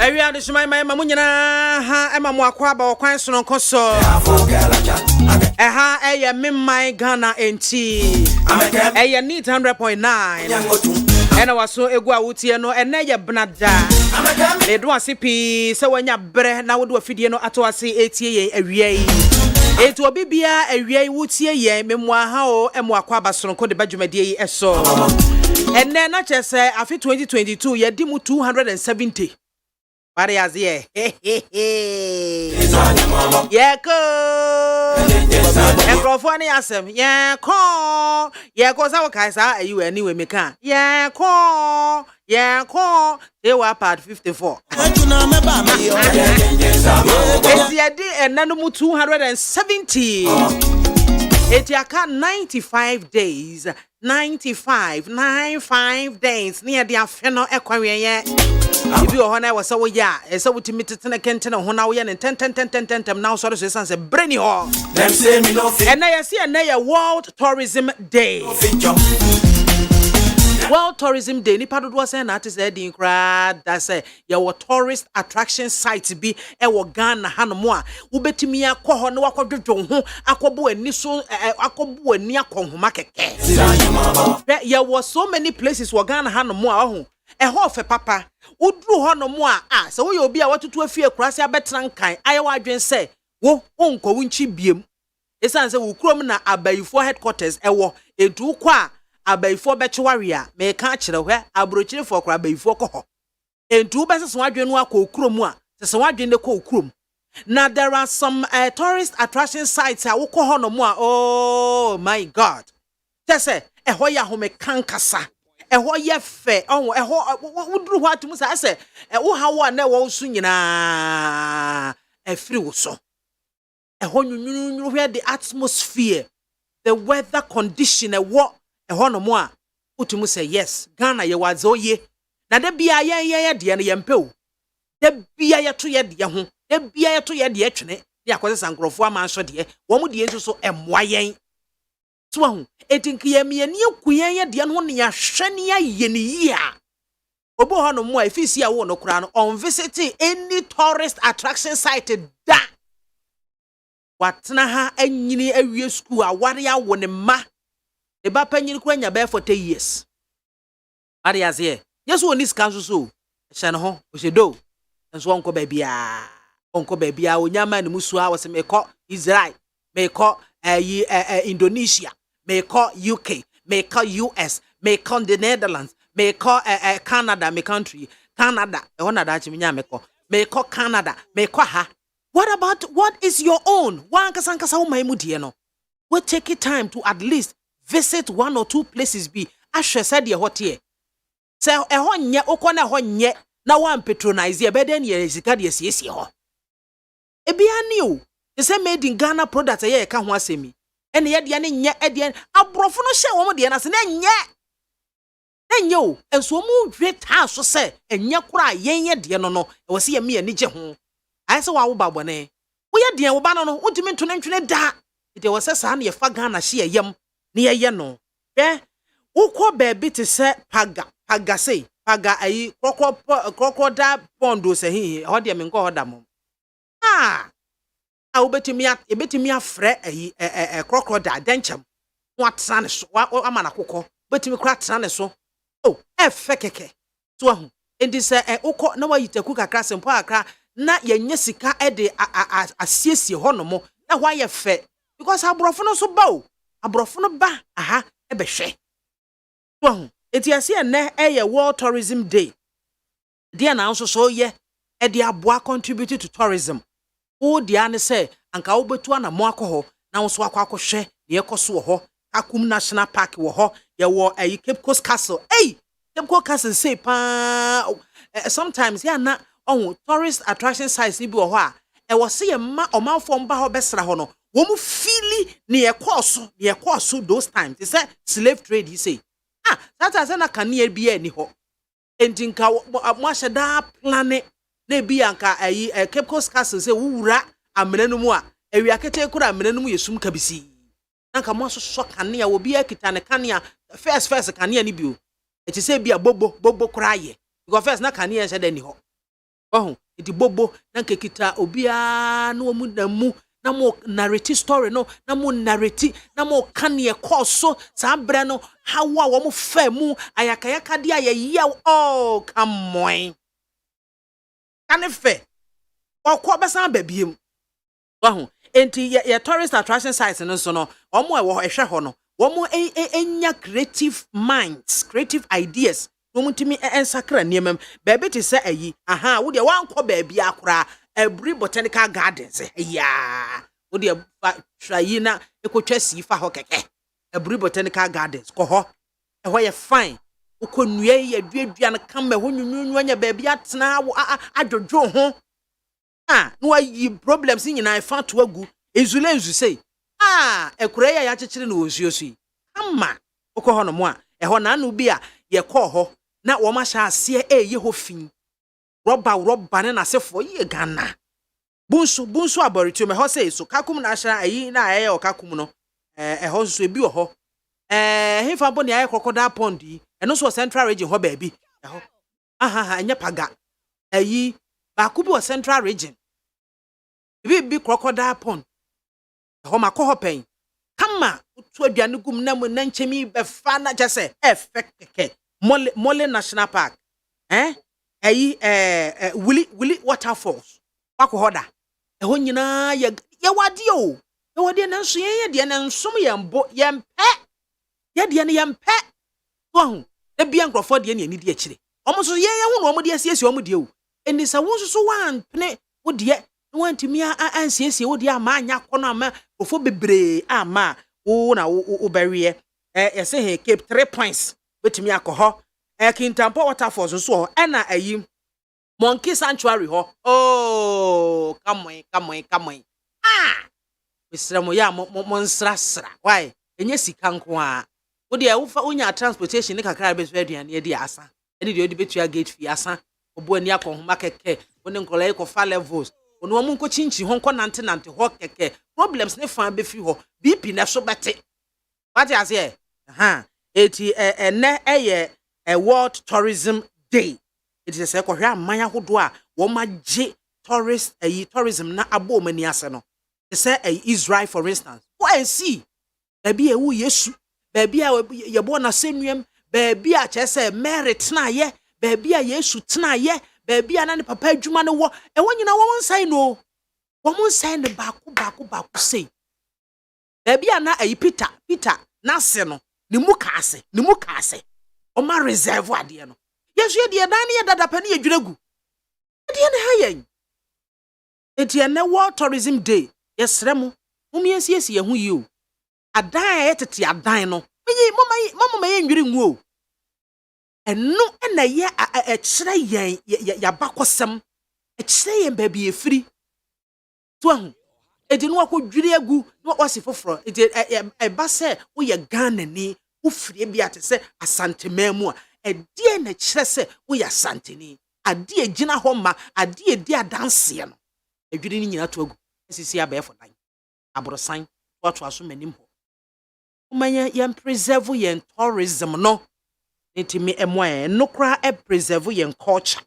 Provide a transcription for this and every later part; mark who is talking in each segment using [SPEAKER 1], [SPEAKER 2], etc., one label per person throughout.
[SPEAKER 1] Area this my mamunyana ha ema mo akwaba okwan sono koso ha eya memman Ghana enti eya need 100.9 ena waso egu awutie no ena ye benada e do asipi se wanya bre na wo do afidie no ato ase etie ye awie yi etu obibia awie wutie ye memwa ha o emo akwaba sono ko de badwumadie yi eso enne na chese afi 2022 ye di mu 270 Maria's yeah. Yeah, go. Microphone asem. Yeah, call. Yeah, cause our guys are you anyway, me can. Yeah, call. Yeah, call. They were part 54. It's the day and none 270. It's your 95 days. 95 days near the afeno equarian. If you honor was so ya, so with me to Tenakent and Honawian and 10 now sort of says a brainy hall. Them say me no fit. And I see a World Tourism Day. World Tourism Day, ni padu was an artist in crowd that say your tourist attraction site be e wo Ghana hanomwa ubetimi akọ no akọdwodwo ho akọbo ani so akọbo ani akọhoma keke. There was so many places wo Ghana hanomwa ho e ho fe papa udru hanomwa so we obi a watoto afie kurase abetran kan ayewa adwen say wo onko wunchi biem esan say wo krom na abayifo headquarters ewo edu kwa abayifo bechewaria me ka kire hwe abrochire fo kra abayifo ko ho entu beseso wadwen no akọ okrom a sese wadwen ne ko okrom na there are some tourist attraction sites a wo ko ho no mo a oh my god tese ho ya ho me kankasa ho ye fe ho wuduru ho atum sa se wo ha wo na wo su nyina afiri wo so ho nyunyunu where the atmosphere the weather condition what no more utumu say yes Ghana ye wazo ye na da bia ye de na yempe o da bia ye to ye de ho da bia ye to ye de atwene ne akwese sankrofo amanso de wo mu de nso so emwa yen to ho etinki ye me ni akuyen ye de no ne ya hwene ya ye ne yi a obo ho no mo afisi a wo no kura no on visiting any tourist attraction site da watna ha anyini awie school a ware ya wo ne ma eba panyin kura nya be for 10 years arias here yes won this council so hye no ho o shedo enso onko ba bia onyama ne musu a wose me ko Israel me ko Indonesia me ko UK me ko US me ko the Netherlands me ko Canada me country Canada e ho na da chiminya me ko Canada me ko ha. What is your own wan kasankasa wo mai mu de no we take it time to at least visit one or two places be ahwe said ye hote say ho nye okona ho nye na wan patronize e beden ye sika de siesie ho e bia ni o they say made in Ghana product ye ka ho asemi ene ye de ne nye e de abrofo no hye wo mo de na se na nye o enso mu hwe ta so say enye kura yen ye de no no e wo se ye me ani gye ho ai se wa wo babone wo ye de wo ba no no utimi to ntwene da de wo se sa na ye fa Ghana hye yem ni ye no ukwo baby te se paga sei paga ayi krokoda pondo se hi ho de me nko hoda mo obetimi afre ayi krokoda denchem watran so amana kokko betimi kra tran so oh efe keke to ahu endi se ukwo na wayitaku kakra sempo akra na yenye sika de asiesie ho no mo na hwa ye fe because abrofo no so ba abrofo no ba aha ebehwe to etiase ene eye World Tourism Day dia na nso so ye e de aboa contribute to tourism o dia ne say anka wo betu na mo akọ na nso akọhwe ne yekoso ho Akum National Park wo ho ye wo Cape Coast Castle Cape Coast Castle say pa sometimes ya na tourist attraction sites ni bi wo ho a e wo se ye ma omanfo mba ho besra ho no wo mu fili ne yekoso those times they say slave trade he say that as na kan ye bi ani ho entinka mo aheda plane na bi anka Cape Coast Castle say wura amena no mu a awiakete kura amena no mu yesum kabisi nanka mo so kanea obi akita ne kanea first kanea ni bio e ti se bia bobo kra ye because first na kanea se da ni ho oh iti bobo nanka kita obi a na omu na mu na mo narrate story no na mo narrate na mo kanea course so sa bre no hawa wo mo fa mu ayakayaka dia ye oh come on kan fe okọ besan ba biem wahu enti ye tourist attraction sites no so no omo e wo ehwe ho no omo enya creative minds creative ideas no mutimi ensakra niemam ba be te se ayi aha wo de wankọ ba bia akora every botanical gardens ya wo de try na ekotwa sifa ho keke every botanical gardens ko ho e ho ye fine ukonnua ye duadua no kama ho nwunwu anya ba bia tena adwodwo ho no yi problems nyina fa to agu ezulenzu sei ekure ya chechire no osuosu ama okọ no mo a eho na anu bi a ye kọ ho na wo ma sha ase ye ho fin roba ne na sefo ye Ghana bunsu aborito me ho sei so kakum na sha ayi na aye okakum no ho so ebi wo ho hefa bo ne aye crocodile pond yi eno so central region ho ba bi eho anya paga ayi ba ku bi wo central region bi crocodile pond ho makoho pen kama utu aduane gum na mu na nchemi be fa na jase effect mole national park ayi wili waterfalls wakohoda ho nyina ye wade o ye wade na nso ye de na nsom ye mbo ye mpe ye de na ye mpe ho e bia nkrofo de na ani de akire omo so ye hu no omo de asiesie omo de o eni sa won so wan pene wo de wantimi ansiesie wo de ama anya kono ama ofo bebre ama wo na wo bariye yese he Cape 3 points betimi akoho Kintampo waterfalls so na ayi Monkey Sanctuary ho oh come on misramo ya mo nsrasra why enye sika nko a wo de wo onya transportation ne kakra be so aduane e de asa ene de odi betua gate fee asa obo ani akohoma keke woni nkola e ko fa levels ono mo nko chinchi ho nko nante ho keke problems ne fa be fi ho bp na so bete what you say eti ene eye World Tourism Day it is say ko hwe amanya hodo a wo magye tourism na abo mani ase no say Israel for instance go and see baby e wu Yesu baby a ye bo na senuam baby a che say Mary tena ye baby a Yesu tena ye baby a na ne papa adwuma no wo e wonyina wo nsan no wo nsan ne baako sei baby a na Peter na se no ne mu ka ase o ma reserve ade no Yesu ye de dan ne dada pa ne yedwiragu ade ne ha yen enti na World Tourism Day yesremo mumiesie ye hu yi o adan etete adan no mama ye nwiri nwu o eno na ye kire yen ya bakosem kire yen ba bi efiri to ahu edi no akodwiri agu no wase foforo edi ba se wo ye Ghana ni wo firi bi atese asantemamu a edi na kire se wo ye asanteni ade agina ho ma ade edi adanse no edwiri ni nyina to agu sisi abefo dan abrosan to aso manim ho umanya yem preserve yen tourism no netimi emoe no kra e preserve yen culture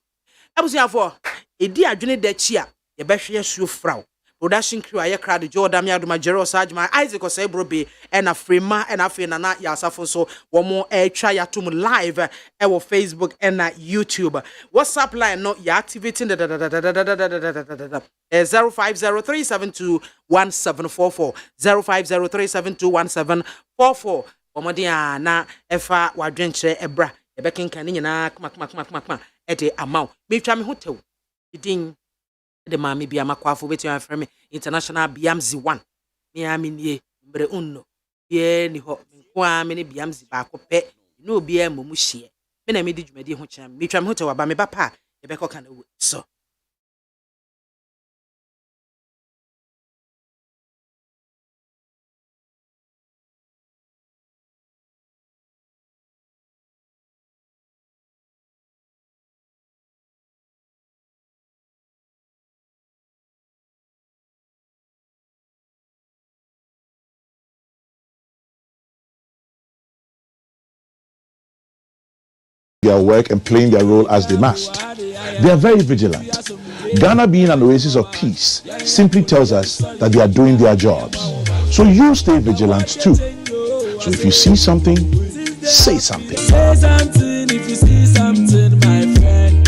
[SPEAKER 1] abusiafo edi adwene da chi a ye behwe yesuo fraw production crew aye kra de Jordan Aduma Jero Sajma Isaac Osebrobe and a Frema and a Fenana Yasafo so womo try yatum live e Facebook and YouTube. WhatsApp line no ya activating the 0503721744 0503721744 omodia na efa wadwenkyere ebra ebekenkan nyina kma e de amaw metwa me hotew idin the MAAME BIAMAH AKWAFO beti an frame international biamzi 1 me amenie mbre unno ye ni ho kwa me ne biamzi ba ko pe no obi a momu hie me na me di dwumadi ho kyam metwa me hotew aba me ba pa ye be ko kana so
[SPEAKER 2] their work and playing their role as they must. They are very vigilant. Ghana being an oasis of peace simply tells us that they are doing their jobs. So you stay vigilant too. So if you see something, say something.
[SPEAKER 3] Say something if you see something, my friend.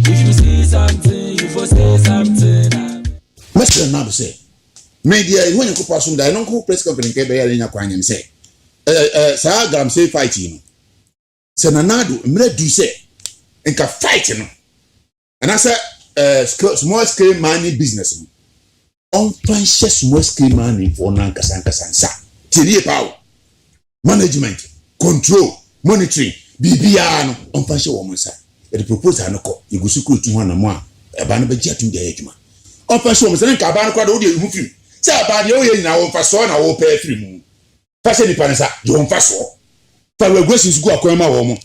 [SPEAKER 3] If you see something, you for say something.
[SPEAKER 4] Mr. Nabu say, media, when you could pass on the non press company, Kebaya in your crime, say, Sagam say fighting. Senanadu, Mre do say, and can fight him. And I said, small scale money business. Unconscious small scale money for Nankasansa. Tirie power, management, control, monitoring, BBR, unconscious woman, sir. The proposal, Hanoko, you go to 200 more, a banner jet in the edgema. Unconscious woman, and Cabana quad audio move you. Say about the oil now for son, I will pay 3 moon. Fashion the panasa, you won't fast war. For we're going to go a crema homo.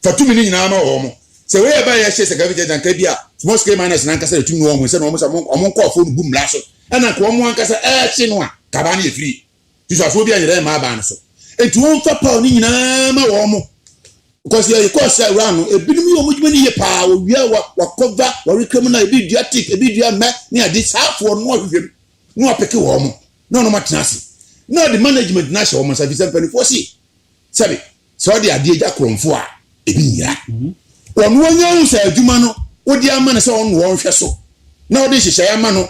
[SPEAKER 4] For 2 million armor homo. So wherever I say a government and Kabia, small scale miners and Ancasa 2 women, and almost among call for boom lasso, and I come one casa, Chinua, Cabani free. This was will be a man so. And to one for pounding Nama homo. Because you cost around a bit of money power, we are what cover, or criminal, a bit diatic, a bit near this half for more of him. No apeke homo. No much nasi. No the management national almost have been 24C. Sabi, so the idea cromfua, a binya. One young say, Jumano, what the man is on one so. Now this is a mano.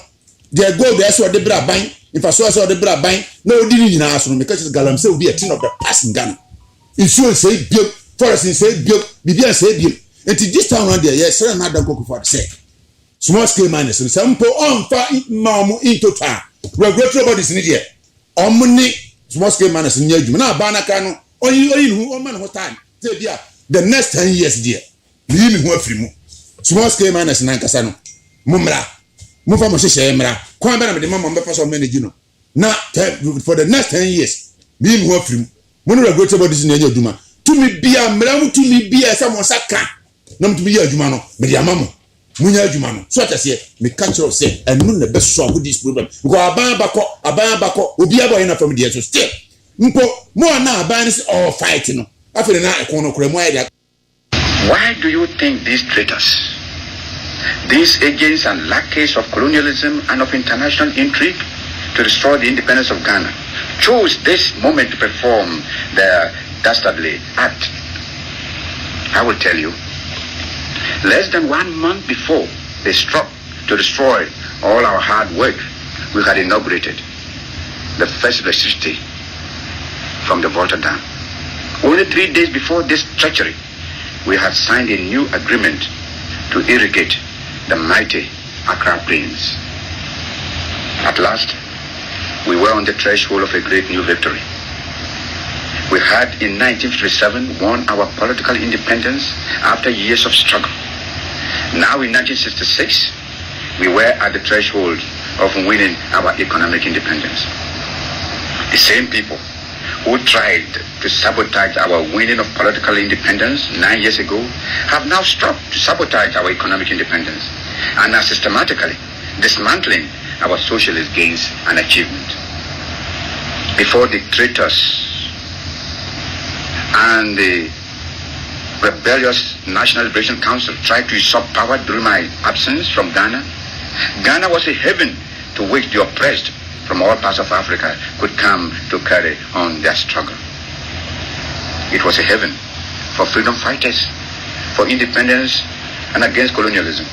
[SPEAKER 4] They go there so the bra bang. If I saw the bra bang, no didn't ask because it's Galam will be a tin of the passing gun. Insurance say build, forest say build, Bibian say build. And to this town around there, yes, sir, another go for the sake. Small scale miners and some po on far mamu into town. We're great bodies in here. Omni small scale miners in Yajum. Now, Banacano, or you, man, what time? The next 10 years, dear. Leave me free. Small scale miners in Ancasano. Mumra. Mufa Moshe Emra. Quamba the mama of many, you know. Now, for the next 10 years, leave me free. One of the great bodies in Yajuma. To me be a mram, to me be a someone saka. Not to be a Jumano, but your mamma. Munya Jumano, so as here, me catch your say, and none the best song with this problem. Go a bako, will be able enough from the to stay. Mpo, more now, bands or fighting. After the night,
[SPEAKER 5] why do you think these traitors, these agents and lackeys of colonialism and of international intrigue to destroy the independence of Ghana, chose this moment to perform their dastardly act? I will tell you. Less than 1 month before they struck to destroy all our hard work, we had inaugurated the first electricity from the Volta Dam. Only 3 days before this treachery, we had signed a new agreement to irrigate the mighty Accra Plains. At last, we were on the threshold of a great new victory. We had in 1957 won our political independence after years of struggle. Now in 1966, we were at the threshold of winning our economic independence. The same people who tried to sabotage our winning of political independence 9 years ago have now struck to sabotage our economic independence and are systematically dismantling our socialist gains and achievement. Before the traitors and the rebellious National Liberation Council tried to usurp power during my absence from Ghana, Ghana was a haven to which the oppressed from all parts of Africa could come to carry on their struggle. It was a haven for freedom fighters, for independence and against colonialism.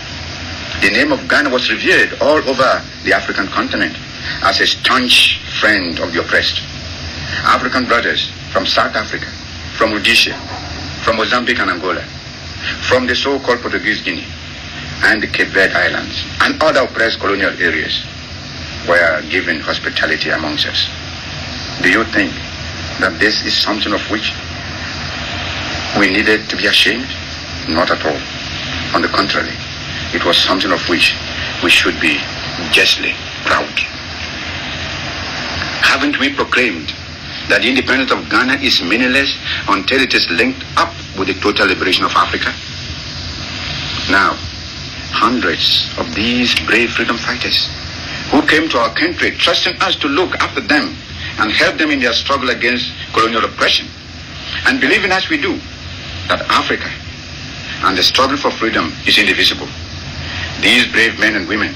[SPEAKER 5] The name of Ghana was revered all over the African continent as a staunch friend of the oppressed. African brothers from South Africa, from Rhodesia, from Mozambique and Angola, from the so-called Portuguese Guinea and the Cape Verde Islands and other oppressed colonial areas were given hospitality amongst us. Do you think that this is something of which we needed to be ashamed? Not at all. On the contrary, it was something of which we should be justly proud. Haven't we proclaimed that the independence of Ghana is meaningless until it is linked up with the total liberation of Africa? Now, hundreds of these brave freedom fighters who came to our country trusting us to look after them and help them in their struggle against colonial oppression, and believing as we do that Africa and the struggle for freedom is indivisible. These brave men and women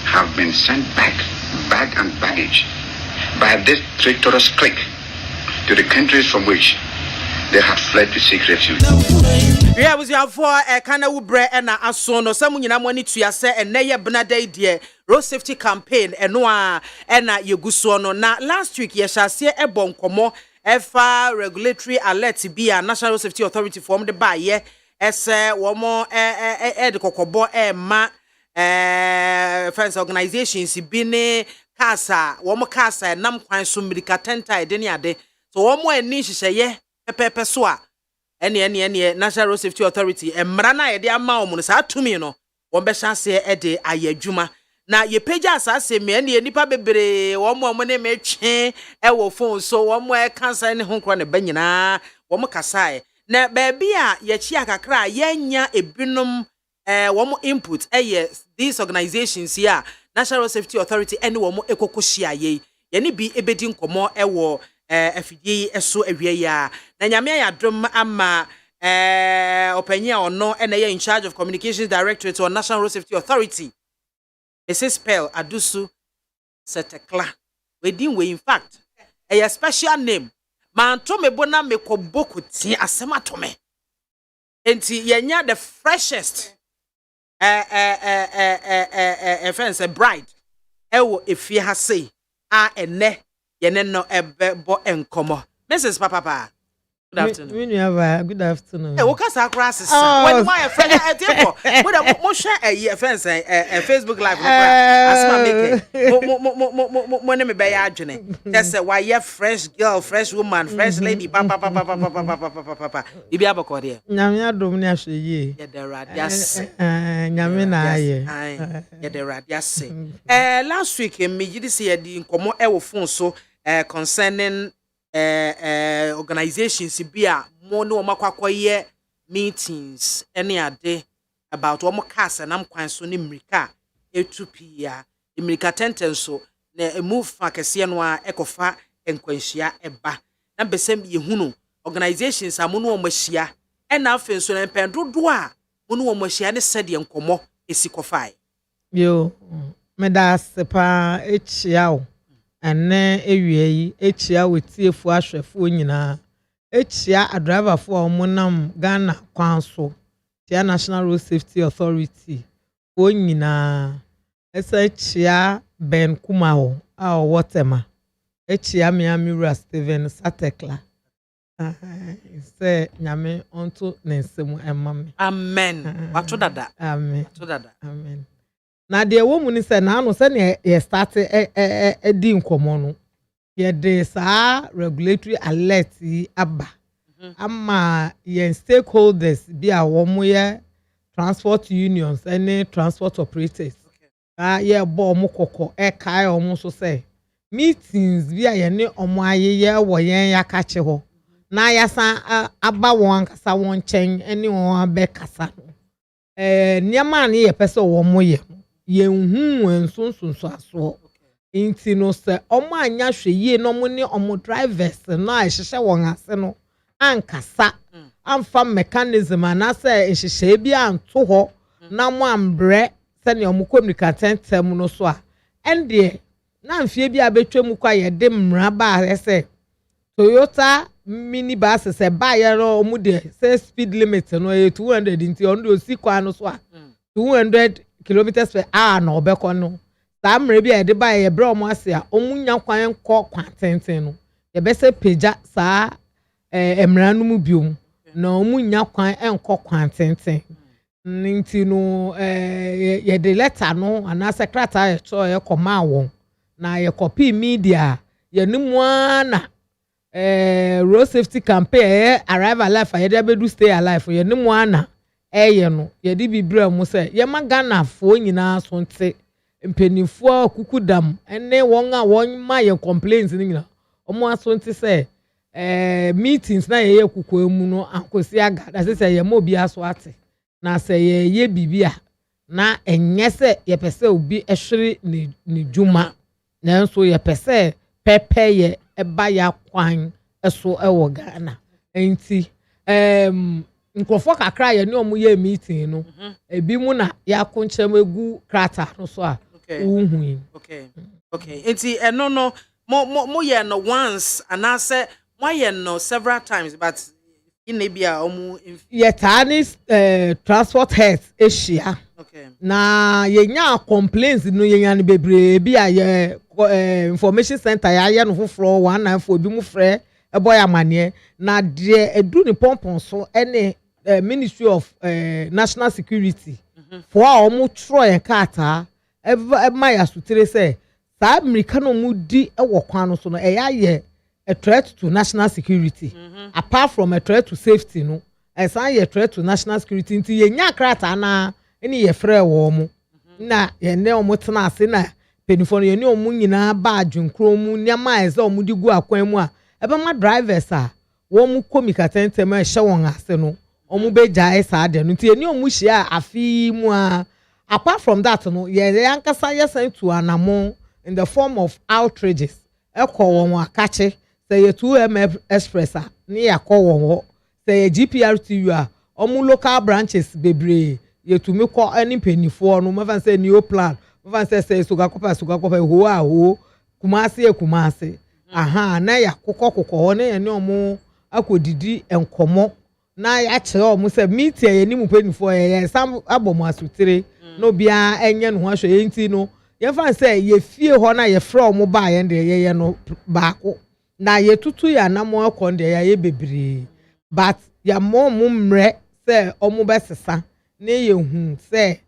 [SPEAKER 5] have been sent back, bag and baggage, by this traitorous clique to the countries from which they had fled to seek refuge.
[SPEAKER 1] Yeah, was your for a kind of bre and a son or someone you money to your say and nay benade dear road safety campaign and no and you go so na last week ye shall see a bon como FA regulatory alert be a National Safety Authority formed the by ye as one more the kokobo ma fence organizations bine casa one more casa nam kwan so medical tenta deni ade so one more ni hye pepe so a ene National Safety Authority emra na ye de ama omo sa atumi no won be chance e de ayadwuma na ye peja asase me ene nipa bebre won ne metwe e wo phone so won mo e cancer ne honkro ne banyina won kasae na ba bia ye chi akakra ye nya ebinom won input these organizations here National Safety Authority ene won ekokohia ye ne bi ebedi nkomo e wo afidie eso awie ya na nyame ya drum ama openya ono ene ye in charge of communications directorate or National Road Safety Authority Mrs. Pearl Adusu Setekla we in fact a special name man to me bona me koboko ti asema to me enti yenya the freshest friends a bride ewo efie ha sei ene yene no bo enkomo Mrs. Papa good afternoon.
[SPEAKER 6] Good afternoon.
[SPEAKER 1] What can I cross? When my friend at table, what mo share a fence Facebook live as my make mo me be adwene. That's why you fresh girl, fresh woman, fresh lady papa. Ibi abako there.
[SPEAKER 6] Nyame adom ni ahwe ye.
[SPEAKER 1] Ye the radias.
[SPEAKER 6] Nyame na aye.
[SPEAKER 1] Ye the radias. Last week me gidi say di nkomo e wo phone so concerning organizations be a mo no makwakoye meetings any ade about omo cars and am kwan so ni mrika etupia mrika tenten so na move fakese no a ekofa enkwanhia eba na besem ye hunu organizations amono omahia ena afen so na pendodo a mono omahia ne sede enkomo esikofai
[SPEAKER 6] yo me da sepa echiao ene ewie yi echia wetiefu ahwefo nyina echia driver fo omonam Ghana kwanso tia National Road Safety Authority o nyina esa echia Ben Kumao a wotema echia Miamira Steven Satekla se nyame onto nensemu emame
[SPEAKER 1] amen wato dada
[SPEAKER 6] amen
[SPEAKER 1] wato dada
[SPEAKER 6] amen na de wo mu ni se na no se ne ye start di nkomo no ye de sa regulatory alert aba ama ye stakeholders bi a wo mu ye transport unions and transport operators ye bo mu kokko kai o mu so se meetings bi a ye ne omo ayeye wo yen yakache ho na ya san aba won kasa won chen ene won abekasa niam na ye pese wo mu ye yenhu ensonso aso inti no se omo anya hweye no mo ne omo drivers no a hyehyɛ won ase no ankasa amfa mechanism anase hyehyɛ bi anto ho na mo ambre se ne omo communicate tem no so a ende na mfie bi abetwa mu kwa ye de mra ba se Toyota mini bus se ba ye no omo de say speed limit no 200 inti on do si kwa no so a 200 kilometers per hour na obeko no sa mre bia de ba ye bre omo ase a omunya kwan nko kwantenten no ye be se peja sa emra no mu biom na omunya kwan enko kwantenten nti no ye de letter no ana secretary to ye koma won na ye copy media ye nimu ana road safety campaign arrive alive ye de bedu stay alive ye nimu ana eye no ye di bibra mu se ye magana fo nyina so nte mpenifo kukudam ene won a won ma ye complaints ni nyina omo aso nte se meetings na ye kukwa mu no ankosi aga da se ye ma obi aso ate na se ye bibia na enye se ye pese obi ehwere ni dwuma na nso ye pese pepe ye eba ya kwan eso ewo Ghana enti nkrofo kakra ye ne omo ye meeting no ebi mu na ya koncham egu krata no so a uhu
[SPEAKER 1] okay enti eno no mo ye no once and I say mo ye no several times but in bia omo
[SPEAKER 6] ye tanis transport heads eshia na ye nya complaints no ye nya ne bebre bia ye information center ya no foforo 194 bi mu frɛ boy amane na de edu ni pompon so ene Ministry of National Security for omo tro en kata my asutere say sa America no mu di ewo kwan no so no ye a threat to national security apart from a threat to safety no esan ye threat to national security nti ye nya krata na eni ye frɛ wo mo na ye ne omo tena ase na penifo ye ne omo nyina ba adwenkro mu nyama eze omo di gu akwan mu a ebe ma drivers a wo mu komika tentem a hye won ase no omu be jai sa de no tie ni omu hia afi mu a apart from that no ye yankasa ye sent to anamo in the form of outrages ekọ won akache say ye 2M express a ni yakọ won say ye GPRTU a omu local branches bebre ye tumi kọ any penifo no ma say new plan ma say sugakopa ho a ho kumase aha na yakọ ne ye ni omu akodidi enkomo na ya chere o mu se meet ye ni mu penifo ye sam abomo asutere no bia enye no ho ahwe enti no ye fan se ye fie ho na ye frɛ o mu ba ye de ye no baako na ye tutu ya na mo akon de ye bebre but ya mo mu mre se o mu besesa na ye hu se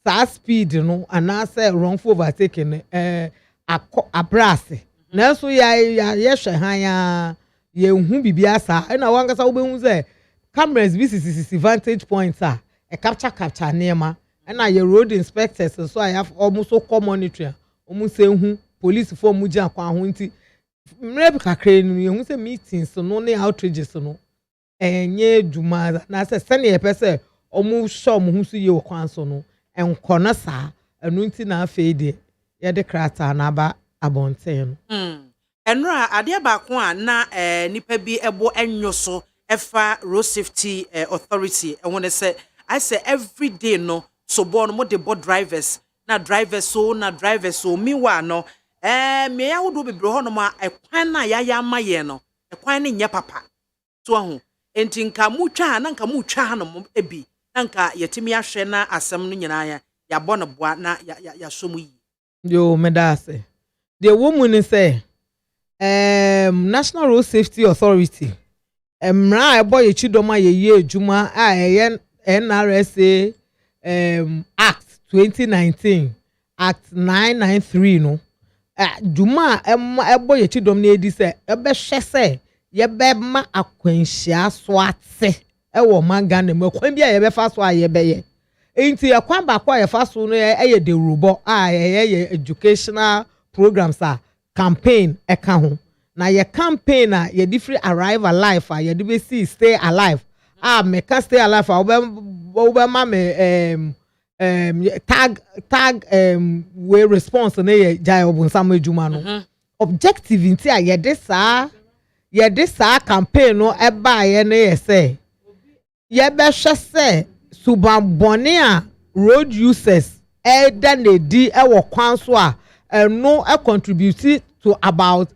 [SPEAKER 6] sa speed no ana se wrongful overtaking abrase na so ya ye hwe han ya ye hu bibia sa na wankasa wo be hu se cameras VCCC vantage points are a capture nema and I road inspectors so I have almost so monitoring almost say who police for muja kwa hunti mrebi kakre no you say meetings so no ne outrages no enye dwuma na say sene ye pese omu show mu hu so ye kwan so no enkona sa enu nti na afa de ye de krata na ba abonten no
[SPEAKER 1] enra ade ba ko a na nipa bi ebo enyo so efa road safety authority I want to say I say every day no so born mo de board drivers na drivers so me wa no me ya wodo bebre ho no ma ekwan na ya ma ye no ekwan ne nye papa so ho enti nka mutwa na nka mutwa no mo ebi na nka yetimi ahwe na asem no nyina ya bo no boa na ya so mu yi
[SPEAKER 6] yo medase the woman say National Road Safety Authority mra ebo ye chidoma ye ejuma a NRSA Act 2019 Act 993 no juma ebo ye chidom na edi se ebe hwe se ye be ma akwanhia so ate ewo manga na makwan bia ye be fa so a ye be ye enti akwan ba kwa ye fa so no ye de rubo a ye educational programs a campaign eka ho na ye campaign a ye different arrive alive a ye dey see stay alive me can stay alive we ma me tag we response na ye jai obunsam adwuma no objective nti a ye dey sa campaign no e ba ye na ye say ye be hwe say subambone a road users da na di e wo kwan so a no contribute to about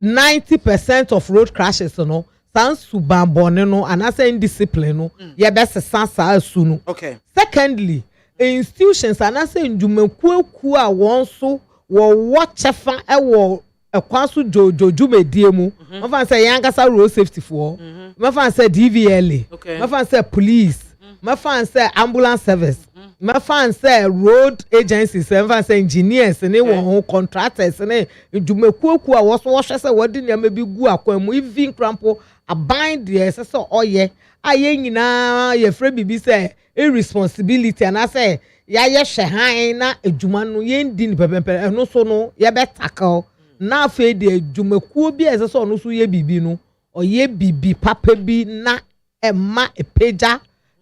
[SPEAKER 6] 90% of road crashes no san subambone no and as indiscipline no ye be sesa sa asu no
[SPEAKER 1] okay
[SPEAKER 6] secondly institutions and as njumakuaku a won so wo chefa e wo ekwaso jojumedie mu ma fan say yankasa road safety for ma fan say DVLA ma fan say police ma fan say ambulance service ma fan say road agencies ma fan say engineers ne won contractors ne njumakuaku a wo so wo hwe say wodi ne ma bi gu akwan mu even crampo abind the say oye aye nyina ye frɛ bibi say irresponsibility and I say ya ye hwe han na adwuma no ye ndi ni pepempe eno so no ye be tackle na afa de adwumakuo bi ese so no so ye bibi no oye bibi papa bi na emma epeja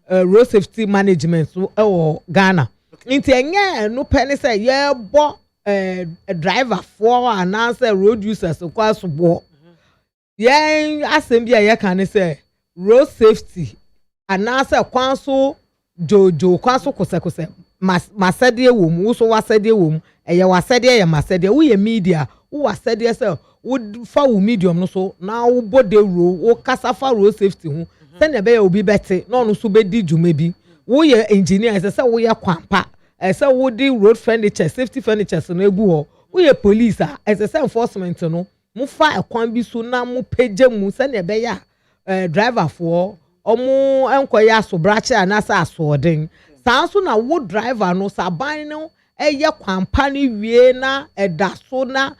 [SPEAKER 6] road safety management so e Ghana nti enye no pene say ye bo driver for and say road users kwa so bo ye asem bi ye kan say road safety anase kwan so jojo kwan so kose masede wo mu so wasede wo mu eye wasede ye masede wo ye media wo wasede se wo fa wo medium no so na wo bode ro wo kasa fa road safety hu se ne be obi bete na onu so be di dwuma bi wo ye engineer se wo ye kwampa se wo di road furniture safety furniture so na egu ho wo ye police se enforcement no mu fa ekwan bi so na mu peje mu se ne be ya driver for omu enkoya aso brache anasa asodin sanso na wo driver no saban no eye kwampa ni wie na edaso na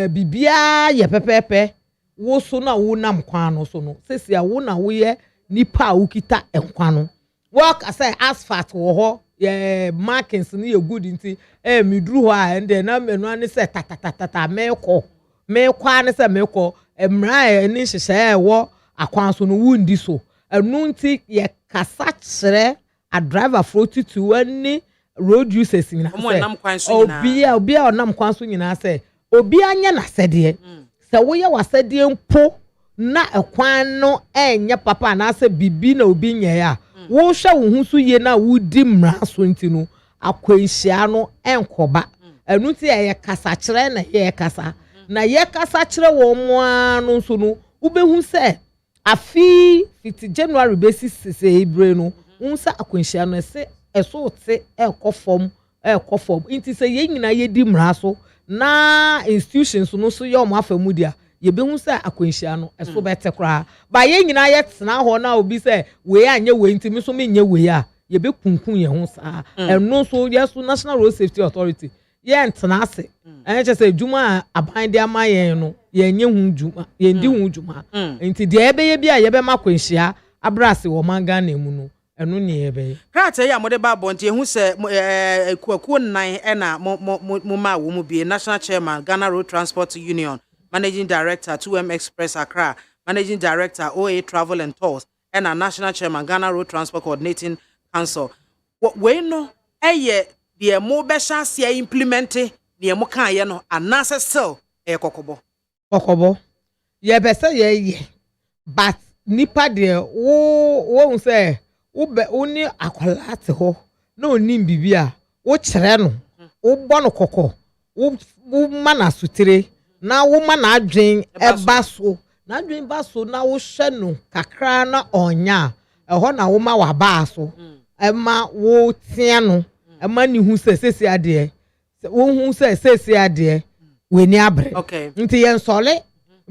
[SPEAKER 6] bibia ye pepepe wo so na wo nam kwan no so no sesia wo na wo ye nipa ukita enkwan no work asay asphalt wo ho ye markings ni ye good nti miduru ho a ende na menu ani se tatatata mekwa ani se mekọ emra ni hyehyɛ wo akwan so no wundi so enu nti ye kasa kyerɛ a driver for tutu ani road users nyina se obi a onam kwan so nyina se obi anya na sɛdeɛ sɛ wo ye wasɛdeɛ mpo na ekwan no enye papa na se bibi na obi nyɛ ya wo hwɛ wo hu so ye na wudi mmra so nti no akwanhyia no enkoba enu nti ye kasa kyerɛ na ye kasa na ye kasa kyerɛ wo mo anu so no ubehu se afi fiti January basis se ibre no unsa akwanhyia no se eso te ekofom nti se ye nyina ye di mmra so na institutions no so ye o mafamu dia ye behu se akwanhyia no eso bete kra ba ye nyina ye tena ho na obi se we anye we nti mi so me nye we a ye be kunkun ye ho sa eno so yes National Road Safety Authority ye ntena ase enche se djuma aban dia ma ye no ye nye hu djuma ye ndi hu djuma nti de ebe ye bia ye be makwanhyia abrase wo manga na mu no eno ne ye be
[SPEAKER 1] krata ya mode ba bonte hu se kwaku nan na mo ma wo mu bi National Chairman Ghana Road Transport Union, Managing Director 2M Express Accra, Managing Director OA Travel and Tours, and a National Chairman Ghana Road Transport Coordinating Council. We no eye the mo be chance implement the mo kan ye no anase still kokobo
[SPEAKER 6] ye be say ye but nipa de wo say wo be oni akola te ho na onim bibia wo kyere no wo bɔ no kokko wo mana sutire na wo mana adwen eba so na adwen ba so na wo hwɛ no kakra na onya ɛhɔ na wo ma wa ba so ema wo tia no ema ni hu sesesi ade wo hu sesesi ade we ni abre nti yen sole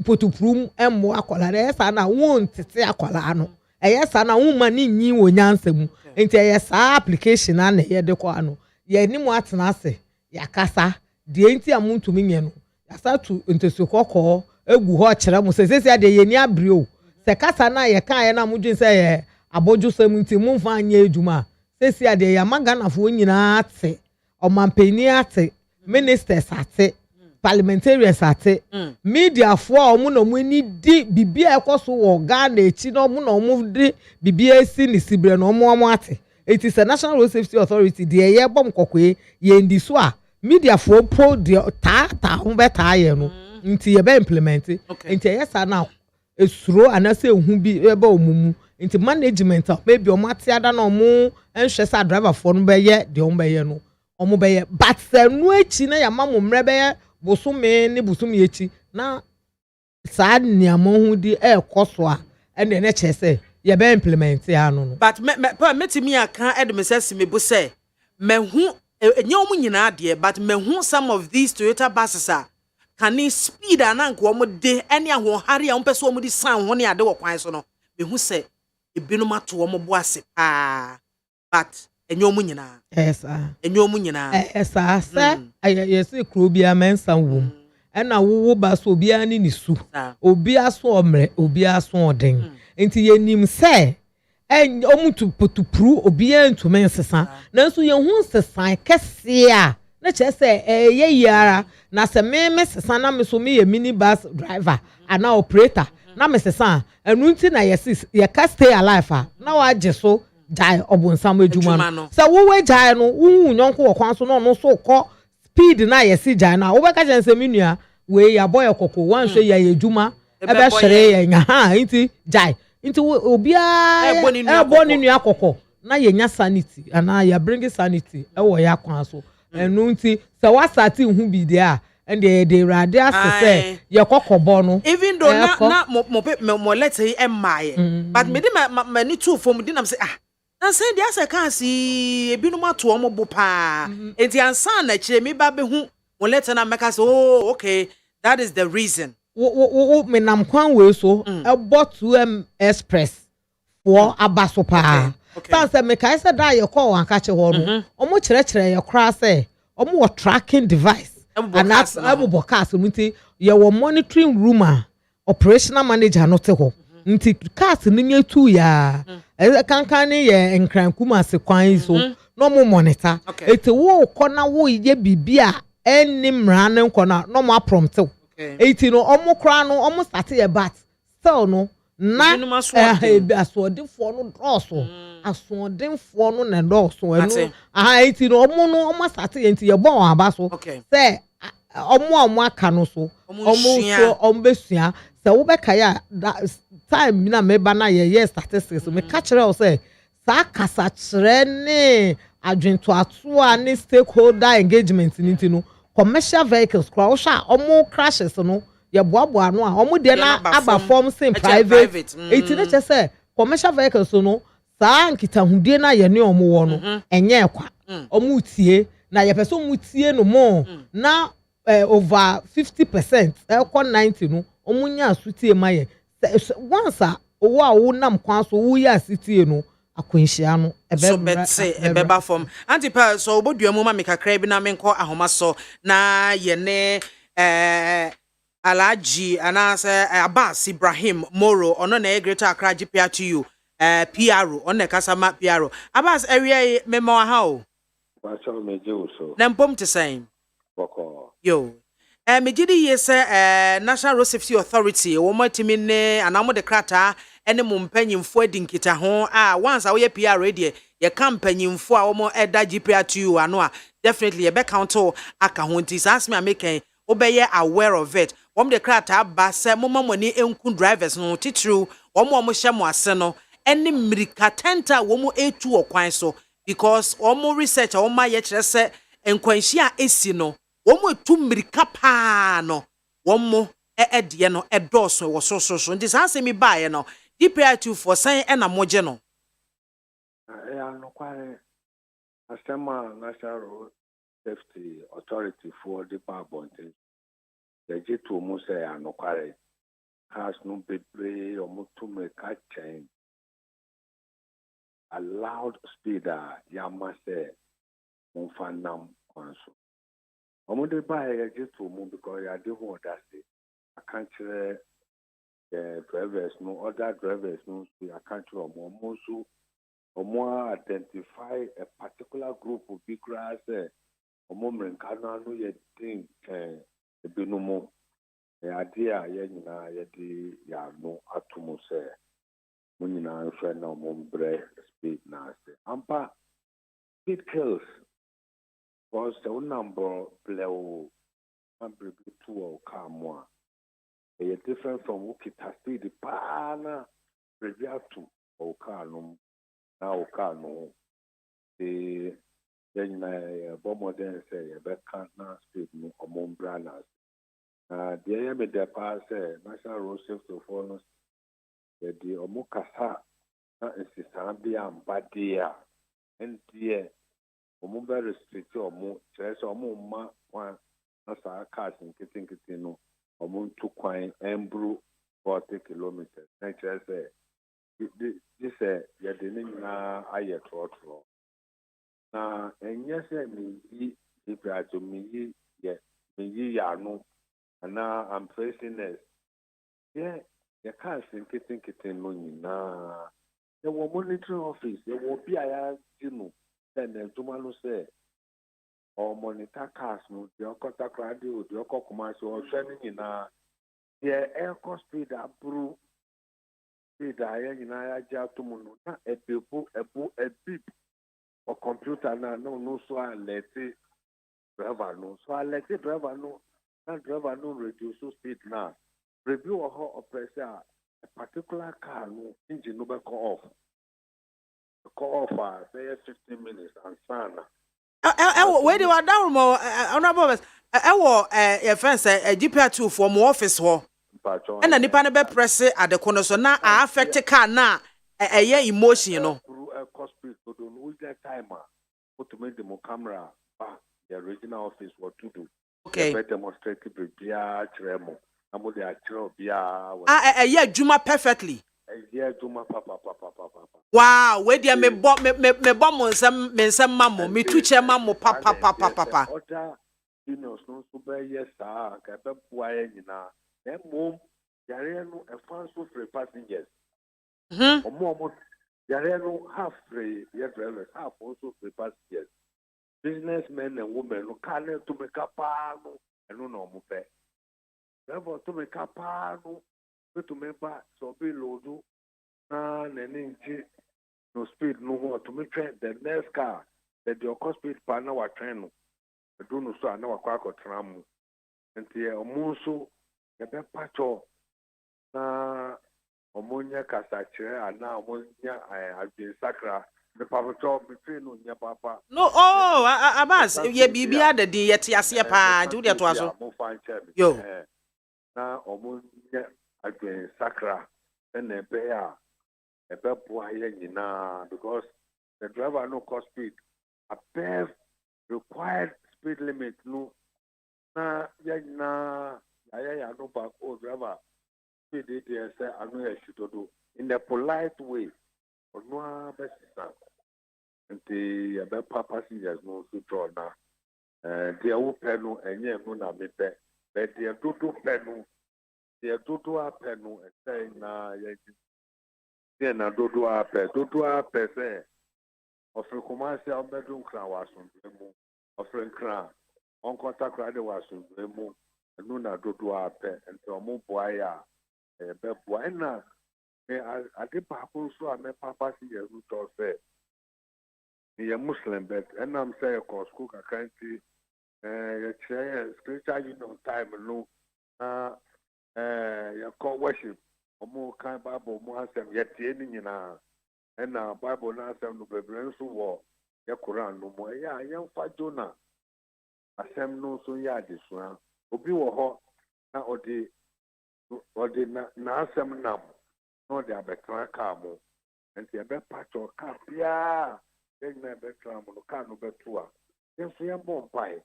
[SPEAKER 6] potuprum emmo akola re sa na wo ntete akola no eyesa na wo ma ni nyi wo nyansam nti eyesa application na na ye de ko ano ye ni mu atena ase yakasa de nti amuntumi nye no yasa tu ntesu kokko egu ho kyerɛ mu sesesi ade ye ni abre o se kasa na ye kan ye na mudwin se ye abojo sam nti mu mfa anya edwuma sesi ade ya maganafo nyina ate omampani ate ministers ate parliamentarians ate media for omu no mu ni di bibia ekoso wo Ghana echi no omu no omu di bibia esi ni sibre no omu ate it is a National Road Safety Authority de ye bom kokwe ye ndi so a media for pro de ta ho beta ye no nti ye be implement nti ye sa na esuro anase ehu bi ebe omumu nti management maybe omate ada na omu enhwe sa driver for no be ye de omu be ye no omu be ye but senu echi na ya mamu mre be ye bosume ni bosume echi na sa niamo hu di ekoso a ene ne chese ye be implement ya no
[SPEAKER 1] but metimi aka edmesesi me bo say mehu enye omu nyina de but mehu some of these Toyota buses are can speed ananko omu de ene ahohare a ompese omu di san ho ne ade wo kwan so no mehu say ebinum ato omu bo ase but enye omu nyina enye omu nyina
[SPEAKER 6] se ayese kro bia mensa wom ena wo ba so bia ni nisu obi aso omre obi aso oden enti yenim se omu tupru obi antume nsesa nanso ye hu nsesan kese a na chese ye yara na se me sesa na me so me ye minibus driver ana operator na me sesa enu nti na ye ka stay alive na wa je so jai obonsam edwuma no se wo we jai no wu nyonko wo kwan so no so ko speed na ye si jai na wo be ka jense menua we ya boy kokko wan hwe ya edwuma ebe hwere ye nya ha nti jai into obia eboni nua kokko na yenya sanity ana ya bring sanity ewo ya kwan so enu nti se wasati hu bi de a and the radio say ye kokkobo no
[SPEAKER 1] even though na mo let's say emaye but me dey mani two from di nam say na say dia say kan si ebinom ato omo bo pa enti ansan na kire me ba be hu mo let's na make say oh okay that is the reason
[SPEAKER 6] me nam kwan we so ebo 2M express for abaso pa tan say me kai say da ye call wan ka che ho no omo kire ye kra say omo wo tracking device and that's abo cars nti ye wo monitoring room operational manager no te ho nti cars ni nye tu ya kankan ni ye nkrankum ase kwan so no mo monitor eti wo kona wo ye bibia enimra ne nkona no mo prompt eti no omo kra no omo start ye bat still no na asodefo no droso asodefo no na droso enu eti no omo start ye nti ye bon aba so say omo aka no so omo besua se wo be kaya time na meba na ye statistics me ka kire o say sa kasa kire ne adwento ato ne stakeholder engagement nti no commercial vehicles kwa wo sha omo crashes no ye boaboa no a omo de na aba form same private eti ne che say commercial vehicles no sa nkita hudie na ye ne omo wo no enye kwa omo tie na ye person mu tie no mo na over 50% eko 90 no omunya asutie maye once owo a wo nam kwan so wo ya asitie no akwanhia no
[SPEAKER 1] so betse ebeba form antipa so obodua mu ma mekakra bi na menko ahoma so na ye ne Alaji anase Abbas Ibrahim Moro ono na Greater Accra GPR to you PRO ono kasama PRO Abbas area memo ha o
[SPEAKER 7] Pacho meje so
[SPEAKER 1] na mpom te sen
[SPEAKER 7] boko
[SPEAKER 1] yo megidi yese National Road Safety Authority wo matimi ne anamo de krata ene mo mpanyimfo adinkita ho once a wo ye PRO de ye kampanyimfo a wo mo eda GPR to you ano a definitely ye be count aka ho nti sans me ameken obeye aware of it wom de krata ba se moma moni enku drivers no titru wom hye mo ase no ene mrika tenta wom etu okwan so because wom research wom ma ye kire se enkwanhia esi no wom etu mrika pa no wom de no edoso wo so ndi sanse mi baaye no DPR2 for san ena moje no
[SPEAKER 7] ya no kware asema National Safety Authority for the Babonte the jitu mu say ya no kware has no bebre omutu meka chain allowed speed ya mase monfanam kwanso omude baaye ya jitu mu because ya dey who that say I can't drivers no other drivers no I can't so omo identify a particular group of big grass omo mrenkana no ye think ebinumo idea ye nyina ye di ya no atumo se munyina nhwe na omo mbre speed na se ampa speed kills was the number blew ambre to o kamwa e different from ukita speed pa na reviatu o kanum na o kanu the then bomodern say be can na speed no omon branas the area me the pass National Road Safety for the omukasa na insistambi ambadia ndie omo be restrict omo chese omo ma wan na sa cars nkitinkiti no omo ntu kwan embru 40 kilometers na chese this ya de na aye trotro na enye se mi yi ibrato mi yi ya no na I'm facing this ya cars nkitinkiti no nyina ya wo monitoring office ya wo bi aya dinu then tomalo say or monitor cars no the okota radio the okokuma so o hwe ni nyina the air cost speed abru speed aya nyina ya ja tomu no na ebebu ebip or computer no so alert driver no so alert driver no na driver no reduce speed na review or oppressor a particular car no engine no be call off say 15 minutes and sana.
[SPEAKER 1] Where they were down more honorable your friends a GPR2 for more office ho. And the nipa be press at the corner so now affect car na a emotion, you know.
[SPEAKER 7] Cospit so don't lose that timer. Put to make the camera back the original office what to do.
[SPEAKER 1] Okay.
[SPEAKER 7] Better demonstrate bia tremo. Amo de achro bia.
[SPEAKER 1] Yeah, Juma perfectly.
[SPEAKER 7] Yeah, Juma papa.
[SPEAKER 1] Wow, where dia me bomb mo nsem mammo, me tuche mammo papa.
[SPEAKER 7] Other unions no so be yes sir, ka be bua nyina. Dem mom yare no e fan so free passengers. Omo yare no half free drivers, half also free passengers. Businessmen and women no can to make up no eno no mo pe. Therefore to make up no to make back so be load na nti no speed no want to make the next car that your cost speed pa na wa train no do no so na wa kwa akotram mu nti omo so e be pacho na omonya kasachire ana omonya adwen sakra me pacho me train no nya papa
[SPEAKER 1] No, Abbas, ye bibia de din yete ase pa, ju de to aso. Yo.
[SPEAKER 7] Na omonya adwen sakra na be a ebe bua ye nyina because the driver no cost speed above required speed limit no na ya nyina ya no back o driver speed it say anu ya shitodo in a polite way ono abesisa nti ya be passengers no so draw na dia wo pe no enye no na me pe but dia dodo pe no dia dodo ape no say na ya na dodo ape say ofre komase obedu nkra wasundwe mu ofre nkra on contact rade wasundwe mu enu na dodo ape ento mo boa ya be boa na me ade pa ko so a me papa si yeru to say ye muslim but enam say ko school ka kanti ye che spiritual union time no ya ko worship omo kan bible mo asem yetie ni nyina na bible na asem no bebre nso wo ye quran no mo ya yemfa jona asem no so ya adesua obi wo ho na odi na asem nam no de abetra ka mo enti ebe pacho ka bia na betra mo no ka no betua yenso ye bom pai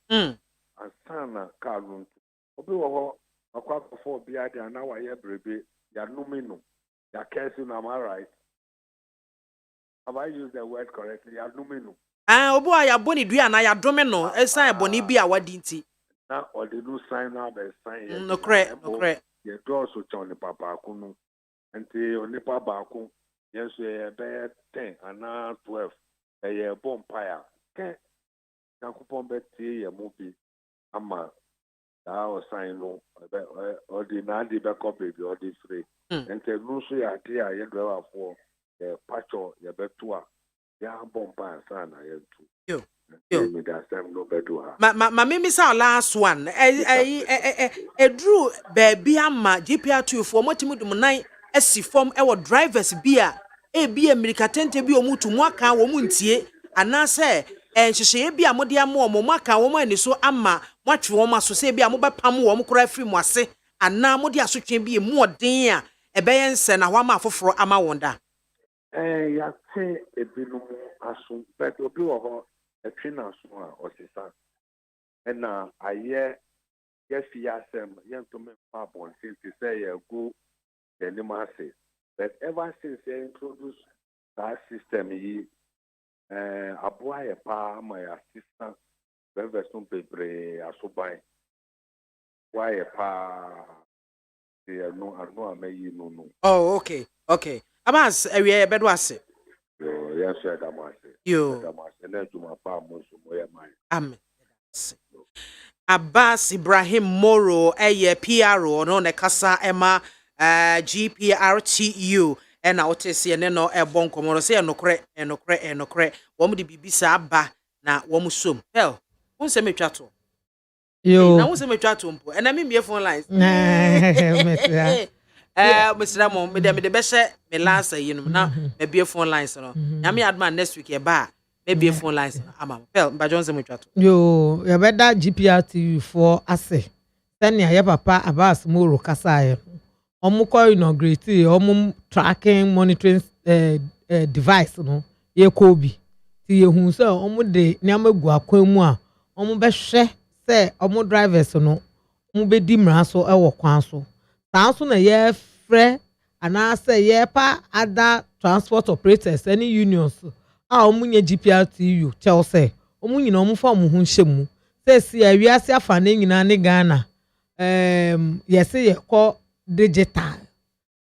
[SPEAKER 7] ansana ka no obi wo ho akwafo bia de na wa ye brebe ya numino ya kesi na am I right? Have I used the word correctly? Ya numino
[SPEAKER 1] Obo ya boni dua na ya dome no esan eboni bi a wadi nti
[SPEAKER 7] na or the new sign na be sign ye
[SPEAKER 1] no correct
[SPEAKER 7] ye draw so chon papa kunu enti oni papa ku yenso ye be 10 ana 12 ye bonfire ke yakupon be tie ye mu bi ama that was sign no or the na di be copy bi or the free enti no so ya dia ye driver for the pacho ye betua ya bomba sana ye tu
[SPEAKER 1] yo
[SPEAKER 7] me da sem no bedu ha
[SPEAKER 1] ma mimi sa last one edru baby ama GPR2 for motimi dum nan asi form e wo drivers bia e bia America tente bi omutu mu aka wo mu ntie anase nhyehyeye bia mode ama omo aka wo mu ani so ama mwatwe wo maso se bia mo bepam wo mo kora free mo ase ana mode asotwe bia mu odin a ebeye nse na ho ama afoforo ama wonda
[SPEAKER 7] ya say ebinu asun but obi wo ho etwina asun a osisa na aye yefi asem yentome pa bon since say ye go the nimase but ever since they introduce that system yi aboa ye pa ma ya assistant version pebre asoban wa ye pa ye no anu amayi no
[SPEAKER 1] oh okay Abbas ewie bedo ase
[SPEAKER 7] yo yes damase
[SPEAKER 1] yo
[SPEAKER 7] damase na juma pa mo so mo ye man
[SPEAKER 1] amen Abbas Ibrahim Moro PRO no ne kasa ema GPRTU na otese ne no ebon komo se enokre wo mu de bibisa aba na wo mu som hell won se metwa to
[SPEAKER 6] yo
[SPEAKER 1] na won se metwa to mpo na me phone lines Mr. Mo me de be she me last yinum na me be phone lines no na me adman next week e ba me be phone lines ama pel mba Johnson mo twato
[SPEAKER 6] yo ya beda GPRTV for ase senia ya papa Abbas Moro kasaye omuko inaugurate tracking monitoring device no ye kobi ti ye hu se omu de niam egu akwan mu a omu be hwe se omu drivers no omu be di mra so e wo kwan so tanso na ye frɛ ana say ye pa other transport operators any unions a omu nye GPRTU tell say omu nyina omu fa omu hu nhyemu say si awiase afa na nyina ne Ghana yes ye call digital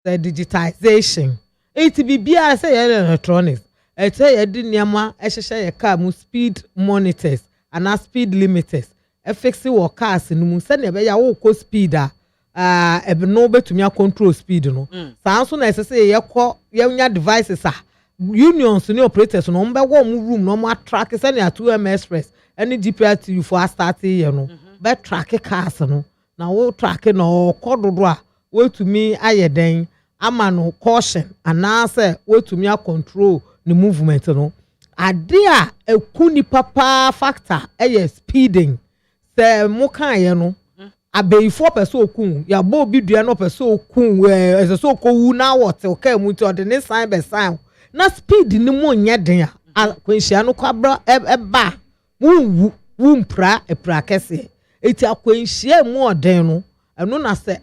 [SPEAKER 6] the digitization it be bia say electronics it say ye di niama e hye ye car mu speed monitors and speed limiters e fix wo cars no mu say na be ya wo ko speed ebe no betumi control speed no sanso na say ye call ye nya devices unions ni operators no mbe wo mu room no ma track say na 2M express any GPRTU for start here no be track cars no na wo track no kododo a wo tumi ayeden ama no caution ana say wo tumi control the movement no ade a ekuni papa factor speeding say mo kan ye no abeyifo person okun ya bo bi dua no person okun so okowu na what o ka mu ti o de ne sign be sign na speed ni mo nya den a kwenhia no kwabra ba wu mpra epra kese eti akwenhia mu oden no eno na se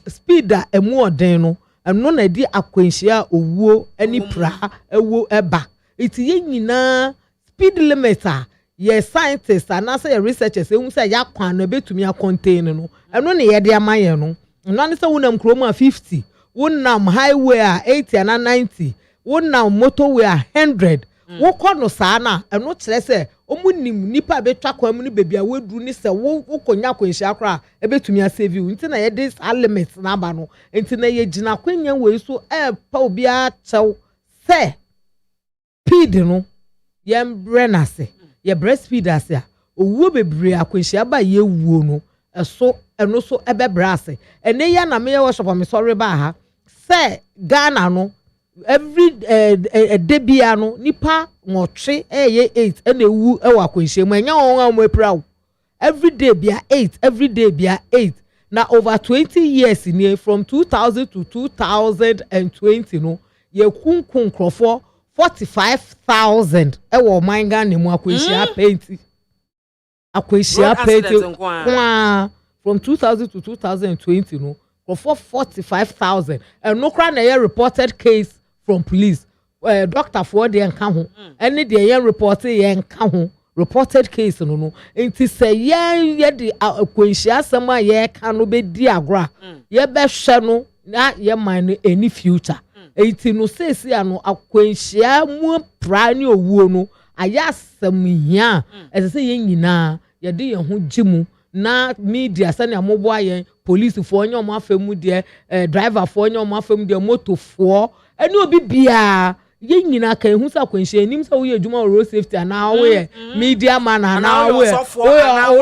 [SPEAKER 6] speed a emu oden no eno na di akwenhia owuo ani pra ewo eba eti ye nyina speed limiter ye scientists and say researchers ehun say ya kwan no betumi a contain no eno na ye de amaye no eno na say wonam kroma 50 wonam highway a 80 and 90 wonam motorway a 100 wo kɔ no saa na eno kyerɛ sɛ omunim nipa betwa kwan mu ni bebi a weduru ni sɛ wo konya kwanhyia kra e betumi a save you nti na ye this limit na ba no nti na ye gina kwanya we so pa obi a kyɛw sɛ speed no ye mbrɛ na se ye breastfeed ase a owuo bebre akwanhyia ba ye wuo no eso eno so ebebra ase ene ya na me ye worship me sorry ba ha say Ghana no every debia no nipa nwotwe ye 8 ene wu e wa akwanhyia mu enya won a mo epra every day bia 8 na over 20 years ni from 2000 to 2020 no ye kunkun krofo 45,000 ewo manga ne mu akwanhyia paint from 2000 to 2020 no for 45,000 and no cry na reported case from police doctor for the enka ho any the reported enka ho reported case no enti say ye the akwanhyia asema ye ka no be di agora ye be hwe no na ye man no any future enti no sesi ano akwanhyia mu pra ne owuo no ayasam hia ese ye nyina ye de ye ho gimu na media sani amobo ayen police fo onye omo afemu de driver fo onye omo afemu de motor fo eni obi bia ye nyina kan hu sa kwanhyia nim sa wo ye adwuma road safety ana wo ye media man ana wo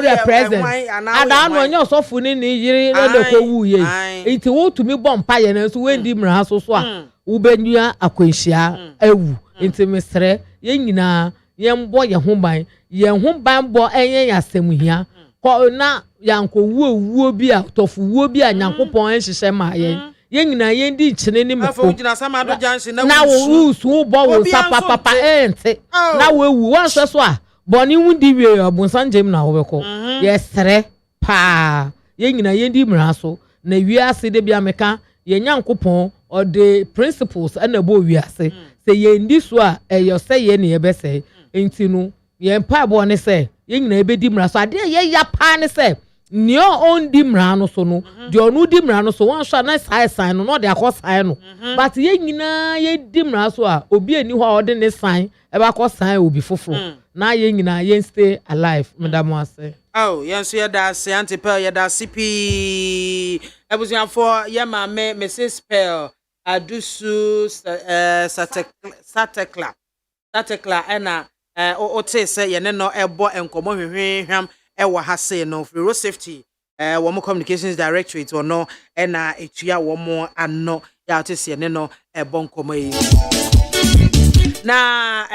[SPEAKER 6] ye president ada no onye osofo ni yiri le ko wu ye enti wo tumi bom pa ye na so wendi mra so so a wo benua akwanhyia awu enti mesre ye nyina ye mbo ye ho ban bo enye yasem hia ko na yanko wuo bi a tofu wuo bi a nyankopon enhyehyɛ ma ye nyina ye ndi nkyene ni meko na wo su bo wo papa ente na wo ewu wan so a boni wundi wie obunsan jem na wo beko ye sere pa ye nyina ye ndi mra so na wiase de bia meka ye nyankopon or the principles na bo wiase se ye ndi so a ye se ye ne ye be se enti no ye mpa bo ne se ye nyina ebedi mra so ade ye ya pa ne se neo on di mra no so no de onu di mra no so wan so na sign no de akọ sign no but ye nyina ye di mra so a obi ani ho a ode ne sign e ba akọ sign obi foforo na ye nyina ye stay alive madam ase
[SPEAKER 1] oh yes ye da se antipel ye da cp ebuzian for ye MAAME Mrs Pearl adusu satekla ena o te se ye ne no ebo enkomo hwehwehwam ewa ha se no for road safety one more communications directorate or no and etua one more and no ya to see no e bonkomo yi na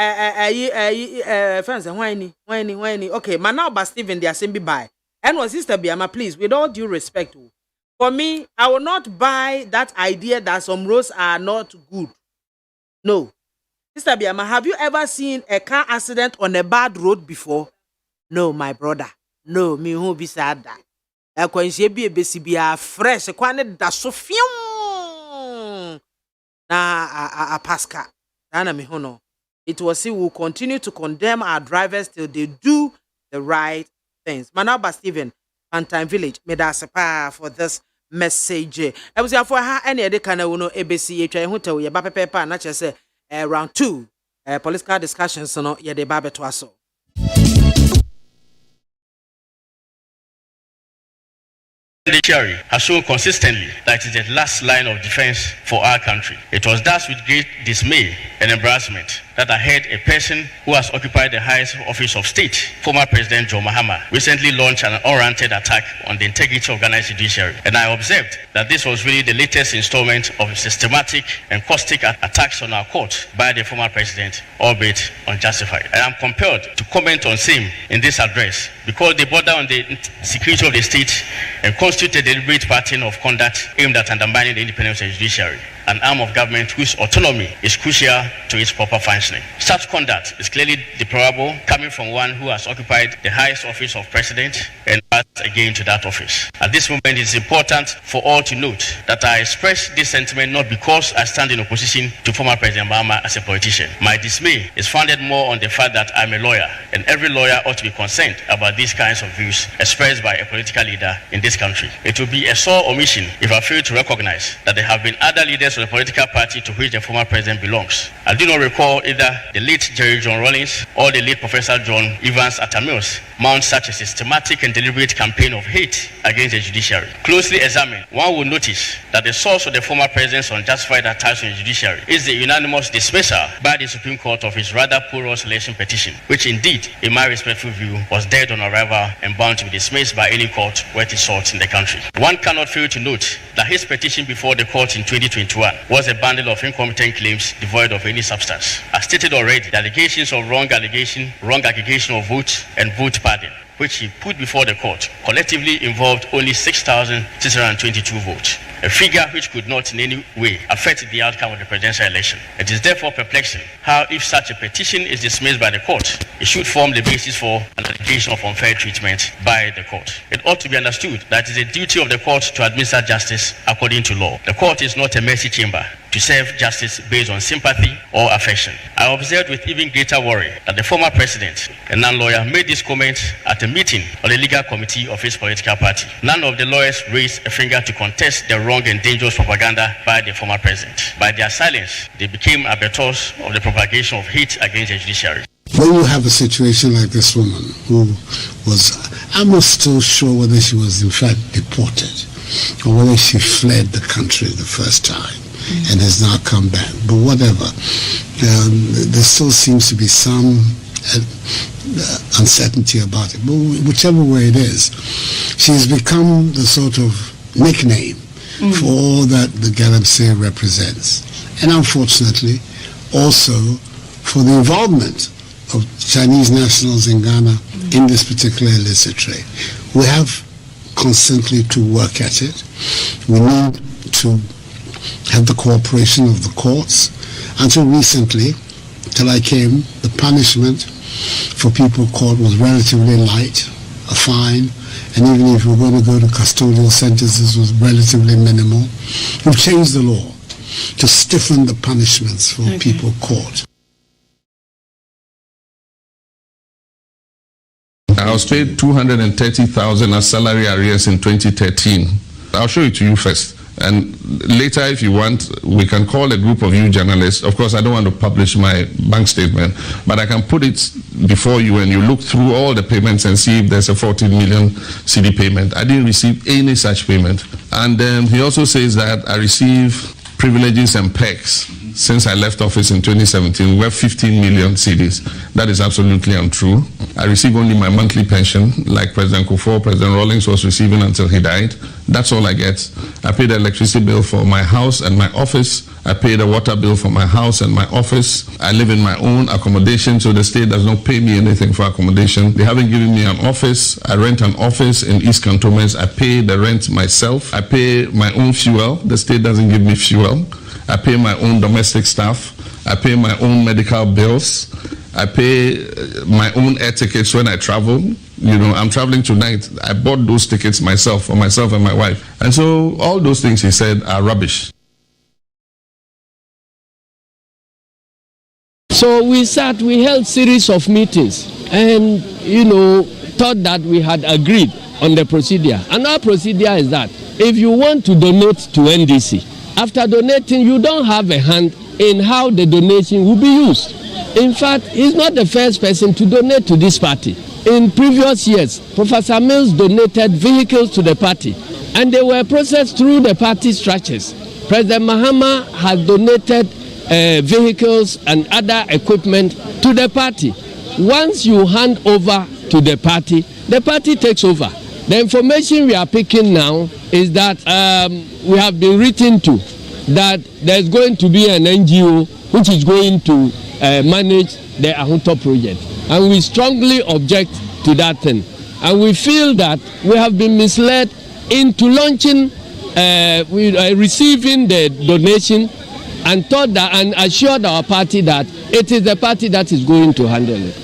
[SPEAKER 1] friends whiny okay man now but Stephen they are saying bye and was Sister Biamah, please with all due respect for me I will not buy that idea that some roads are not good. No, Sister Biamah, have you ever seen a car accident on a bad road before? No, my brother. No, me who be sad that. Ekwensie bi ebesibia fresh kwane da so fium na a pasca. Dana me hono. It was he will continue to condemn our drivers till they do the right things. Manaba Stephen, Pantime Village, Medasepa for this message. I was for her any other kind of ABC hotel ye bapepa na say round 2 political discussions no ye de babe to aso.
[SPEAKER 8] The judiciary has shown consistently that it is the last line of defense for our country. It was thus with great dismay and embarrassment that I heard a person who has occupied the highest office of state, former President John Mahama, recently launched an unwarranted attack on the integrity of Ghana's judiciary. And I observed that this was really the latest installment of systematic and caustic attacks on our court by the former president, albeit unjustified. I am compelled to comment on same in this address because they border on the security of the state and constitute a deliberate pattern of conduct aimed at undermining the independence of the judiciary, an arm of government whose autonomy is crucial to its proper functioning. Such conduct is clearly deplorable, coming from one who has occupied the highest office of president and passed again to that office. At this moment, it is important for all to note that I express this sentiment not because I stand in opposition to former President Mahama as a politician. My dismay is founded more on the fact that I'm a lawyer, and every lawyer ought to be concerned about these kinds of views expressed by a political leader in this country. It would be a sore omission if I fail to recognize that there have been other leaders of the political party to which the former president belongs. I do not recall either the late Jerry John Rawlings or the late Professor John Evans Atamils mount such a systematic and deliberate campaign of hate against the judiciary. Closely examined, one will notice that the source of the former president's unjustified attacks on the judiciary is the unanimous dismissal by the Supreme Court of his rather porous election petition, which indeed, in my respectful view, was dead on arrival and bound to be dismissed by any court worth its salt in the country. One cannot fail to note that his petition before the court in 2021 was a bundle of incompetent claims devoid of any substance. As stated already, the allegations of wrong aggregation of votes, and vote pardon, which he put before the court, collectively involved only 6,622 votes, a figure which could not in any way affect the outcome of the presidential election. It is therefore perplexing how, if such a petition is dismissed by the court, it should form the basis for an allegation of unfair treatment by the court. It ought to be understood that it is the duty of the court to administer justice according to law. The court is not a mercy chamber to serve justice based on sympathy or affection. I observed with even greater worry that the former president, a non-lawyer, made this comment at a meeting of the legal committee of his political party. None of the lawyers raised a finger to contest the wrong and dangerous propaganda by the former president. By their silence, they became arbiters of the propagation of hate against the judiciary.
[SPEAKER 9] When you have a situation like this woman who was, I'm not still sure whether she was in fact deported or whether she fled the country the first time and has now come back. But whatever, there still seems to be some uncertainty about it. But whichever way it is, she's become the sort of nickname for all that the Galamsey represents. And unfortunately, also for the involvement of Chinese nationals in Ghana in this particular illicit trade. We have constantly to work at it. We need to have the cooperation of the courts. Until recently, till I came, the punishment for people caught was relatively light, a fine, and even if we were going to go to custodial sentences was relatively minimal. We've changed the law to stiffen the punishments for people caught.
[SPEAKER 10] I was paid 230,000 as salary arrears in 2013. I'll show it to you first. And later, if you want, we can call a group of you journalists. Of course, I don't want to publish my bank statement, but I can put it before you and you look through all the payments and see if there's a 14 million CD payment. I didn't receive any such payment. And he also says that I receive privileges and perks since I left office in 2017 were 15 million cedis. That is absolutely untrue. I receive only my monthly pension, like President Akufo, President Rawlings was receiving until he died. That's all I get. I pay the electricity bill for my house and my office. I pay the water bill for my house and my office. I live in my own accommodation, so the state does not pay me anything for accommodation. They haven't given me an office. I rent an office in East Cantonments. I pay the rent myself. I pay my own fuel. The state doesn't give me fuel. I pay my own domestic staff. I pay my own medical bills. I pay my own air tickets when I travel. You know, I'm traveling tonight. I bought those tickets myself, for myself and my wife. And so all those things he said are rubbish.
[SPEAKER 11] So we held series of meetings and, thought that we had agreed on the procedure. And our procedure is that if you want to donate to NDC, after donating, you don't have a hand in how the donation will be used. In fact, he's not the first person to donate to this party. In previous years, Professor Mills donated vehicles to the party, and they were processed through the party structures. President Mahama has donated vehicles and other equipment to the party. Once you hand over to the party takes over. The information we are picking now is that we have been written to that there's going to be an NGO which is going to manage the Ahunto project. And we strongly object to that thing. And we feel that we have been misled into launching, receiving the donation and thought that and assured our party that it is the party that is going to handle it.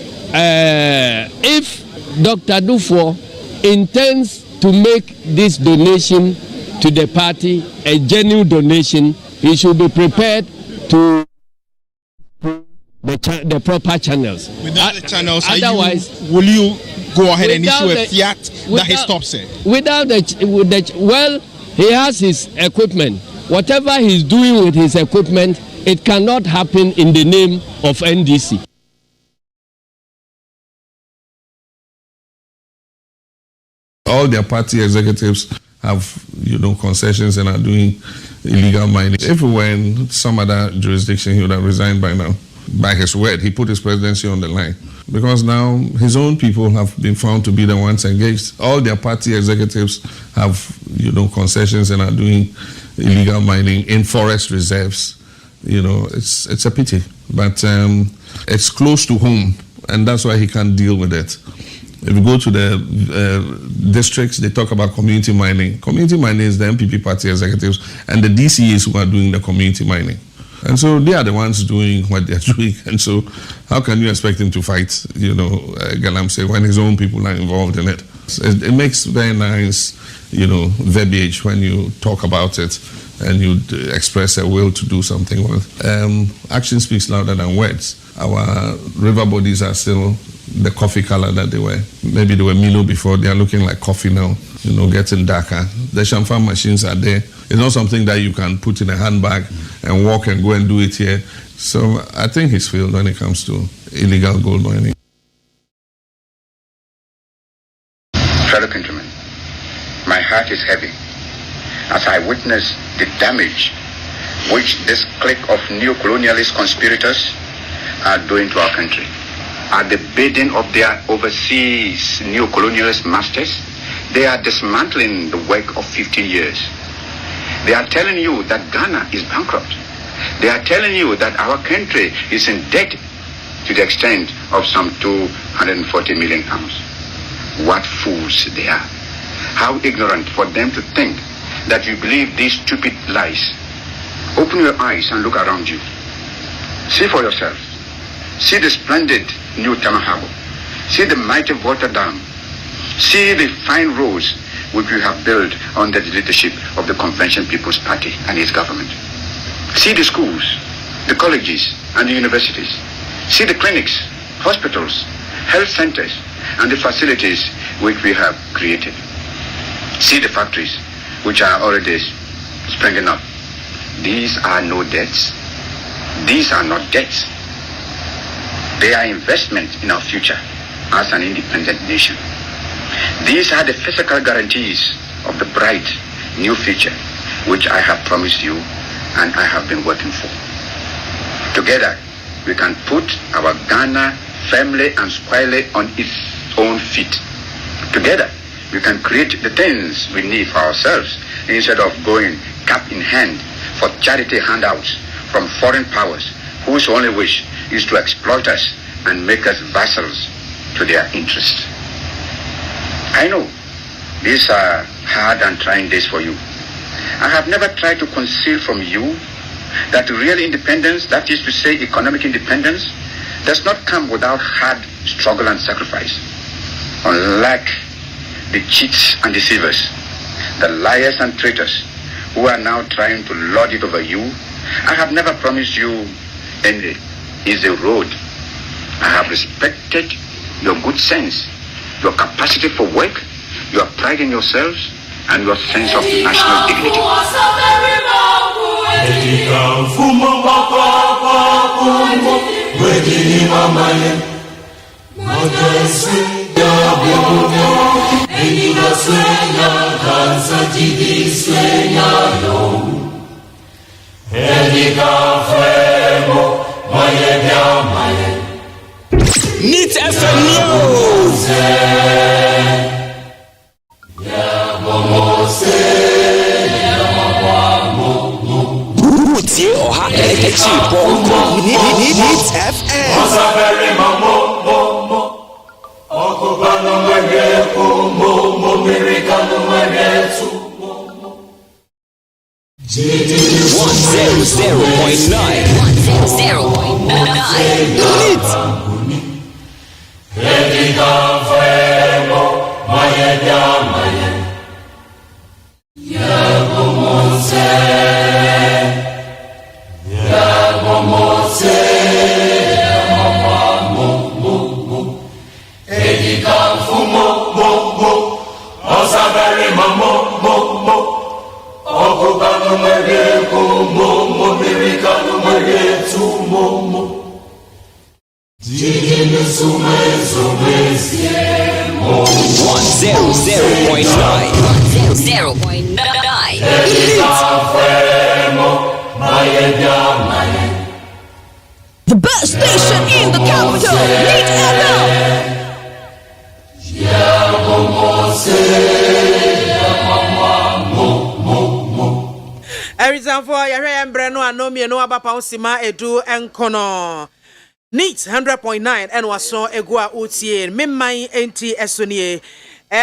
[SPEAKER 11] If Dr. Dufo intends to make this donation to the party a genuine donation, he should be prepared to the proper channels.
[SPEAKER 12] Without the channels,
[SPEAKER 11] otherwise,
[SPEAKER 12] will you go ahead and issue a fiat that he stops it?
[SPEAKER 11] Well, he has his equipment. Whatever he's doing with his equipment, it cannot happen in the name of NDC.
[SPEAKER 10] All their party executives have, concessions and are doing illegal mining. If we were in some other jurisdiction, he would have resigned by now. By his word, he put his presidency on the line. Because now his own people have been found to be the ones engaged. All their party executives have, concessions and are doing illegal mining in forest reserves. It's a pity. But it's close to home, and that's why he can't deal with it. If you go to the districts, they talk about community mining. Community mining is the MPP party executives and the DCAs who are doing the community mining. And so they are the ones doing what they're doing. And so how can you expect him to fight, Galamsey, when his own people are involved in it? It makes very nice, verbiage when you talk about it and you express a will to do something with. Action speaks louder than words. Our river bodies are still the coffee color that they were. Maybe they were Milo before, they are looking like coffee now, getting darker. The champagne machines are there. It's not something that you can put in a handbag and walk and go and do it here. So I think he's failed when it comes to illegal gold mining.
[SPEAKER 5] Fellow countrymen, my heart is heavy as I witness the damage which this clique of neo-colonialist conspirators are doing to our country. At the bidding of their overseas neo-colonialist masters, they are dismantling the work of 50 years. They are telling you that Ghana is bankrupt. They are telling you that our country is in debt to the extent of some 240 million pounds. What fools they are. How ignorant for them to think that you believe these stupid lies. Open your eyes and look around you. See for yourself. See the splendid new Tama Harbor. See the mighty water dam. See the fine roads which we have built under the leadership of the Convention People's Party and its government. See the schools, the colleges, and the universities. See the clinics, hospitals, health centers, and the facilities which we have created. See the factories which are already springing up. These are no debts. These are not debts. They are investments in our future as an independent nation. These are the physical guarantees of the bright new future which I have promised you and I have been working for. Together, we can put our Ghana firmly and squarely on its own feet. Together, we can create the things we need for ourselves instead of going cap in hand for charity handouts from foreign powers whose only wish is to exploit us and make us vassals to their interests. I know these are hard and trying days for you. I have never tried to conceal from you that real independence, that is to say economic independence, does not come without hard struggle and sacrifice. Unlike the cheats and deceivers, the liars and traitors who are now trying to lord it over you, I have never promised you any easy road. I have respected your good sense, your capacity for work, your pride in yourselves, and your sense of national dignity.
[SPEAKER 3] Neat FM News. Buti oha echi bongo Neat FM. Okubano mwege kumo mirika mwege tu 100.9
[SPEAKER 13] The best station in the capital, Neat FM.
[SPEAKER 1] Everything for your embreno and no me no abapa usima edu enkono. Neat 100.9 and was so egua utie mimai enti esonie.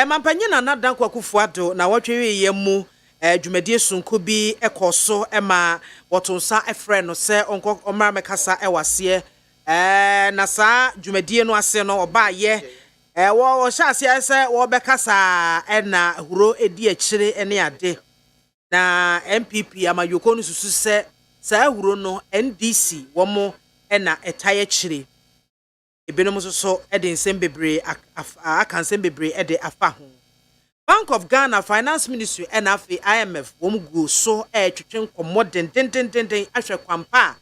[SPEAKER 1] Mampanyina na dan kwa kufuado na watwewe yemu dwumadie sunku bi ekoso ema wotonsa efre no se onko omra mekasa ewase na sa dwumadie no ase no oba ye wo hyase se wo bekasa na huro edi akire ene ade na MPP amayoko no susu se sa huro no NDC womo na etaye akire ebenom so ede nsem bebre aka nsem bebre ede afa ho. Bank of Ghana Finance Ministry NFA IMF womgu so twetwen komodden den ahwe kwampa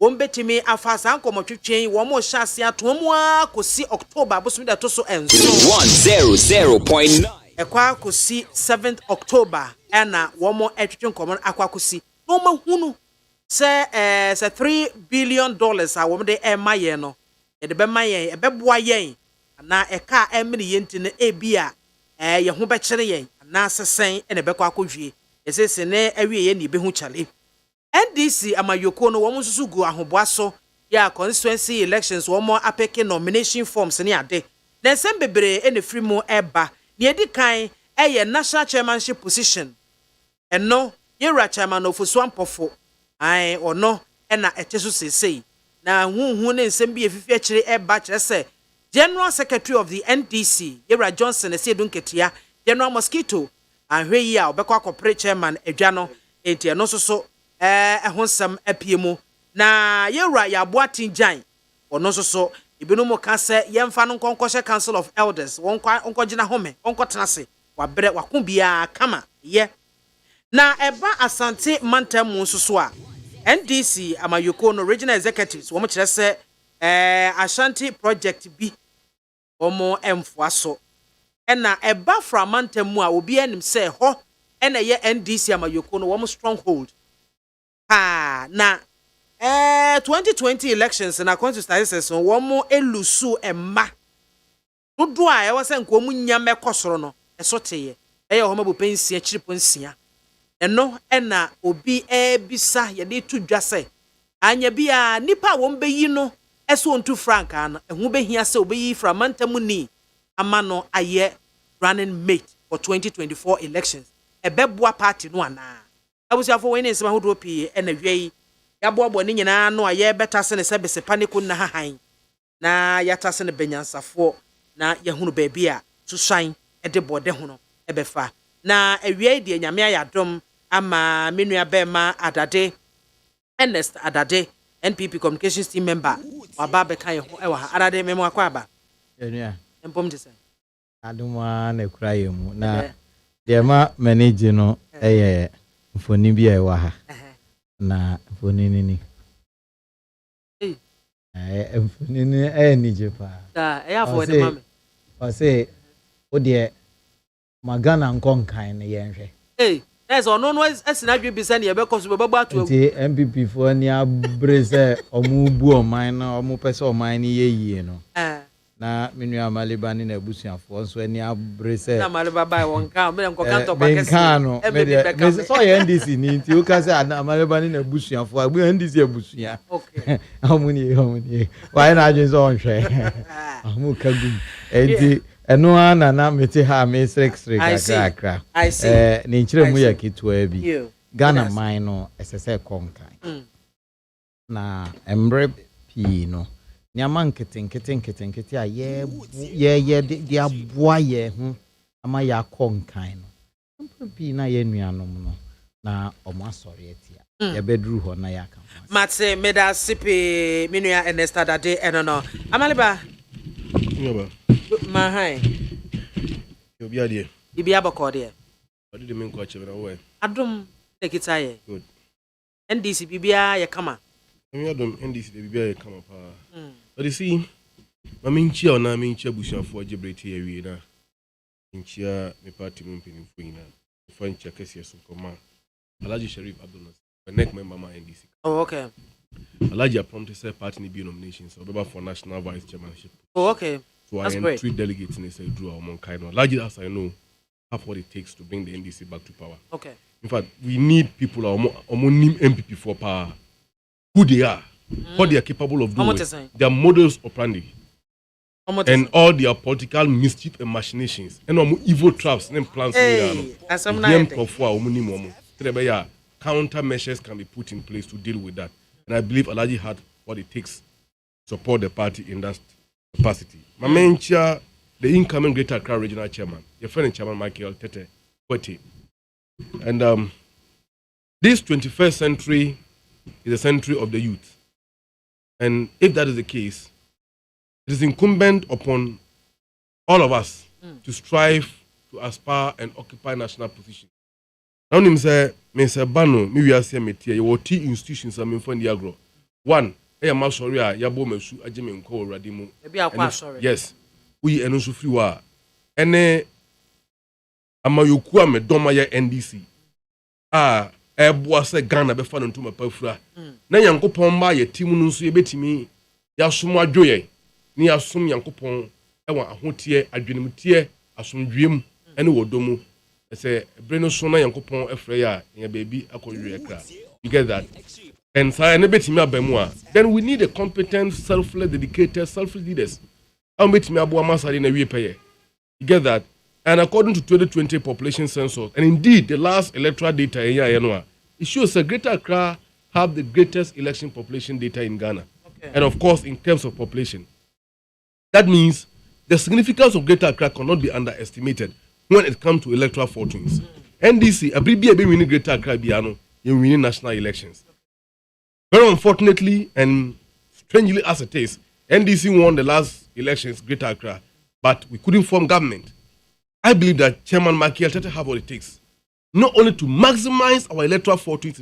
[SPEAKER 1] wombetimi afa san komotwetwen womo hyase atomu akosi October abosom da to so enso
[SPEAKER 3] 100.9
[SPEAKER 1] ekwa akosi 7th October na womo twetwen komon akwa akosi no mahunu se $3 billion a womde emaye no ye be maye ebeboa yen na eka emri yenti na ebia ye ho bekere yen na sesen ene bekọ akodwie esese ne awie ye ni be hu chale NDC amayoko no wo susu gu ahoboaso ya constituency elections wo mo apeke nomination forms ne ade na nsem bebre ene free mu eba ne edi kan eye national chairmanship position eno yera chairman of Swampofo ai ono ena eteso sesei na hunhu ne nsem bi efifi akire eba kire se General Secretary of the NDC, Yera Johnson, Esedun Ketia, General Mosquito, and Huya, Obeko Corporate Chairman, Ejano, Etia, no so, Honsam, Epiemo, na Yera Yabuatin Jai, or no so, Ibinumo Cancer, Yam Fanon Concosha Council of Elders, Uncle Jina Home, Uncle Tanasi, Wabere Wakumbia, Kama, ye. Na Eba Asante Manta Monsuswa, NDC, Amayoko, no regional executives, one much say, Ashanti Project B. Omo emfuaso ena eba framantemu a obi anim se ho ena ye NDC amayoko no wo stronghold pa na 2020 elections na according to statistics wo mo elusu emma dodo a e wose nko mu nya mekosoro no esoteye eye ho mabu pensia chiripo nsia eno na obi ebisa ye de tudwa se anya bia nipa wo mbeyi no eso ontu frank an ehu behia se obeyi framantamu ni amano aye running mate for 2024 elections ebeboa party no ana abusiafo we ne nsema hodo pii na wiei yaboabo ne nyina no aye beta se ne se bese panico na hahan na yata se ne benyansafo na yehunu baabi a susan de bode ho no ebefa na awiei de nyame ayadom ama menua bema adade Ernest Adade NPP communications team member waba beka ye ho e wa adade memo akwa aba
[SPEAKER 14] enua
[SPEAKER 1] empom de se
[SPEAKER 14] aduma na kura ye mu na de ma manage no eye mfoni bi e wa ha na mfoni ni mfoni ni ni je pa
[SPEAKER 1] da e afọ de mame
[SPEAKER 14] o say o de magana nkonkan ne ye nhwe
[SPEAKER 1] there's no esina dwe bi se ne ye be koso be gba to
[SPEAKER 14] ti MPP fo ni abrese omu bu oman na omu pese oman ni ye yie no na menua amaliba ni na abusuafo nso ani abrese
[SPEAKER 1] na amaliba bai won ka me nko kan to kwa kese
[SPEAKER 14] me so ye NDC ni nti o ka se amaliba ni na abusuafo agbu NDC abusua
[SPEAKER 1] okay
[SPEAKER 14] amuni why na adwen so onhwe amu kagum enti eno ana na meti ha me strek akra
[SPEAKER 1] I see
[SPEAKER 14] ni nkyere mu ya kitwa bi Ghana mine no esese konkan na embre pi no nyama nkete a ye de aboa ye ho ama ya konkan no embre pi na ye nuanom no na omo asori atia ye bedru ho na ya kan
[SPEAKER 1] matse meda sipi menua Ernest Adade eno amaliba
[SPEAKER 15] yoba
[SPEAKER 1] ma hai
[SPEAKER 15] obi ade
[SPEAKER 1] ibi abako de
[SPEAKER 15] odi de men ko achebra wo
[SPEAKER 1] adum de kitaye
[SPEAKER 15] good
[SPEAKER 1] NDC bibia ye kama
[SPEAKER 15] adum NDC de bibia ye kama pa but you see ma minchia ona minchia busuafo agebrete ya wi na minchia me party mu mpinimfo ina fancha kesi so koma Alhaji Sharif Abdul Nasir the next member ma NDC
[SPEAKER 1] oh okay
[SPEAKER 15] Alhaji prompted say party ni be nominations so be for national vice chairmanship
[SPEAKER 1] oh okay
[SPEAKER 15] so I am 3 delegates in say draw among kind of largely as I know have what it takes to bring the NDC back to power.
[SPEAKER 1] Okay.
[SPEAKER 15] In fact, we need people name MPP for power. Who they are, what they are capable of doing, their models operandi, and all their political mischief and machinations, and evil traps and plans. Countermeasures can be put in place to deal with that. And I believe Alhaji had what it takes to support the party in that capacity. My main chair, the incoming Greater Accra Regional Chairman, your friend Chairman Michael Tete Kwete. And this 21st century is a century of the youth. And if that is the case, it is incumbent upon all of us to strive to aspire and occupy national positions. Now, Mr. Bano, we are saying you T institutions are in the agro. One, I am sorry, Yabo Mesu, Ajimen Ko Radimu. Yes. We and also free wa ene amayokua me doma ya NDC eboa se Ghana be fa no ntoma pafura na yankopon ma ya timu no nso ye betimi ya som adwoye ni ya som yankopon ewa ahotie adwenemtie asomdwem ene wodomu se bre no so na yankopon efre ya ya baby akoywe kra you get that and so ene betimi abamu a then we need a competent selfless dedicated selfless leaders. You get that? And according to 2020 population census, and indeed the last electoral data it shows that Greater Accra have the greatest election population data in Ghana. Okay. And of course, in terms of population. That means the significance of Greater Accra cannot be underestimated when it comes to electoral fortunes. NDC, a winning Greater Accra in winning national elections. Very unfortunately, and strangely as it is, NDC won the last elections, Greater Accra, but we couldn't form government. I believe that Chairman Michael Tete have what it takes, not only to maximize our electoral fortunes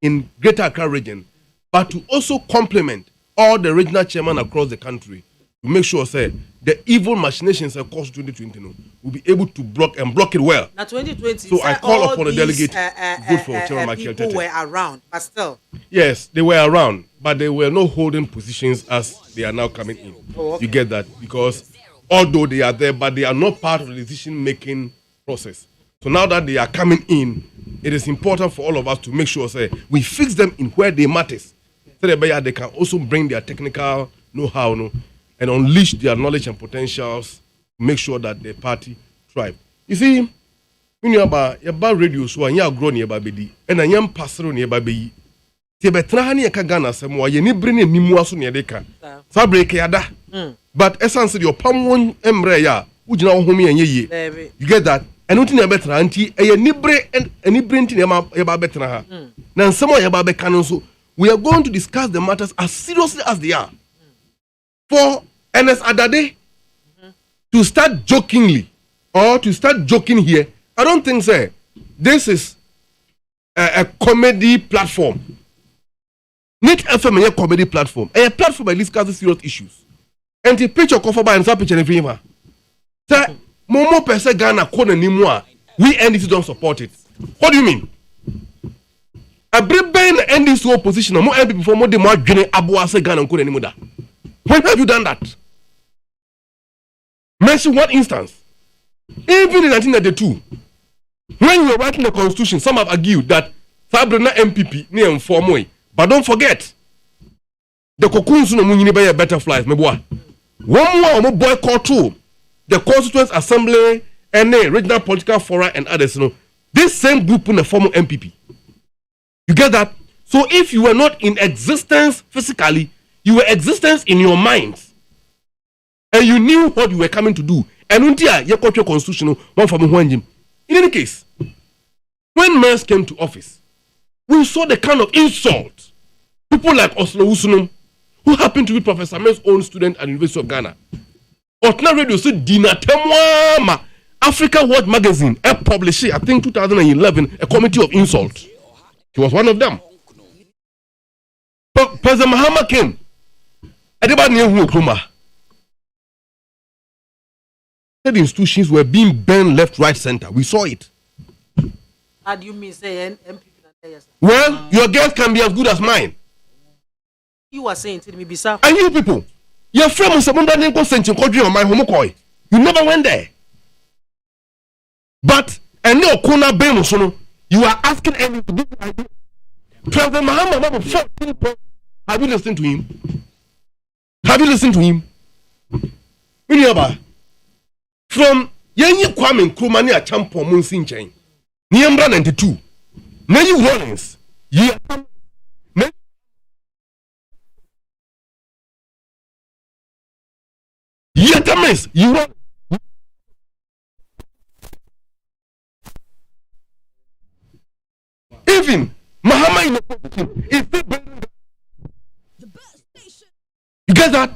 [SPEAKER 15] in Greater Accra region, but to also complement all the regional chairmen across the country to make sure say the evil machinations of course 2020 will be able to block it well.
[SPEAKER 1] Now 2020.
[SPEAKER 15] So I call upon the delegate to vote for Chairman Michael Tete.
[SPEAKER 1] People were around, but still.
[SPEAKER 15] Yes, they were around, but they were not holding positions as they are now coming in.
[SPEAKER 1] Oh, okay.
[SPEAKER 15] You get that? Because although they are there, but they are not part of the decision-making process. So now that they are coming in, it is important for all of us to make sure say we fix them in where they matters. So that they can also bring their technical know-how and unleash their knowledge and potentials to make sure that the party thrive. You see, when you about radio, so you are growing about bedi, and I am passing nearby be. Tibetrani a Kagana Samoa, you need bring a Nimuasu near Deka. Fabric yada. But essentially, your palm one embreya, would you know whom and ye? You get that? And nothing better, auntie, a nibre and any printing about better. Now, some of your canon, so we are going to discuss the matters as seriously as they are. For NS Adade to start jokingly or to start joking here, I don't think so. This is a comedy platform. Net FM is a comedy platform. A platform that discusses serious issues. And the picture cover by and some picture in frame. Say, Momo Pese Ghana Kona Nimwa. We NDC don't support it. What do you mean? A bring Ben NDC opposition or more MP before more than more Guinea Abuase Ghana Kona Nimuda. When have you done that? Mention one instance. Even in 1992, when you were writing the constitution, some have argued that Sabrina MPP near inform. But don't forget, the cocoons no muni by butterflies, me boy. One more boycott too. The Constituent Assembly and the regional political forum and others. This same group in the form of MPP. You get that? So if you were not in existence physically, you were existence in your mind, and you knew what you were coming to do. And until you got your constitutional one from one gym. In any case, when Mers came to office, we saw the kind of insult. People like Oslo Usunum, who happened to be Professor Men's own student at the University of Ghana. Otna Radio said, Dina Temwama, Africa World Magazine, published, I think 2011, a committee of insult. He was one of them. But President Mahama came. Everybody knew who Kruma. The institutions were being burned left, right, center. We saw it.
[SPEAKER 1] How do you mean say MPP?
[SPEAKER 15] Well, your guess can be as good as mine.
[SPEAKER 1] You are saying to me, Bisa.
[SPEAKER 15] And you people, your friend was someone that didn't go send you on my homokoi. You never went there. But and no Kona Bemusono, you are asking anyone to do it. President Mahama, 14 points. Have you listened to him? Have you listened to him? From Yenye Kwame Nkrumah a champion Munsin chain. Niambra 92. Now you Rollins. You Yetamis. You run. Even Mahama in the position is still better. You get that?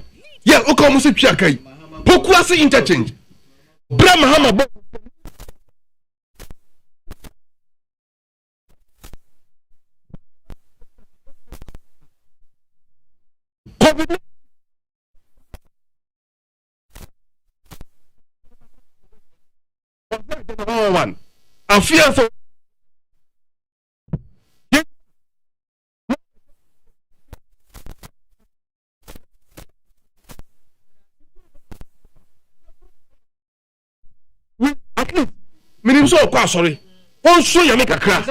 [SPEAKER 15] Yeah, okay, Musi Chakai. Pokwasi interchange. Bra Mahama. One. I fear so. At least, minimum so sorry. On so you make a crack.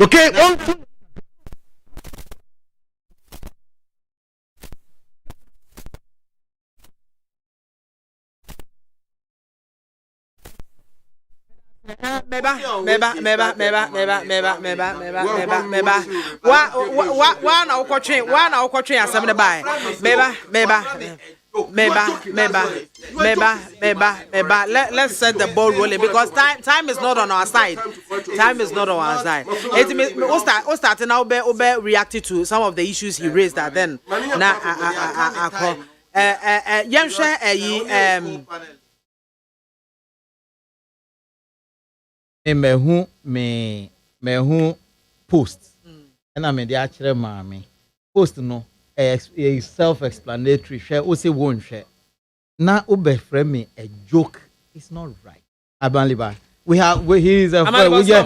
[SPEAKER 15] Okay, on.
[SPEAKER 1] Meba. One na ukotwe asem ne bai. Meba. Let's set the ball rolling because time is not on our side. Time is not on our side. We start now be reacting to some of the issues he raised that then na
[SPEAKER 14] mehu post and I made the actual MAAME post no a self-explanatory share o say won share na ube frame me a joke. It's not right. Abanliba, he is a friend. We get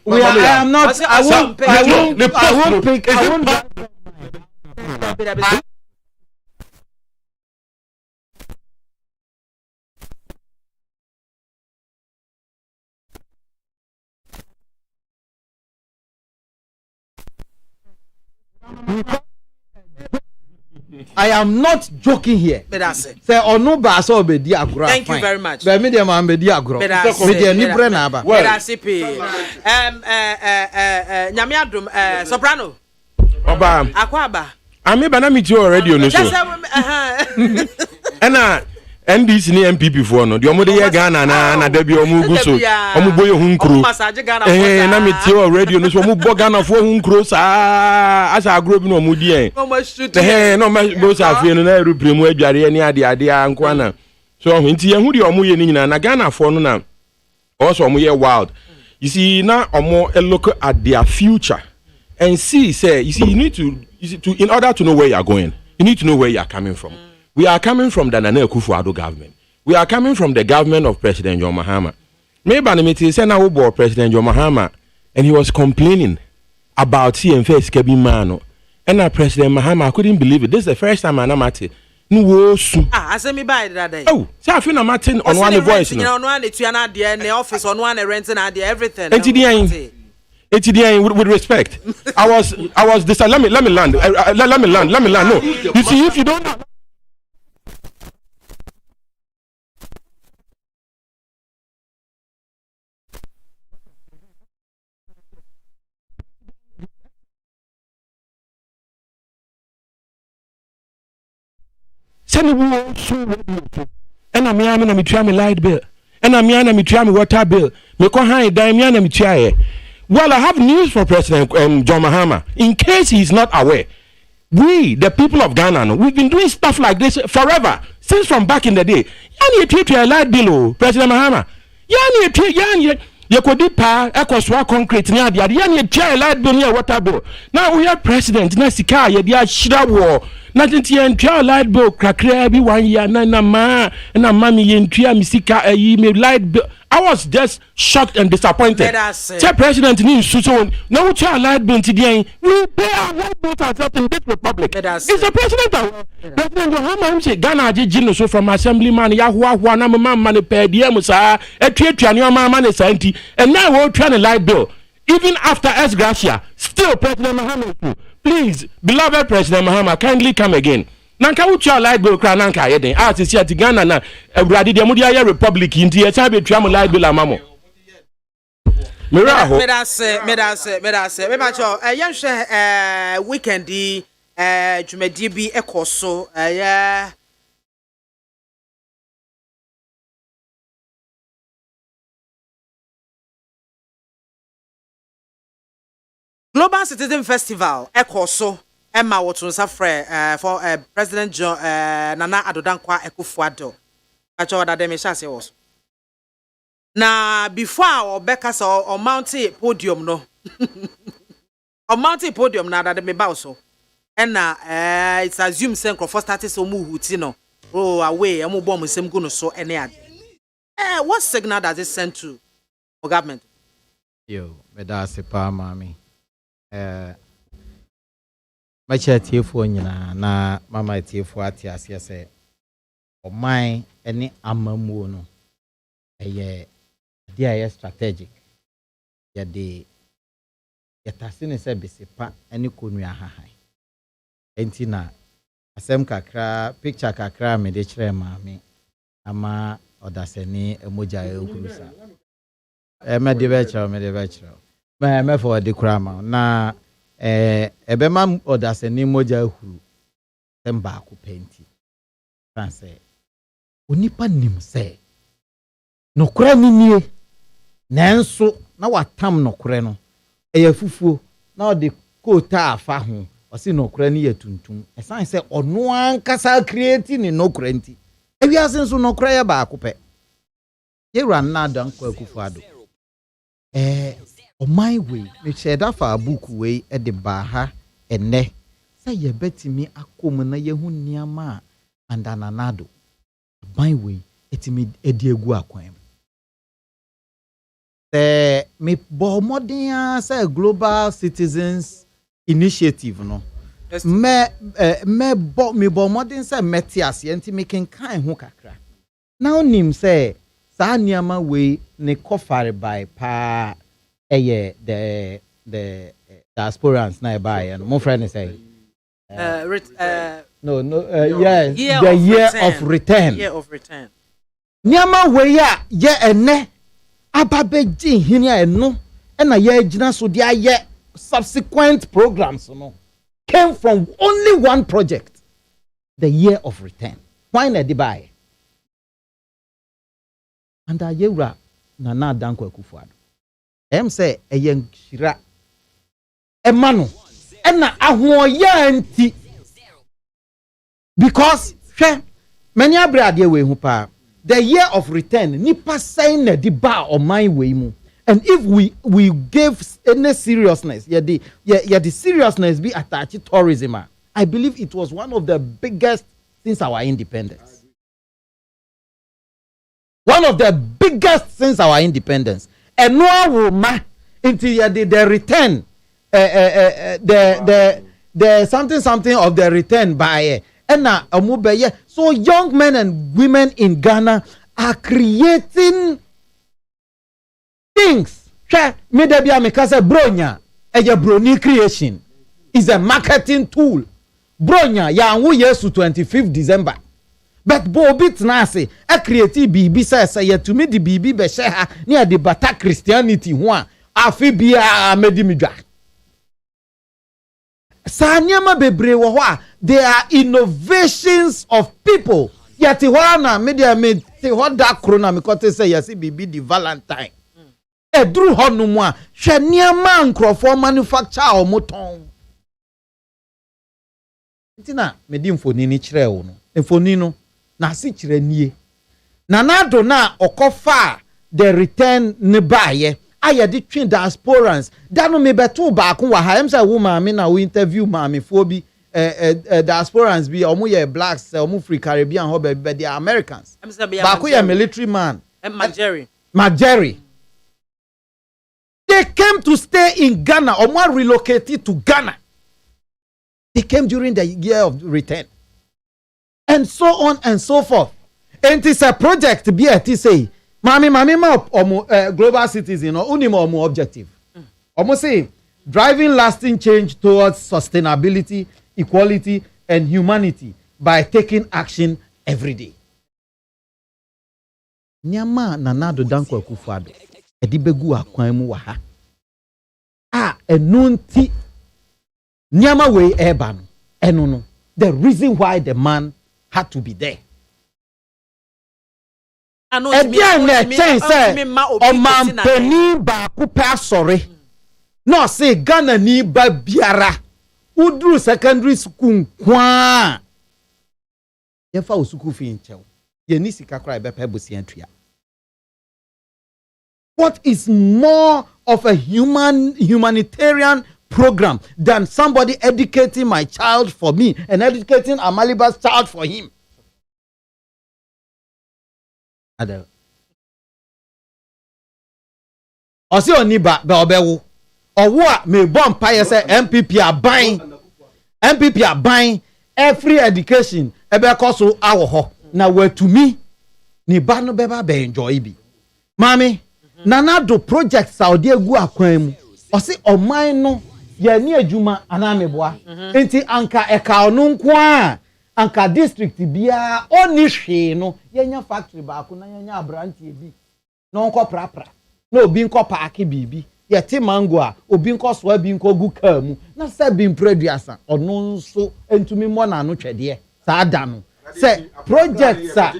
[SPEAKER 14] I'm not. I won't pick. I am not joking here. Say onu ba so obedi agro.
[SPEAKER 1] Thank you very much.
[SPEAKER 14] Be me dem am bedi agro. Me dem ni bre na aba.
[SPEAKER 1] Nyame adom soprano.
[SPEAKER 16] Oba.
[SPEAKER 1] Akwaba.
[SPEAKER 16] Ami ba na mi ti radio no so. Ena NDC ni MPP for no. De omo de ye Ghana na da bi omo gu so. Omo boye hu nkro. Na mi ti radio no so omo bo Ghana for hu nkro sa asa agro bi no omo di en. No ma bo sa fie no na erupre mu adware ni ade anko na. So nti ye hu de omo ye ni nyina na Ghana for no na also omo ye wild. You see now omo look at their future and see say you see you need to in order to know where you are going, you need to know where you are coming from. We are coming from the Nana Akufo-Addo government. We are coming from the government of President John Mahama. Maybe I said now about President John Mahama, and he was complaining about CMFS Kebi Mano. And now President Mahama, I couldn't believe it. This is the first time I'm at it.
[SPEAKER 1] I said me by that day.
[SPEAKER 16] Oh, so I feel I'm Martin on one voice.
[SPEAKER 1] You know, one in the office, on one renting everything.
[SPEAKER 16] With respect, I was this. Let me land. Let me land. No, you see, if you don't know. And I'm yana me try me light bill. And I'm yana me try me water bill. Me ko high dime yana me try. Well, I have news for President John Mahama. In case he's not aware, we, the people of Ghana, we've been doing stuff like this forever. Since from back in the day. Yani treat a light bill, President Mahama. Yani treat you could do pa ekoswa concrete near the yani try light bill near water bill. Now we have president na sika ye dia shira war. Nothing to try light bill cracker be 1 year na mami ye try mi sika me light bill. I was just shocked and disappointed. Say president ni so no try light bill today. We pay our light bill in this republic. It's the president. President John say Ghana ji so from assemblyman ya hwa na man pay dem sa etwa ni man na santi. And now we're trying to light bill. Even after S. Gracia, still President Mahama. Please, beloved President Mahama, kindly come again. Nanka ucha light bill kra nanka yeden. As is here to Ghana na Brady de Mudia Republic inti e sabe twa light bill amamo. Miraho.
[SPEAKER 1] Me da se. Me ba cho yen hwe weekend di dwumadi bi ekoso Global Citizen Festival ekoso Emma Wotunsa for President John Nana Adodankwa Akufo-Addo. Acho that dem chance was. Na before Obeka so on mountain podium no. On mountain podium na that me ba so. And it's assumed say Nkrofo started so mu huti no. Oh away emu bom nsem gu no so ene ade. What signal does it send to government?
[SPEAKER 14] Yo, me da se pa mami. Macha tiefo nyina na mama tiefo ati ase se oman ene amamuo no eye dia strategic ya de yatase ne se besepa ene konua hahan enti na asem kakra picture kakra me de kire maami ama odaseni emoja ehulusa me de be kire me for the krama na ebema odaseni moja ehuru temba ku penti franse onipa nim se nokora ninie nanso na watam nokora no eya fufuo na ode kota afa ho osi nokora ni yatuntum esan se ono ankasa create ni nokora nti ewiase nso nokora ya ba ku pe yewra na dan kwa Akufo-Addo on my way me sheda fa book way e de ba ha ene say ye betimi akom na yehu niama and ananado by way etimi edi egu akwan me bo modern say global citizens initiative no me bo modern say metias enti me kan ho kakra now nim say sa niama we ne kofare by pa the diasporans na buy and my friend say no yes the year of return niama we ya ye ene ababeji hinia eno na ye agina so dia ye subsequent programs no came from only one project, the year of return. Why na di buy? And ayewra Nana Dankwa Akufo-Addo say eyen shira emano ena ahoya nti because many abrade we hu pa the year of return nipa say na di ba o man we mu. And if we give any seriousness, the seriousness be attached to tourism, I believe it was one of the biggest since our independence. One of the biggest since our independence. And no woman into the return, the something of the return by so young men and women in Ghana are creating things. Me de bia me kase bronya eye broni creation is a marketing tool. Bronya ya anwo Yesu 25th December. But bo bit na ase e create bibi say ye to me the bibi be she ha ne de bata Christianity ho a afi bia medi midwa. Sa nyama bebre wo ho a they are innovations of people. Yet ho na me de me te ho da krona me kote say yes bibi the Valentine. Edru honu mu a hwe niama nkrofo manufacture o moton ntina medi mfoni ni kire wo no mfoni no na si kire nie na nado na okofa the return ne baye aye di twin diasporans dano me beto ba ko wa ha em say wo maame na we interview maame fo bi diasporans bi omo ye blacks omo free Caribbean ho be they are Americans ba ko ye military man Jerry. They came to stay in Ghana or more relocated to Ghana. They came during the year of return. And so on and so forth. And it's a project be at say, Mami global citizen or unimo objective. Almost say driving lasting change towards sustainability, equality, and humanity by taking action every day. Nyama Nanado Dankwa Akufo-Addo. Edibegu akwan mu wa ha enunti nyama we eba no eno no the reason why the man had to be there again na chance o man peni ba ku pa sore no say Ghana ni ba biara udru secondary school kwa ye fa osuku fi nchew ye ni sika kra be pa bosi antua. What is more of a humanitarian program than somebody educating my child for me and educating Amaliba's child for him? Osi oniba be obewo. Owo a me bon paye say MPP aban every education ebe koso awo ho na watumi ni ba no beba be enjoy bi. Mami Nanado project Saudi egu akwan mu osi oman no ye ni adwuma anameboa enti anka eka onu nko a anka district bia oni hwe no yenya factory ba ko na yenya abrantie bi no nko prapra na obi nko paaki bibi ye ti mango a obi nko so bi nko gu ka mu na se bi mpraduasa ono nso entumi mo na no twede sa ada no se projects a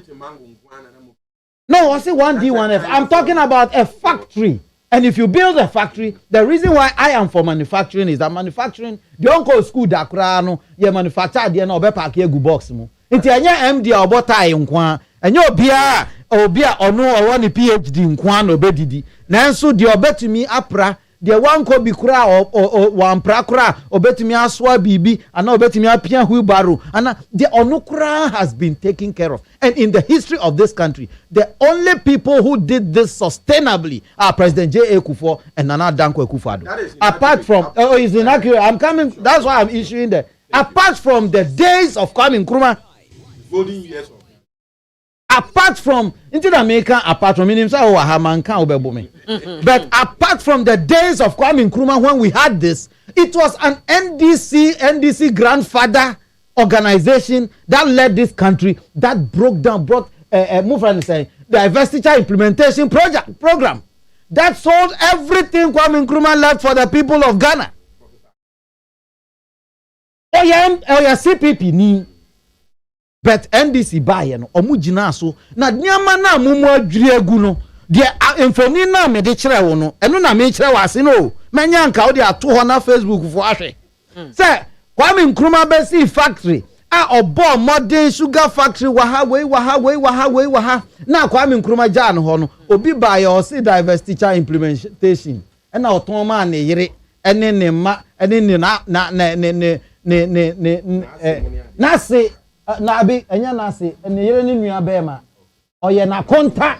[SPEAKER 14] no, I say 1D1F. I'm talking about a factory. And if you build a factory, the reason why I am for manufacturing is that manufacturing, the uncle school dakra no, ye manufacture the no be pack ye gu box mu. Inti anya MD obota nkwa, anya obia ono o woni PhD nkwa no be didi. Nanso the obetumi apra the one ko bi kura or one pra kura obetumi aswa bibi and obetumi apia wheelbarrow and the onukura has been taken care of. And in the history of this country, the only people who did this sustainably are President J.A. Kufuor and Nana Dankwa Akufo-Addo. Apart from it's inaccurate. I'm coming. That's why I'm issuing the. Apart from the days of Kwame Nkrumah,
[SPEAKER 15] golden years of.
[SPEAKER 14] Apart from apart from but apart from the days of Kwame Nkrumah when we had this, it was an NDC grandfather organization that led this country that brought the investiture implementation program that sold everything Kwame Nkrumah left for the people of Ghana. CPP ni. But NDC buy no omu gina so na nyama na mumu adwiri egu no de infoni na me de kire wo no eno na me kire wase no menya nka wo de ato ho na Facebook fo ahwe say Kwame Nkrumah besi factory a obo modern sugar factory wa ha na Kwame Nkrumah ja no ho no obi buy o see divestiture implementation na oton ma na yire ene ne ma ene ne na se na abi enya na se ene yere ni nua be ma oye na konta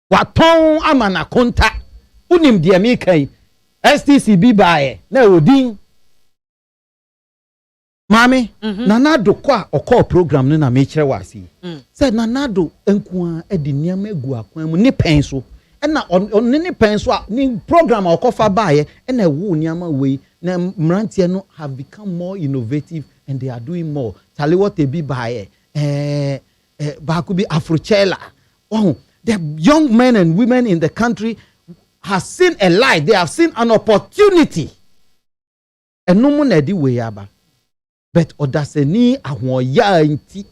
[SPEAKER 14] waton ama na konta unim de mi kai STCB bae na odin mami nanado kwa okọ program no na me kire wase say nanado enku a de niam egu akwan mu ni pen so na ni pen so ni program okofa bae na ewu niam we na mrantie no have become more innovative and they are doing more. Tell what they be by Bakubi Afrochela. Oh, the young men and women in the country have seen a light. They have seen an opportunity. And no one edi way aba. But odaseni ahwoya inti.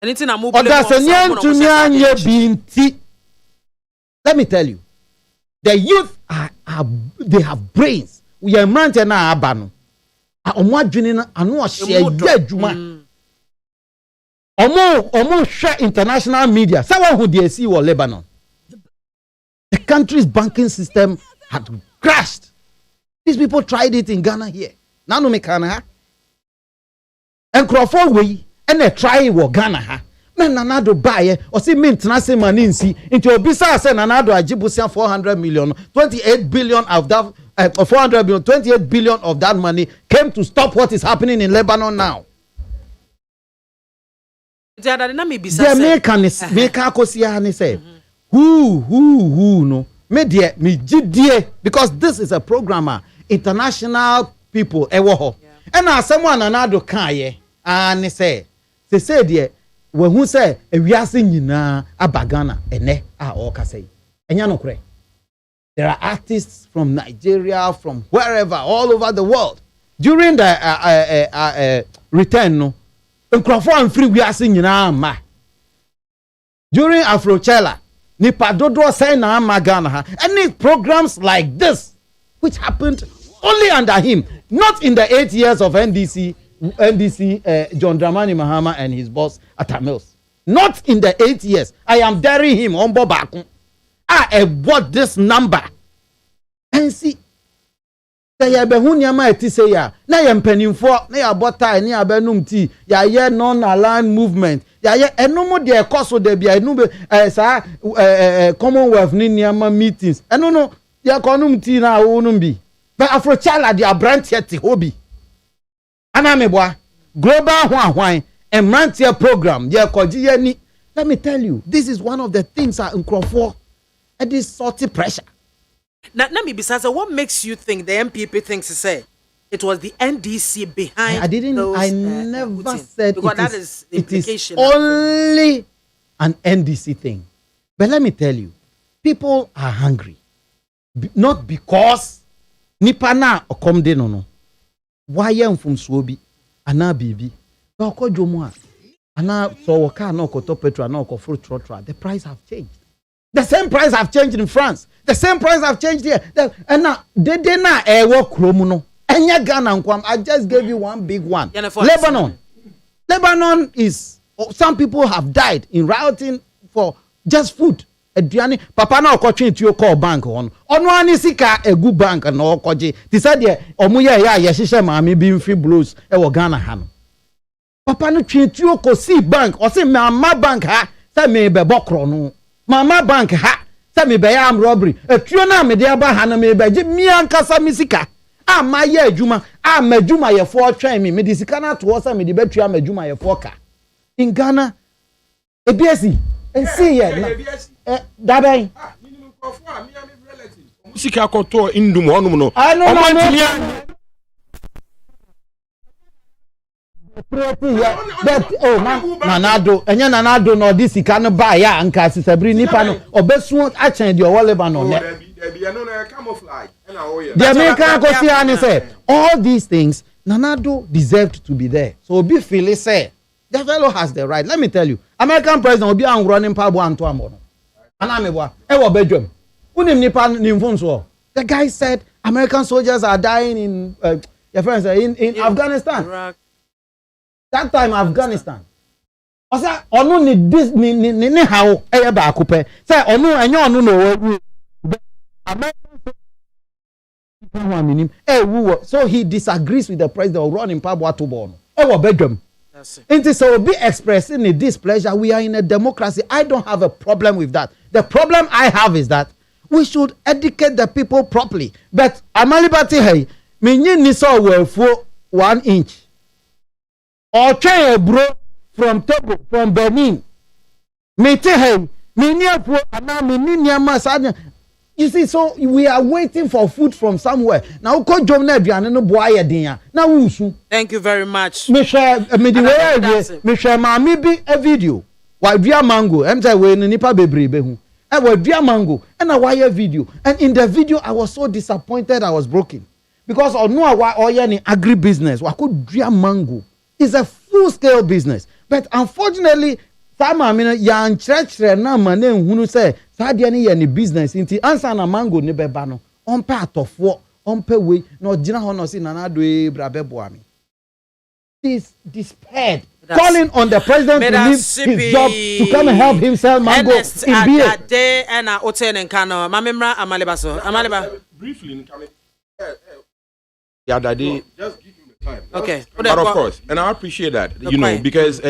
[SPEAKER 1] Anything I move.
[SPEAKER 14] Odaseni tunyanye binti. Let me tell you, the youth they have brains. We are mrante na abano. Omo adwene na ano ohye adwuma omo share international media someone who dey see in Lebanon. The country's banking system had crashed. These people tried it in Ghana here. Now no me kana ha enkrofo we and they try wo Ghana ha men nanado buy or see international money nsi into obisa say nanado ajibusia 400 million 28 billion of that 400 billion, 28 billion of that money came to stop what is happening in Lebanon now. The American say, who no, because this is a programmer, international people, and now someone another can and say, dear, when who say, we are singing abagana, and all say, and you know, there are artists from Nigeria, from wherever, all over the world. During the return, no, and free we are singing ma. During Afrochella, Nipadodo say na magana. Any programs like this, which happened only under him, not in the 8 years of NDC, John Dramani Mahama and his boss Atta Mills. Not in the 8 years. I am daring him on Bobaku. I bought this number and see that ya behunya ma eti say ya na ya mpanimfo na ya bota ni abanum ti ya ye non-aligned movement ya ye enomo de ekoso de bia enu Commonwealth ni niama meetings eno no ya konum ti na wonum bi but Afrochala de abrantie ti hobi ana meboa global hwan emrantie program ye koji ye ni. Let me tell you, this is one of the things that Nkrofo and this salty pressure.
[SPEAKER 1] Now, let me be saying, what makes you think the MPP thinks to say it was the NDC behind?
[SPEAKER 14] I never said it is only an NDC thing. But let me tell you, people are hungry, not because Nipana or Comde no. Why am from Swobi, Ana Bibi, Bako Jomwa, Ana so car no koto petrol no ko fruit trotra. The price have changed. The same price have changed in France. The same price have changed here. And now they na work kromuno. Enya Ghana nkwam. I just gave you one big one. Lebanon. Lebanon is some people have died in rioting for just food. aduane papa na okotwe ntuo call bank on ono ani sika egu bank na okoje ti said ye omo ye ya hyehyɛ maame bi mfi blues e wo Ghana ha no papa no twe ntuo ko si bank o se mama bank ha se me be bokro no mama bank ha se me be ya am robbery etuo na me de aba ha na me be je mi ankasa mi sika ama ye adwuma ama adwuma ye fo twen me de sika na to se me de betua ama adwuma ye fo ka in Ghana ebiesi ensi ye daben
[SPEAKER 16] sika koto indum honum no
[SPEAKER 14] but oh nanado enya nanado no di sika no ba ya anka sisabri nipa no obesu achen di o Lebanon ne the American Kosia say all these things Nanado deserved to be there so obi feel say the fellow has the right. Let me tell you, American president will be on running pabo anto amono. Anameboa, e wo bedwam. Unim nipa nimfonso. The guy said American soldiers are dying in your friends in Afghanistan. Iraq. That time Afghanistan. Osa onu ni this ni how e ba akupe. Say onu enye onu no American so he disagrees with the president of running pabo atobo no. E wo bedwam. It is so be expressing a displeasure. We are in a democracy. I don't have a problem with that. The problem I have is that we should educate the people properly. But amalibati hey, minyi niso wefo 1 inch. Or try a bro from Togo, from Benin. Mete hey, minyi fo ana minyi nyama sadnya. You see, so we are waiting for food from somewhere. Now, go join na aduane no boa ye din na wusu.
[SPEAKER 1] Thank you very much.
[SPEAKER 14] Me share me di way me share maame bi a video. Wa dua mango, em say we no nipa bebre be hu. E wa dua mango, and na wire video. And in the video I was so disappointed I was broken. Because ono wa oye ni agri business, wa ko dua mango. It's a full scale business. But unfortunately, sama me ya nkyerɛkyerɛ na ma na ehunu sɛ saade ne yɛ ne business nti ansa na mango ne bɛba no ɔmpɛ atɔfoɔ ɔmpɛ wei na ɔgyina hɔ na ɔsi nana do bra bɛboa me this despaired calling on the president to leave his job to come and help himself mango in beer
[SPEAKER 1] that day and hotel and kano mamemra amaliba
[SPEAKER 16] briefly yeah that day just give him the time
[SPEAKER 1] okay
[SPEAKER 16] but of course and I appreciate that you know because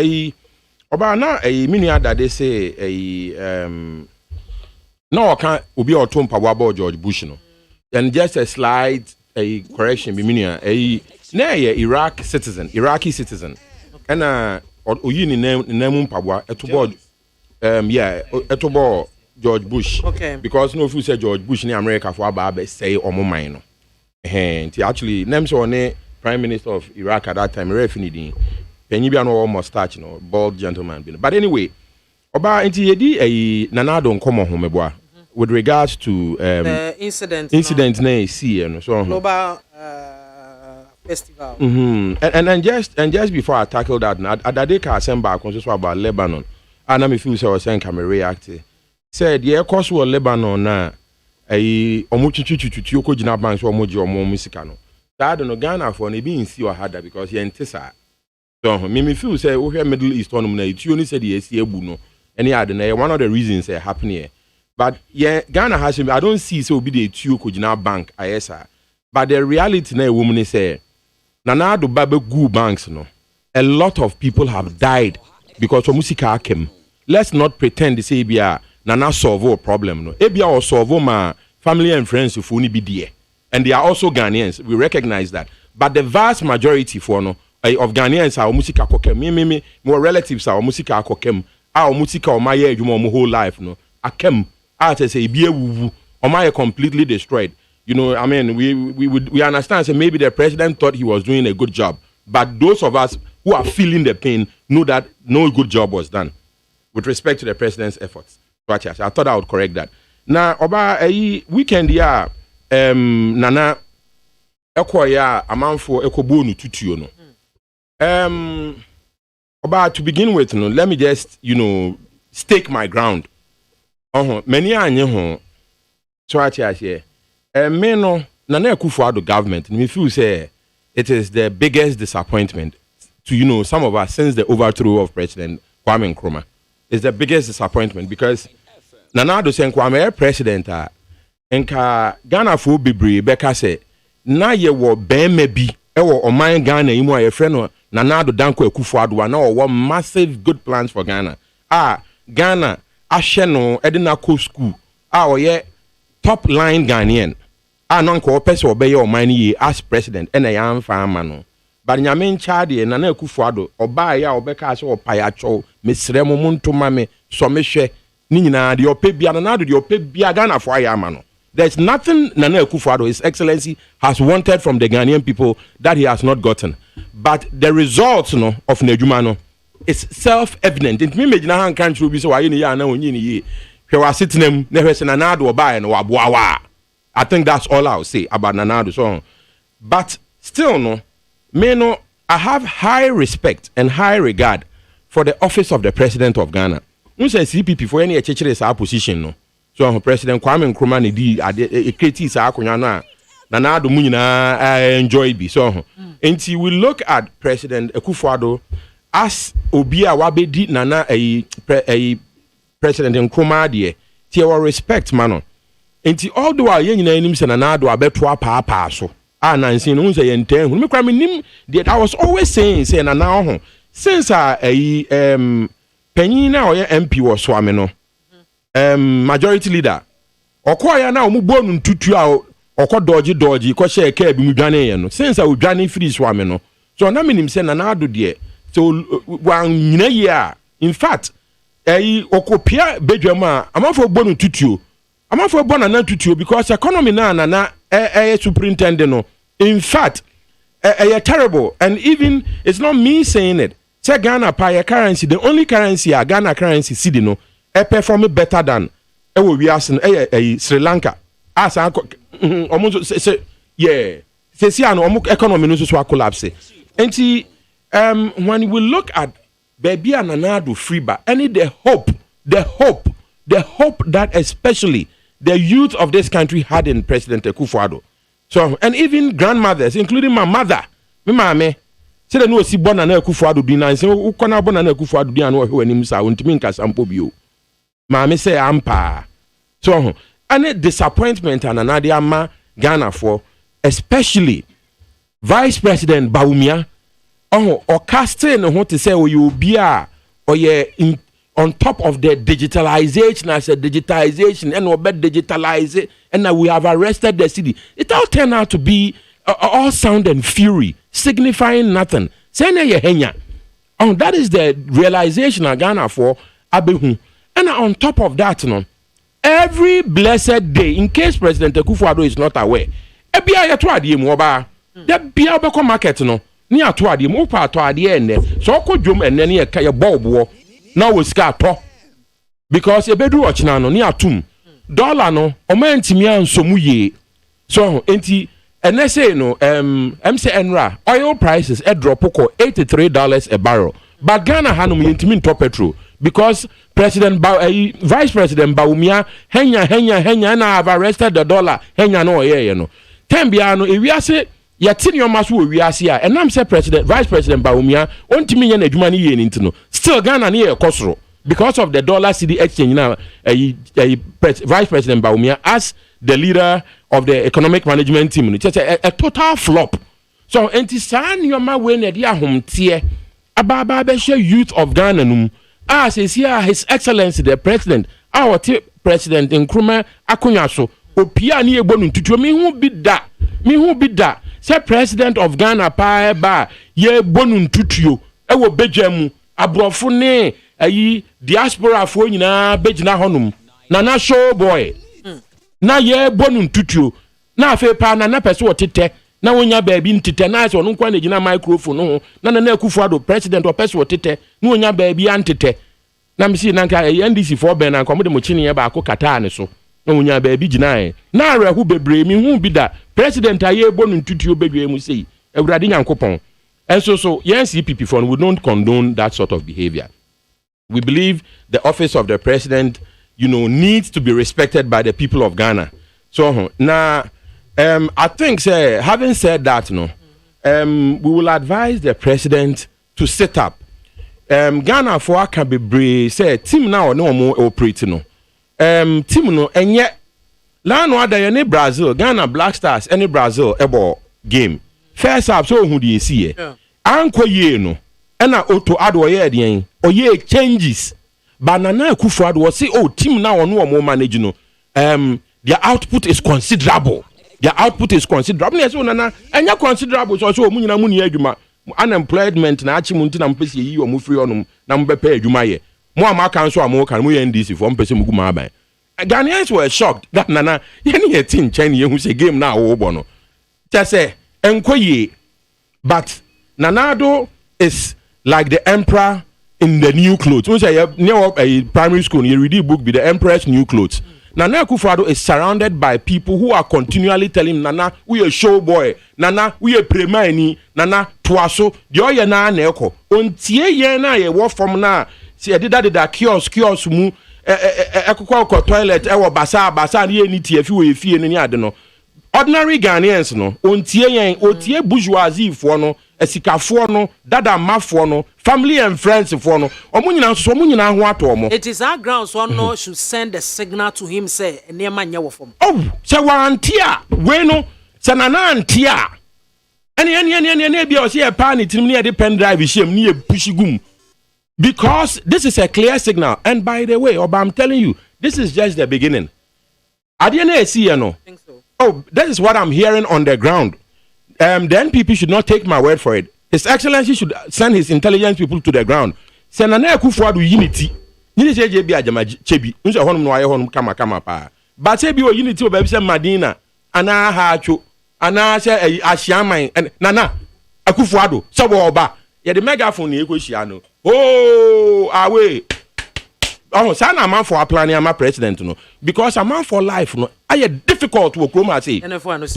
[SPEAKER 16] Oba na mini ada they say no can obi otompa wabo George Bush no and just a slight correction biminia na Iraqi citizen and oyi ni name mpabwa etobo etobo George Bush
[SPEAKER 1] okay
[SPEAKER 16] because no if you say George Bush in America for aba say omo no actually name so ne prime minister of Iraq at that time refinidin Penibia no almost touch no bald gentleman. But anyway, oba inti yedi nanado nkomo homeboa with regards to
[SPEAKER 1] the incident
[SPEAKER 16] na see no so
[SPEAKER 1] global festival.
[SPEAKER 16] And just before I tackle that, adade ka asemba konso about Lebanon. And me feel so saying can react. Said yeah course wo Lebanon na omo chuchuchuchu ko gina bank so omo je omo musika no. That no Ghana for na be nsi o hada because ye ntisa. So me feel say over Middle East on na it only said yes ebu no any other na one of the reasons happen here but yeah Ghana has I don't see so be the two kojina bank ISA but the reality na woman say nana do babe good banks no a lot of people have died because of musika came. Let's not pretend to say bia nana solve a problem no ebia or solve my family and friends if only be there and they are also Ghanaians we recognize that but the vast majority for no of Ghanaians are musika kokem me more relatives are musika kokem our musika o my adwuma whole life no akem art say be wuwu o my completely destroyed you know I mean we understand say maybe the president thought he was doing a good job but those of us who are feeling the pain know that no good job was done with respect to the president's efforts so I thought I would correct that now oba weekend ya nana ekoya amanfo ekobo no tutuo no About to begin with, let me just, stake my ground. Many are so I say, me no, Nana Akufo-Addo government, me feel say it is the biggest disappointment to, some of us since the overthrow of President Kwame Nkrumah. It's the biggest disappointment because Nana Addo say Nkwame president enka Ghana fo bebree beka say na ye wo bema bi e wo oman Ghana yi mu a ye frɛ no Nana Addo Danko Akufo-Addo na wo massive good plans for Ghana. Ghana ahye no e de na ko school oye top line Ghanaian. No nko pese obeye oman yi as president e na ya amfa ama no. But nyame ncha de Nana Akufo-Addo oba ya obeka so opaya cho mesrɛ mo ntoma me so mehwɛ ni nyina de opebia Nana Addo de opebia Ghana fo aya ama no. There's nothing Nana Akufo-Addo, His Excellency, has wanted from the Ghanaian people that he has not gotten. But the results of Nejumano is self-evident. It means that Nana country be so why ni ya na onyi ni ye. He was sitting them never say Nana Addo oba no wabuawa. I think that's all I'll say about Nana Addo. So, but still I have high respect and high regard for the office of the President of Ghana. We say CPP for any HHS position no. So President Kwame Nkrumah ni di create sa akonya na Nana Addo mu nyina enjoy bi. So until we look at President Akufo-Addo as obi a wabedi Nana President Nkrumah de ti our respect mano. Until although yen nyina nim se Nana Addo abeto apa so. Nancy no say enten hu me kwa me nim that I was always saying say Nana ho since penyin na oye MP wo so ame no majority leader okoya na omu bonu ntutu a okodoji ko share ka bi mu dwane ye no since I dwane free so ame no so na menim say Nana Addo de so wan nyina ye a in fact okopia bedwam a amafo bonu ntutu amafo bonu na ntutu because economy na superintendent no in fact terrible, and even it's not me saying it. Say Ghana pay currency, the only currency Ghana currency cedi no perform better than we are Sri Lanka. As almost say yeah, say no economy no so collapse. And when we look at baby and Nana Addo Freeba, any the hope that especially the youth of this country had in President Akufo-Addo. So, and even grandmothers, including my mother, my MAAME, said no si born Nana Akufo-Addo dina and say who can born Nana Akufo-Addo dina no who enim sa untimi nka sampo bio. MAAME say ampa. So, any disappointment and Nana ama Ghana for, especially Vice President Bawumia, or casting who to say you be or in on top of the digitalization, I said digitization, and we digitalize it, and now we have arrested the city. It all turned out to be all sound and fury, signifying nothing. That is the realization of Ghana for Abehu. And on top of that, every blessed day, in case President Akufo-Addo is not aware, the market ni atwadi mo pa atwadi ene so ko dwom ene ne ye bulb na we ska to because e bedu ochina no ni atum dollar no o ma ntimi ansomu ye so enti ene say no MCNRA oil prices drop ko $83 a barrel but Ghana hanum yentimi ntop petrol because Vice President Bawumia henya na have arrested the dollar henya no ye no tembia no e wiase yɛte no maso wɔ wiase a ɛnam sɛ Vice President Bawumia ontimi yɛ n'adwuma ne yɛ nti no still Ghana ne yɛ kɔsoro because of the dollar cedi exchange now Vice President Bawumia as the leader of the economic management team it's a total flop so enti saa nneɛma wei na de ahomteɛ aba bɛhwɛ youth of Ghana num says here His Excellency the President our President Nkrumah akonya so opia ne yɛbɔ no ntutuo me hu bi da say President of Ghana pa ba ye bonu ntutuo e wo bedwam abrofo ne diaspora fo nyina begina honum na show boy na ye bonu ntutuo na afa pa na pese wotete na wonya baabi ntete na so no nkwa na gina microphone no na Akufo-Addo president o pese wotete na wonya baabi antete na msi na nka NDC for ben na nko mo de mo chine ba ko kata ne so na wonya baabi gina na arehu bebre mi hu bi da president aye bonu ntutuo bedwe mu sei Ewurade Nyankopon and so yes CPP for we don't condone that sort of behavior. We believe the office of the president needs to be respected by the people of Ghana. So now I think having said that we will advise the president to set up Ghana for can be brave say team now no more operating team no enye lano ada ye ne Brazil Ghana Black Stars any Brazil ebo game first half so hu de esi ye anko ye no na Otto Addo ye den oye changes Banana Akufo Addo say oh team now ono o manage no their output is considerable. Their output is considerable. Yes, nana enya considerable so so omunyina mu ni adwuma unemployment na achi mu ntina mpese yi o mu free onum na mbepe adwuma ye mo amaka nso amoka mu ye NDC for mpese mu guma aban. Ghanaians were shocked that nana ye team China ye hu say game na wo bo no just say enkoye but Nanado is like the emperor in the new clothes. We say near a primary school you read the book be the emperor's new clothes. Nana Akufo-Addo is surrounded by people who are continually telling him, Nana, we a show boy. Nana, we a premier. Nana, tuaso. Dio ye na neko. Untie ye na ye work from na. Si edida kiosk mu. Ekoko toilet. Ewo basa ye ni tie fi we fie ni ade no. Ordinary Ghanaians no. Untie ye otie bourgeoisie fo no. Esikafo no, dada mafo no, family and friends for no. Omunyina so omunyina ho ato omo. It is our grounds so no should send a signal to him say enema nya wo fom. Oh, say wantia, we no, say nana antia. Any be o say e pa ni tirim ni e de pen drive shem ni e push gum. Because this is a clear signal. And by the way, Oba, I'm telling you, this is just the beginning. Ade na e see no. I think so. Oh, that is what I'm hearing on the ground. The NPP should not take my word for it. His Excellency should send his intelligence people to the ground. Send Nana Akufo-Addo unity. Unity JB Ajama Chebi. Unse honum no aye honum kama pa. But say bi o unity o ba bi say Madina ana Hacho ana say Ashiaman and Nana Akufo-Addo so wo oba. Ye the megaphone e ko hia no. Oh, away. Oh, sana a man for a plan am president no. Because a man for life no. Aye difficult to kroma say.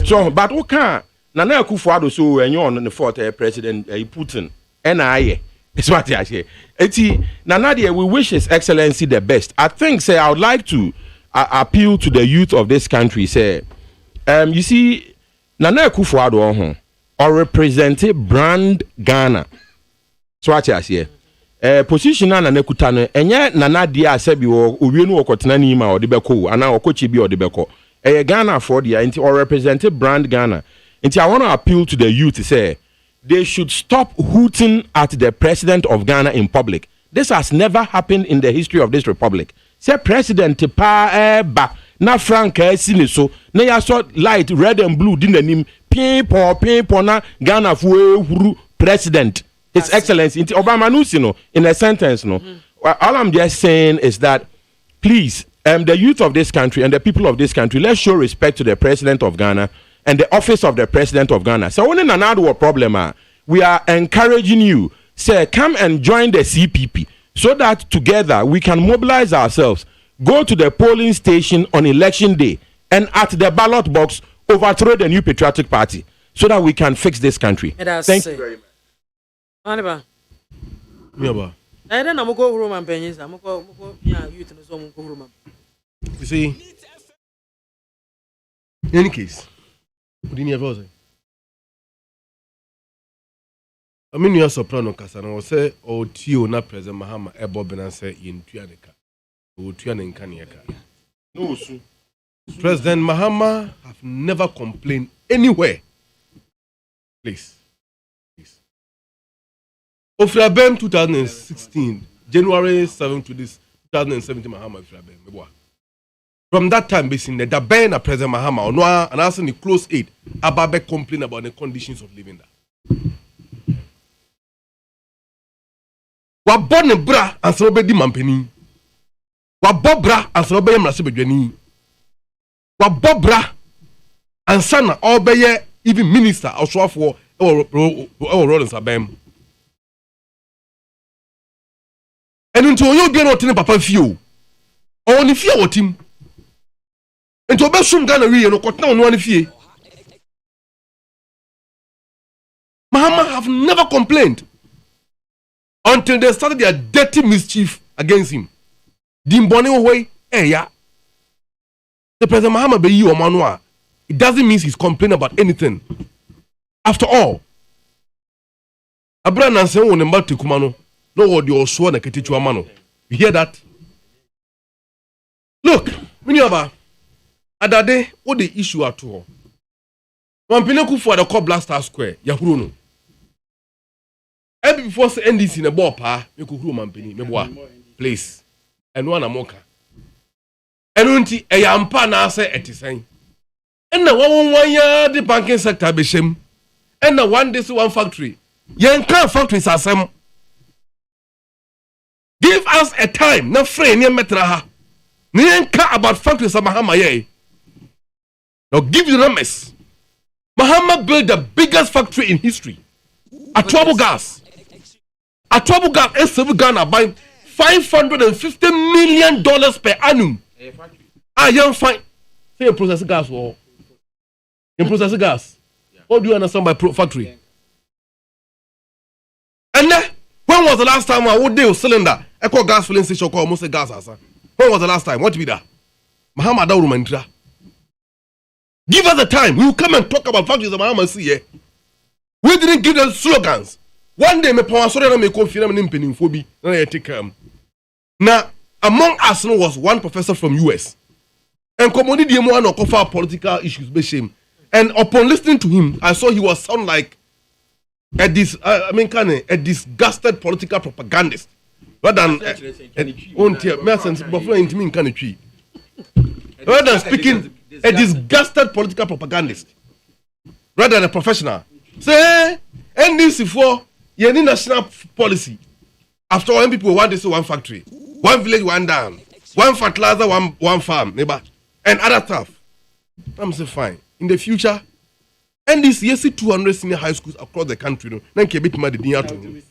[SPEAKER 16] So but who can Nana Akufo-Addo so enyo on the fourth president Putin NIA is what I say. Eti Nana we wish His Excellency the best. I think say I would like to appeal to the youth of this country say you see Nana Akufo-Addo or represent brand Ghana. So what I say. Position na Nana kuta no enye Nana dia asebi wo owie no okotena ni ma odebeko ana okochi bi odebeko. Ghana for dia or represent brand Ghana. And I want to appeal to the youth to say they should stop hooting at the president of Ghana in public. This has never happened in the history of this republic. Say president pa ba na frank siniso na ya saw light red and blue din nim pin po na Ghana fu president His Excellency Obama no in a sentence no. All I'm just saying is that please the youth of this country and the people of this country, let's show respect to the president of Ghana and the office of the president of Ghana. So when another problem, we are encouraging you, say, come and join the CPP so that together we can mobilize ourselves, go to the polling station on election day, and at the ballot box, overthrow the New Patriotic Party so that we can fix this country. Thank you very much.
[SPEAKER 15] You see, in any case, I mean, you're soprano Casano or say, oh, Tio, not President Mahama, Ebo Benance in Tuanica, or Tuan Kanyaka. No, President Mahama have never complained anywhere. Please. Ofrabem 2016, January 7 to this 2017, Mahama Ofrabem. From that time, basically, the ban of President Mahama or Noah and asking the close aid, Ababe complain about the conditions of living there. Wa born in bra and so be di mampeni. Wa bobra and so be mrase bedwani. Wa bobra and sana obeye even minister or so for or Rollins abem. And until you get out in papa few. Or ni fear what him. And to obey some Ghana we no kotna on one fear. Mahama have never complained until they started their dirty mischief against him. Dimboni away, yeah. The President Mahama be you or Manua. It doesn't mean he's complaining about anything. After all, Abraham and Sen won about Kumano. No what you also na ketichu amano. You hear that? Look, Miniaba, Adade, what the issue at all? One pinnacle for the call Blaster Square, Yahuno. Every before NDC in a ball, pa, you could room and penny, place, and one a mocha. And unti a yampa nasa at the same. And the 1 year the banking sector be shame. And the one this one factory. Yanka factories are some. Give us a time, no friend near Metraha. Nyanka about factories of Mahama ye. Now give you the mess. Mahama built the biggest factory in history. A trouble gas. A trouble gas is Ghana buying $550 million per annum. I young fine. Say process gas war. In process gas. What do you understand by factory? And then, when was the last time I would do cylinder? I call gas filling station call almost a gas. When was the last time? What be that? Mahama Daurumantra. Give us the time. We will come and talk about factories of Mahama see. We didn't give them slogans. One day, me power sorry na me confirm na impending phobia. Na I take Now, among us was one professor from US. And commodity the one offer political issues be shame. And upon listening to him, I saw he was sound like a disgusted political propagandist. Rather than speaking a disgusted political propagandist. Rather than a professional. Say, NDC for any national policy. After all, when people want to see one factory, one village, one dam, one fertilizer, one farm, neighbor, and other stuff. I'm saying fine. In the future, and this yes, 200 senior high schools across the country, no, then can be mad the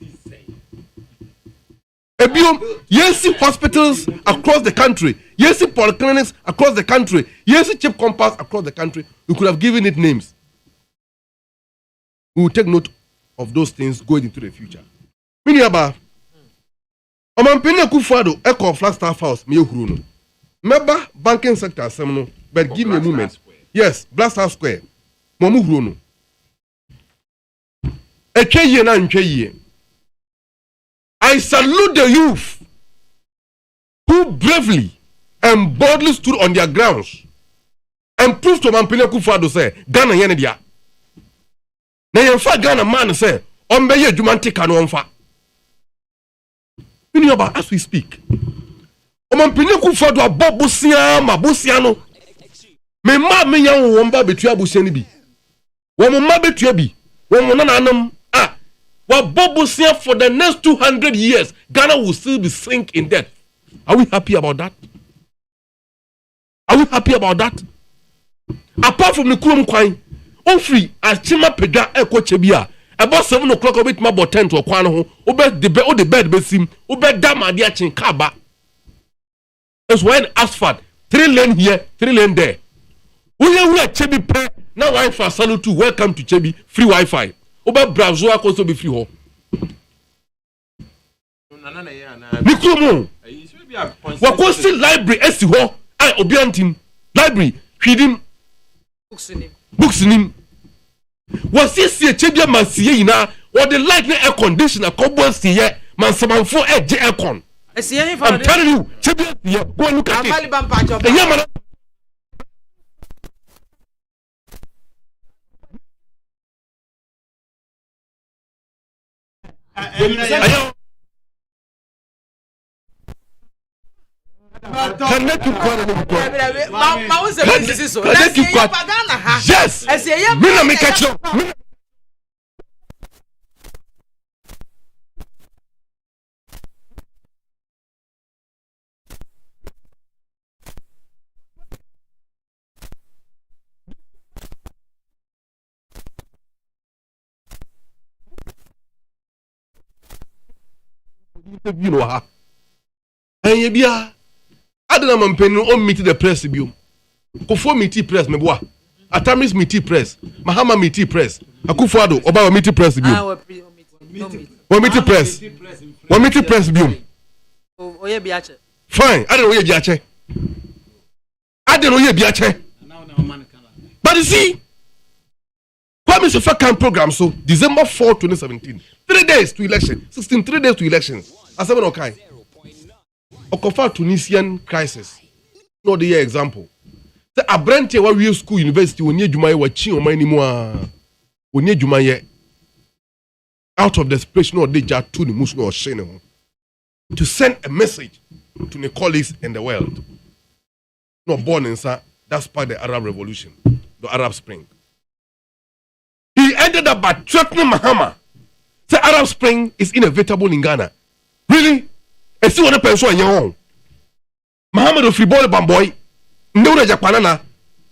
[SPEAKER 15] yes, hospitals across the country, yes, polyclinics across the country, yes, chip compass across the country. We could have given it names. We will take note of those things going into the future. Miniaba, Omampene Kufado, Echo Flagstaff House, Miyuhruno. Member banking sector, Seminole, but give me a moment. Yes, Blaster Square. Momu Bruno. I salute the youth who bravely and boldly stood on their grounds and proved to Mampene Kufado say, Ghana Yenedia. Na yemfa Ghana man say, Ombeye Jumanti Kano Omfa. As we speak. Mampene Kufado a Bobusia, Mabusiano. Me ma me yan womba betua busiani bi wo mo ma betua bi wo mo nananam wa bobusia for the next 200 years Ghana will still be sink in debt. Are we happy about that? Are we happy about that? Apart from the kurom kwan on free as chima pedwa ekoche bia about 7 o'clock obet ma about 10 to kwan ho obet the bed besim obet dam ade a chen kaba. That's when asphalt 3 lane here 3 lane there. We are Chebi Pre, now Wi-Fi salute to welcome to Chebi, free Wi-Fi. Oba Brazil also be free ho. Nikumu. Wako still library esi ho. I obiantim library feeding books in him. Was this a Chebi Masiye na or the light air conditioner combo siye man saman for air aircon. I'm telling you, Chebi go look at it. Can let you call it. Yes. Me me catch up. You know how. And ye bia adana mampenu on meet the press biom. Kofo meet press me boa. Atamis meet press. Mahama meet press. Akufo-Addo oba meet press biom. We meet press. We meet press biom.
[SPEAKER 1] Oye biache.
[SPEAKER 15] Fine. Adana oye biache. Adana oye biache. But you see, Kwame Sefa program so December 4, 2017. 3 days to election. 3 days to elections. As okay. Okofa Tunisian crisis. no the example. The abrante wa we school university woni adwuma ye wa chi o man ni mu a woni adwuma ye out of desperation or they just to the muslim or shame to send a message to the colleagues in the world. No born in that sparked the Arab Revolution, the Arab Spring. He ended up by threatening Mahama. The Arab Spring is inevitable in Ghana. Really? And see what the person in your own. Mahama the free boy bamboy. No Japanana.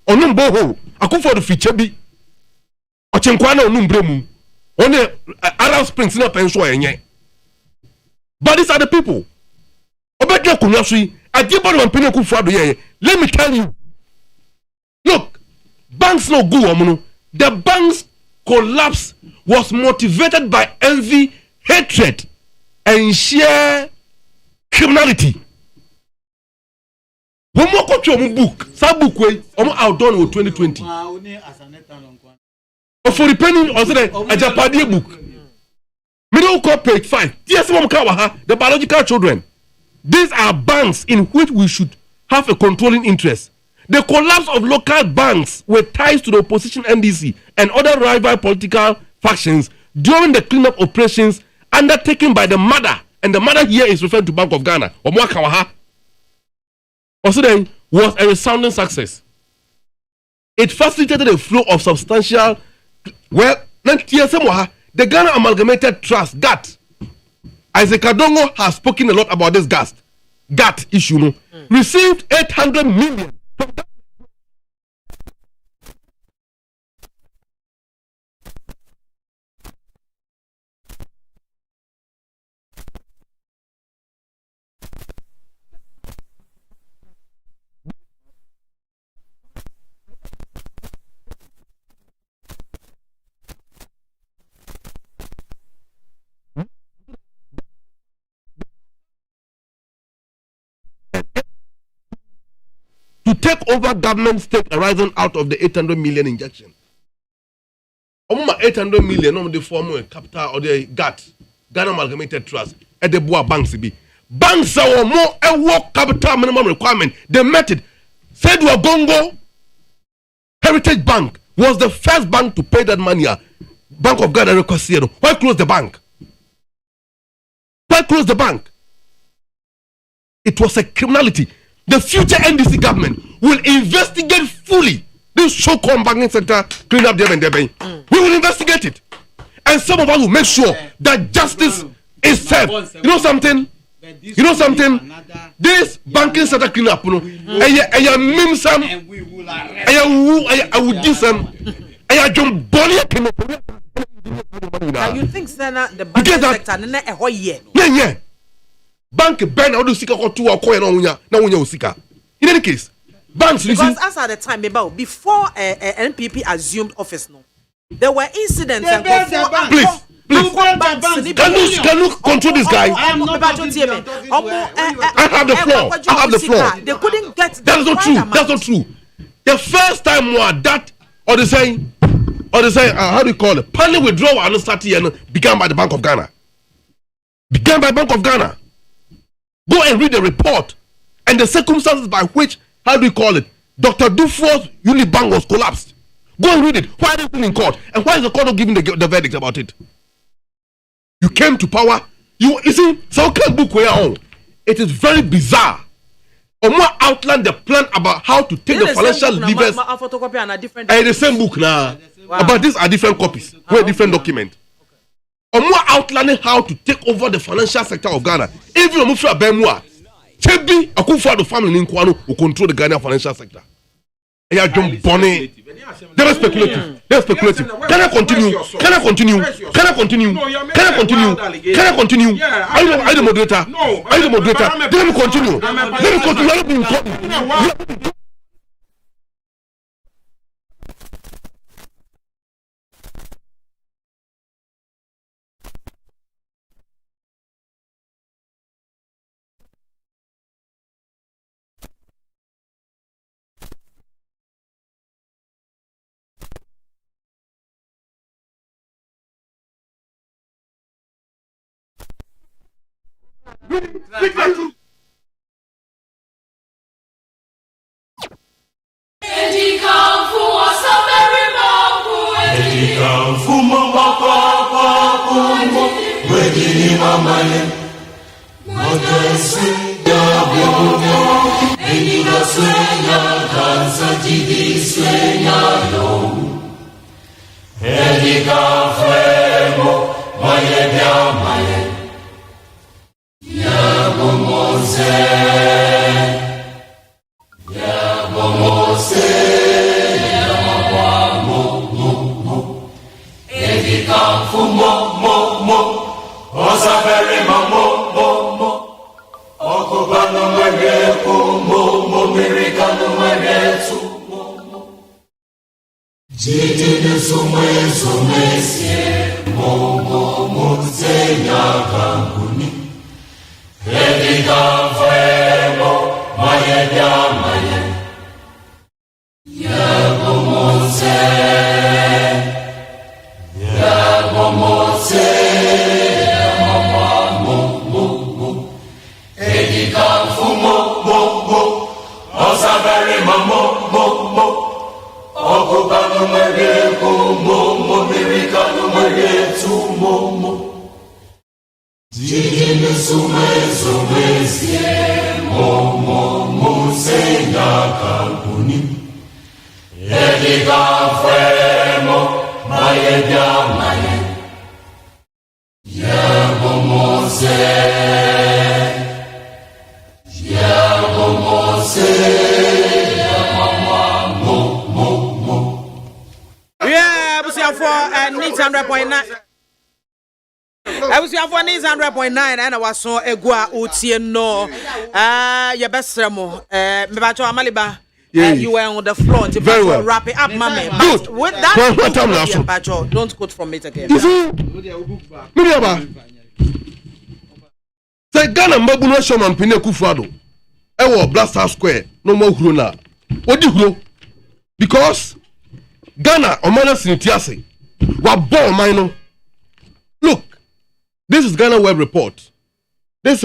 [SPEAKER 15] Onum boho. Akufo the fichebi. Ochenkwana onum bremu. Only Arab Spring is not pension in ye. But these are the people. Let me tell you. Look, banks no go. The banks collapse was motivated by envy, hatred, and sheer criminality. One more copy of book, some book way, outdone with 2020. For the penny, or a Japanese book. Middle core page 5. Yes, the biological children. These are banks in which we should have a controlling interest. The collapse of local banks with ties to the opposition NDC and other rival political factions during the cleanup operations undertaken by the mother, and the mother here is referred to Bank of Ghana, also then was a resounding success. It facilitated a flow of substantial, the Ghana Amalgamated Trust, GATT, Isaac Adongo has spoken a lot about this GATT issue, received 800 million. To take over government stake arising out of the 800 million injection. 800 million on the form of capital or the GATT, Ghana Amalgamated Trust, at the Boa Banks be. Banks are more a work capital minimum requirement. They met it. Said Wagongo Heritage Bank was the first bank to pay that money. Bank of Ghana requested. Why close the bank? Why close the bank? It was a criminality. The future NDC government will investigate fully this so-called banking sector clean up there and there. We will investigate it. And some of us will make sure that justice is served. You know something? You know something? This banking sector clean up, you meme some, I would give some, John Bonnie.
[SPEAKER 1] You think, Senna, the banking sector,
[SPEAKER 15] yeah. Bank Ben or do sika or two or coin on ya sika. In any case, banks
[SPEAKER 1] because as at the time before NPP assumed office, no, there were incidents and
[SPEAKER 15] please, can you control this guy?
[SPEAKER 1] I
[SPEAKER 15] have the floor.
[SPEAKER 1] They couldn't get.
[SPEAKER 15] That is not true. That's not true. The first time that or they say how do you call it? Partly withdrawal and started began by the Bank of Ghana. Began by Bank of Ghana. Go and read the report and the circumstances by which, how do we call it, Dr. Dufour's Unibank was collapsed. Go and read it. Why is it in court? And why is the court not giving the verdict about it? You came to power. You see, so can book where on. It is very bizarre. Or more outline the plan about how to take the financial levers. And the same book now. But these are different copies. We're different document. Or more outlining how to take over the financial sector of Ghana. Even if you are Bemwa, Chebi, Akufo the family in Kwano will control the Ghana financial sector. They are John Bonnet. They are speculative. They are speculative. Can I continue? Can I continue? Can I continue? Can I continue? Can I continue? Are you the moderator? Are you the moderator? Let me continue. Let me continue. Let me continue. Really?
[SPEAKER 1] Abusuafo ni 100.9 and was so egua utie no your best remo mebacho amaliba you were on the floor to
[SPEAKER 15] very well.
[SPEAKER 1] Wrap it up mama
[SPEAKER 15] Good.
[SPEAKER 1] With that
[SPEAKER 15] Well,
[SPEAKER 1] don't quote from it again.
[SPEAKER 15] Say Ghana mbabuno showman pine Kufuado ewo Blaster Square no more huro na odi huro because Ghana omana sinitiase wa bo man no. Look, this is Ghana Web Report. This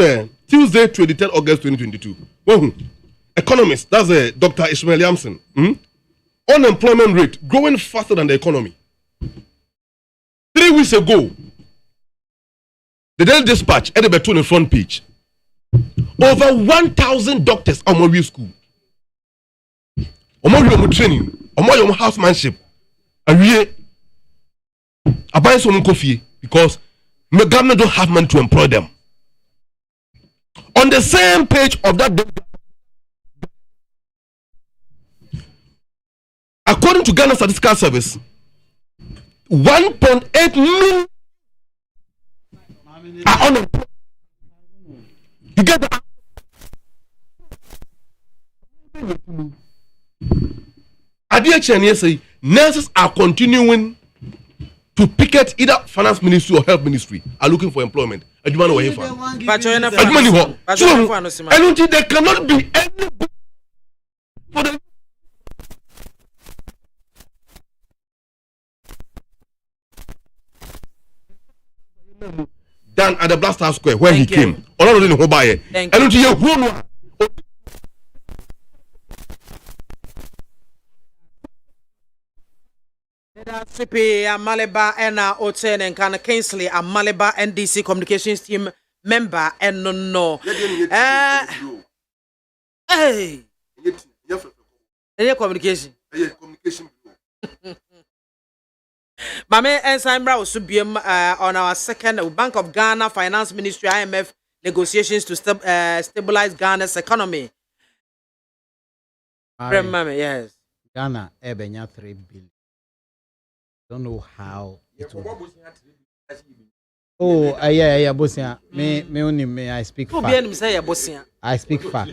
[SPEAKER 15] Tuesday, 23rd August 2022. Economist, that's Dr. Ishmael Yamson. Unemployment rate growing faster than the economy. 3 weeks ago, the Daily Dispatch had a on the front page. Over 1,000 doctors are more school. More training, more housemanship. And we are buying some coffee because the government don't have money to employ them. On the same page of that, according to Ghana Statistical Service, 1.8 million are unemployed. You get that? At the HNSA, nurses are continuing to picket either finance ministry or health ministry are looking for employment. I demand away for. And until there cannot be any for the than at the Blaster Square where he came. And until you
[SPEAKER 1] Sipi Amaliba and Oten and Kana Kingsley Amaliba NDC Communications Team member and no. Hey. Any communication? Mame Ensaimbra was on our second Bank of Ghana Finance Ministry IMF negotiations to stabilize Ghana's economy. Mame, yes.
[SPEAKER 14] Ghana ebenya 3 billion. Don't know how it will. Oh, yeah, Bosia. Me, I speak fact. I speak fact.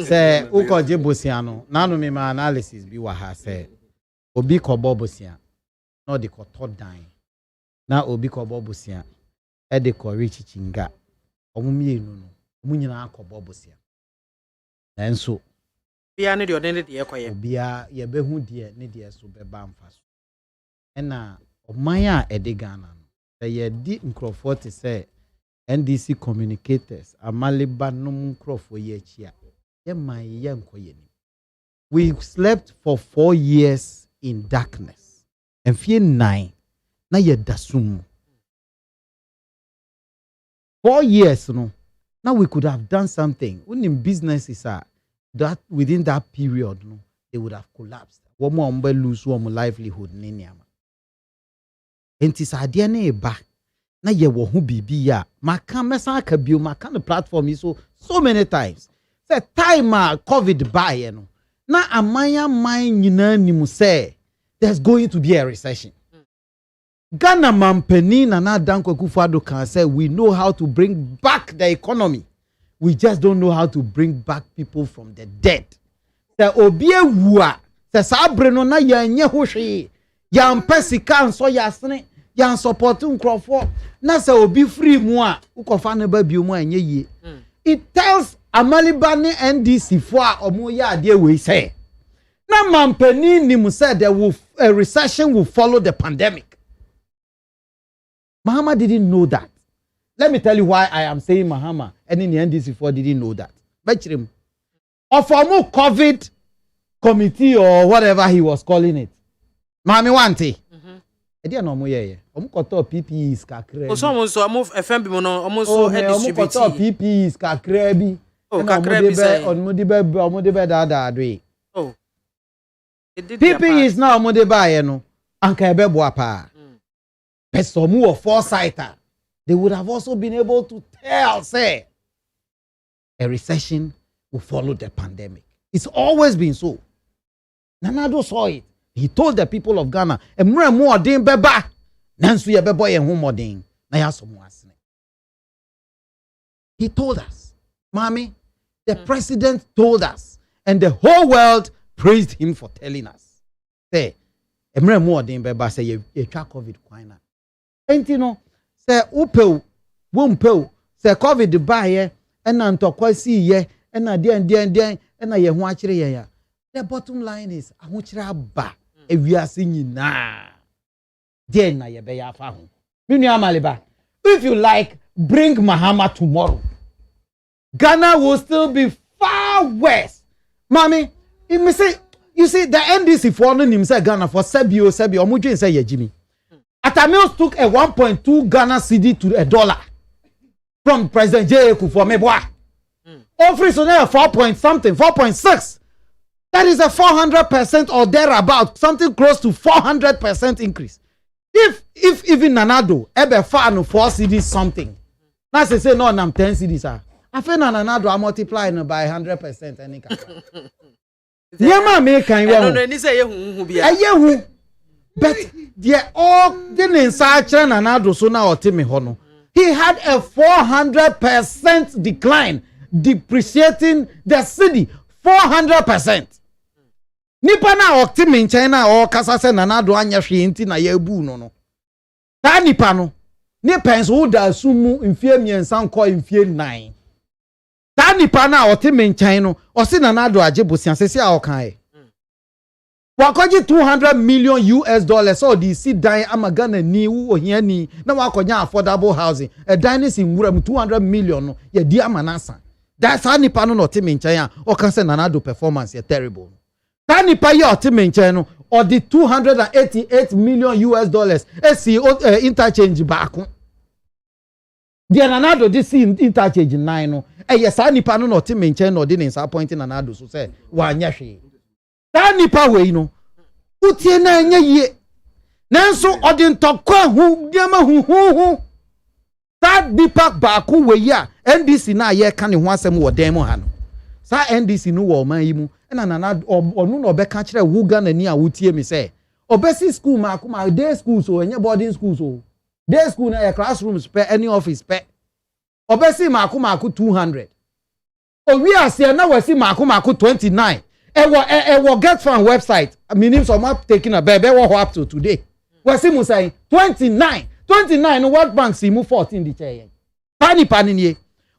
[SPEAKER 14] Say, uko je Bosiano. Nanu me my analysis bi wa ha say. Obi kobo Bosia. No de ko to dan. Na obi kobo Bosia. E de ko reach chinga. Omu mienu no. Omu nyina kobo Bosia. Nanso
[SPEAKER 1] bia ne de odene de ekoye.
[SPEAKER 14] Bia ye behu de ne de so beba mfa so. Na omanya ede Ghana no ye di nkrofo te say NDC communicators amaliba no nkrofo ye achia ye man ye nkoye ni. We slept for 4 years in darkness and fear 9 na ye dasum 4 years, no. Now we could have done something. When in businesses are that within that period, no, they would have collapsed. One more lose one livelihood ninyama. Enti sadia ne ba na ye wo hu bibi ya maka mesa ka bio maka the platform is so many times. Say time COVID buy no. Na amanya man nyina nimu say there's going to be a recession. Ghana Mampeni Nana Dankwa Akufo-Addo can say we know how to bring back the economy. We just don't know how to bring back people from the dead. The obie wua the sabre no na yanye hwehwe ya mpesika nso yasene ya support nkrofo na se obi free mu a ukofa ne ba bio mu anye yie. It tells Amalibani NDC for omo ya ade we say na Mampeni nim said there will a recession will follow the pandemic. Mahama didn't know that. Let me tell you why I am saying Mahama and in the NDC4 didn't know that. Bechrim. Or for more COVID committee or whatever he was calling it. Mahami wanti. Edi no mo ye. Omo koto PPEs kakra.
[SPEAKER 1] So move FMB mo no omo so distribute.
[SPEAKER 14] Omo koto PPEs kakra bi.
[SPEAKER 1] Oh, kakra bi say.
[SPEAKER 14] Omo de be da do.
[SPEAKER 1] Oh.
[SPEAKER 14] PPEs na omo de ba ye no. Anka ebe bo apa. Person of foresighter, they would have also been able to tell, say, a recession will follow the pandemic. It's always been so. Nanado saw it. He told the people of Ghana, "Emre mo din beba, nansu ye bebo ye hu modin na ya somo asne." He told us, Mami, the president told us, and the whole world praised him for telling us. Say, Emre mo din beba say ye twa COVID kwina. Enti no se upeu wompeu se COVID ba ye ena ntokwa si ye ena den ena ye ho akire ye ya. The bottom line is ahokyere aba ewiase nyina den na ye be ya fa ho. Minu amaliba, if you like, bring Mahama tomorrow, Ghana will still be far worse. Mami, you see the NDC for no nim say Ghana for sebio omudwe say ye Jimmy. Atamils took a 1.2 Ghana cedi to $1 from President J. Akufo Meboa. Offering so now 4.6. That is a 400% or thereabout, something close to 400% increase. If even Nanado ebe far no 4 cedis something, now say no, I'm 10 cedis. I feel Nanado are multiplying by 100% any kind. Yema me kan we.
[SPEAKER 1] No, ni say ye hu bia.
[SPEAKER 14] But they all didn't search Nanado so now otime hono. He had a 400% decline, depreciating the city 400%. Nipa na otime in China or kasa se Nanado anya hwe nti na ya ebu no. Ta nipa no. Ni pens wo da sumu mfie miensa nko mfie 9. Ta nipa na otime in China o se Nanado age bosia sesi a okan wakoji $200 million so the sit down amagana ni wo hia ni na wakonya affordable housing a dining in wuram $200 million no ye di amanasa that's how nipa no not in China or can say Nanado performance ye terrible that nipa ye otim in China or the $288 million esi interchange back the Nanado this interchange 9 no yes nipa no not in China or didn't appointing Nanado so say wa nya hwe that nipa we no utie na anya ye nanso odi ntokwa hu diama hu that nipa ba ku we ya NDC na ye ka ne ho asem wo den mu ha no sa NDC no wo man yi mu na onu no be ka kire wu Ghana ni a wutie mi say obesi school ma ku ma day school so enye boarding school so day school na your classrooms per any office per obesi ma ku 200 owi ase na wasi ma ku 29 ewo get fan website meaning some up taking a baby what up to today we see mu say 29 no World Bank see mu 14 di che pani nie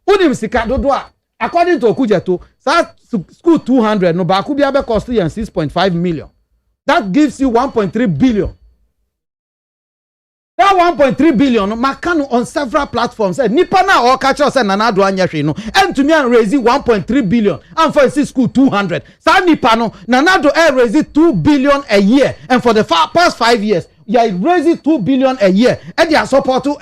[SPEAKER 14] unim sika dodo a according to Okujeto sa school 200 no ba ku bia be cost you 6.5 million. That gives you 1.3 billion. That 1.3 billion makano on several platforms say nipa na o catch us na Nanado anya hwe no entumi an raise 1.3 billion and for school 200 sa nipa no Nanado raise 2 billion a year and for the past 5 years you are raising 2 billion a year and they are support to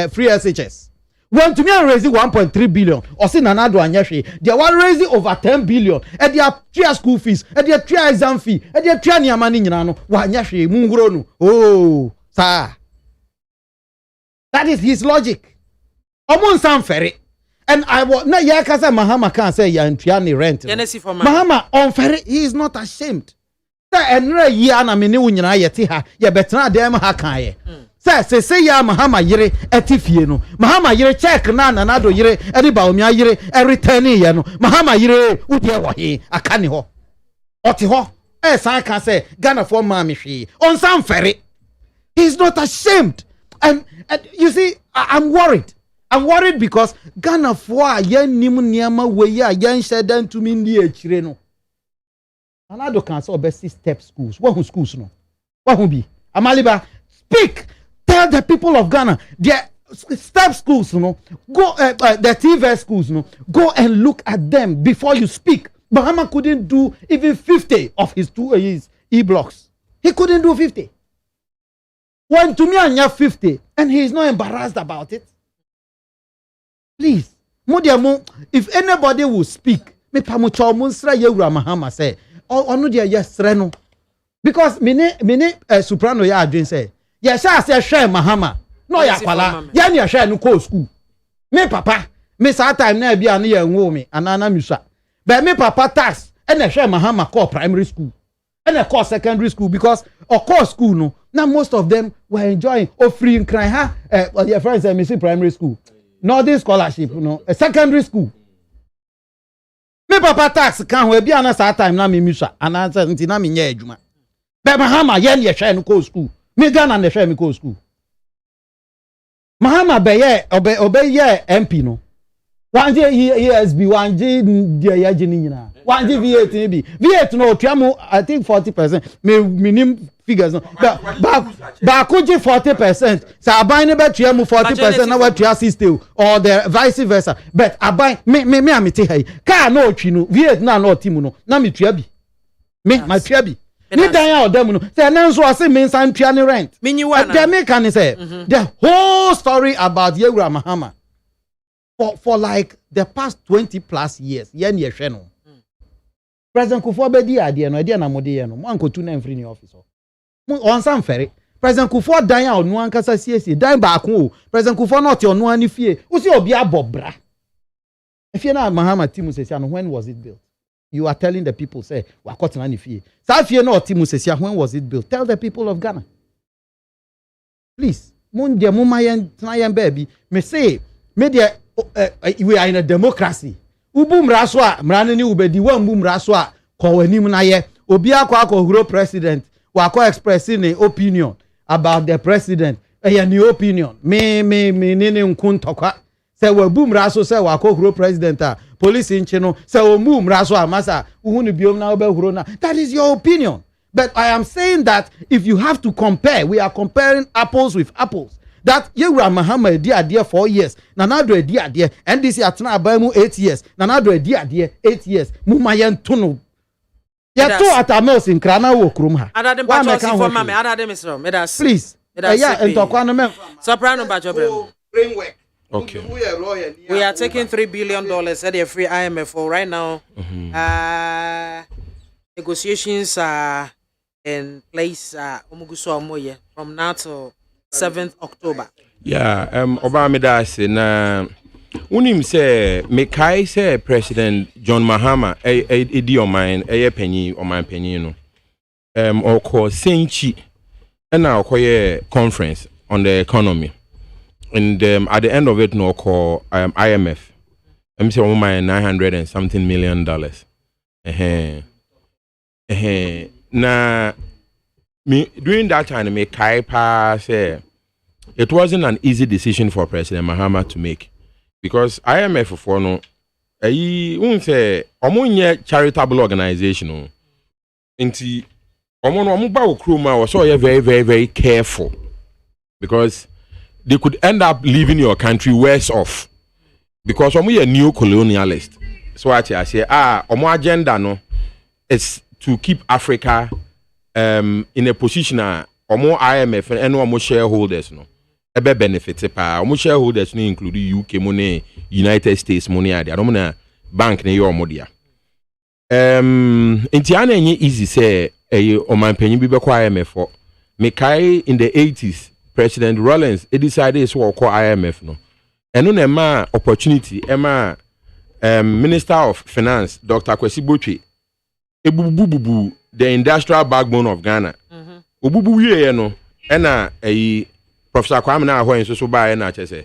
[SPEAKER 14] free SHS When to me and raise 1.3 billion, or see Nanado Anyashi, they were raising over 10 billion, and they are 3 school fees, and they are 3 exam fee, and they are 3 Niamani Nano, Wanyashi, Mungronu. Oh, sir. That is his logic. Omon sound ferry. And I was not Yakasa Mahama can't say Yantriani rent. Mahama on ferry, he is not ashamed. And Yana Minunya Yetiha, Yabetra Dem Hakaye. Say ya Mahama Yere etifieno. Mahama Yere check na Nanado Yere, Edibaumia Yere, returning Yano. Mahama Yere, Udiawahi, Akaniho. Otiho, as I can say, Ghana for Mamishi, on some ferry. He's not ashamed. And you see, I'm worried. I'm worried because Ghana for yen nimuniama weya yen shedan to me near Chireno. Nanado can say best step schools. What who schools no? What who be? Amaliba, speak. Tell the people of Ghana, their step schools, go the TV schools, go and look at them before you speak. Bahama couldn't do even 50 of his e-blocks. He couldn't do 50. When to me and you 50, and he is not embarrassed about it. Please, if anybody will speak, me pamucho munsra yewura Mahama say, onu dia yes reno. Because mine soprano ya adwin say, yes, I say share Mahama. No ya kwala. Ya ni share no ko school. Me papa, me sa time na bia na ya nwo me anana misua. But me papa tax and share Mahama call primary school. And a call secondary school because of course school no. Now most of them were enjoying free in cry ha your friends say me see primary school. No this scholarship no, a secondary school. Me papa tax kan we bia na sa time na me misua anana nti na me nya adwuma. But Mahama ye na share no ko school. Me Ghana na share me go school. Mahama obeye MP no. Wanje ESB wanje dia ya jini nyina. Wanje V8 bi. V8 no tuamu I think 40%. Minim figures no. Ba kuji 40%. Sa aban ne betuamu 40% na wetua 60 or the vice versa. But aban me amete hai. Ka na otwi no V8 na otimu no. Na metua bi. My tua bi. Ni dan ya odam no say na nso ase me nsan tua ne rent. The American say the whole story about Yewura Mahama for like the past 20 plus years yen ye hwe no. President Kufuor be di ade no ade na mode ye no mo ankotu na mfiri ni office mo on sam fere President Kufuor dan ya onu ankasa siesie dan ba ko o President Kufuor not onu ani fie o si obi abobra efie na Mahama timu sesia no when was it built? You are telling the people, say, Wakotana Nifie. Safie no Timusesia, when was it built? Tell the people of Ghana. Please. Mundia Mumayan Tnayan baby. Me say, media we are in a democracy. Ubum Raswa, Mranini Ubedi, one boom Raswa, Kowenimnaye, Obia Kwako Huro president, Wako expressing an opinion about the president. A new opinion. Me, Nene Kuntoka. Say, we boom Raso, say, Wako Huro president. Police in Chino, so move Raswa Masa, that is your opinion. But I am saying that if you have to compare, we are comparing apples with apples. That Yewura Mahama dear 4 years, Nanado dear, and this year 8 years, Nanado dear 8 years, Mumayan Tunu. Ya two at a mouse in Krana Wokrumha. Please, and Tokwana
[SPEAKER 1] Soprano Bajo
[SPEAKER 16] framework. Okay.
[SPEAKER 1] We are taking $3 billion at a free IMF for right now. Negotiations are in place from now to 7th October.
[SPEAKER 16] Yeah, Obama does na unim say mekai say President John Mahama di o man penny o man penny no. Oko senchi na okoye conference on the economy. And at the end of it, no call IMF. I'm saying $900 and something million. Now, during that time, me Kaipa say it wasn't an easy decision for President Mahama to make because IMF for no, won't say omunye charitable organization. Inti omuba ukruma was so very very very careful because they could end up leaving your country worse off because we are neo-colonialist. So I say, our agenda no is to keep Africa in a position more IMF and more shareholders no. ebe benefit pa omo shareholders no include UK money, United States money ade adom na bank na your modia enti ana enye easy say omanpanyin bi be kwa IMF for mekai in the 80s President Rollins decided so call IMF no eno na ma opportunity ema Minister of Finance Dr. Kwesi Botwe ebubububu the industrial backbone of Ghana obubu wie no ena Professor Kwame na ho enso so ba na chese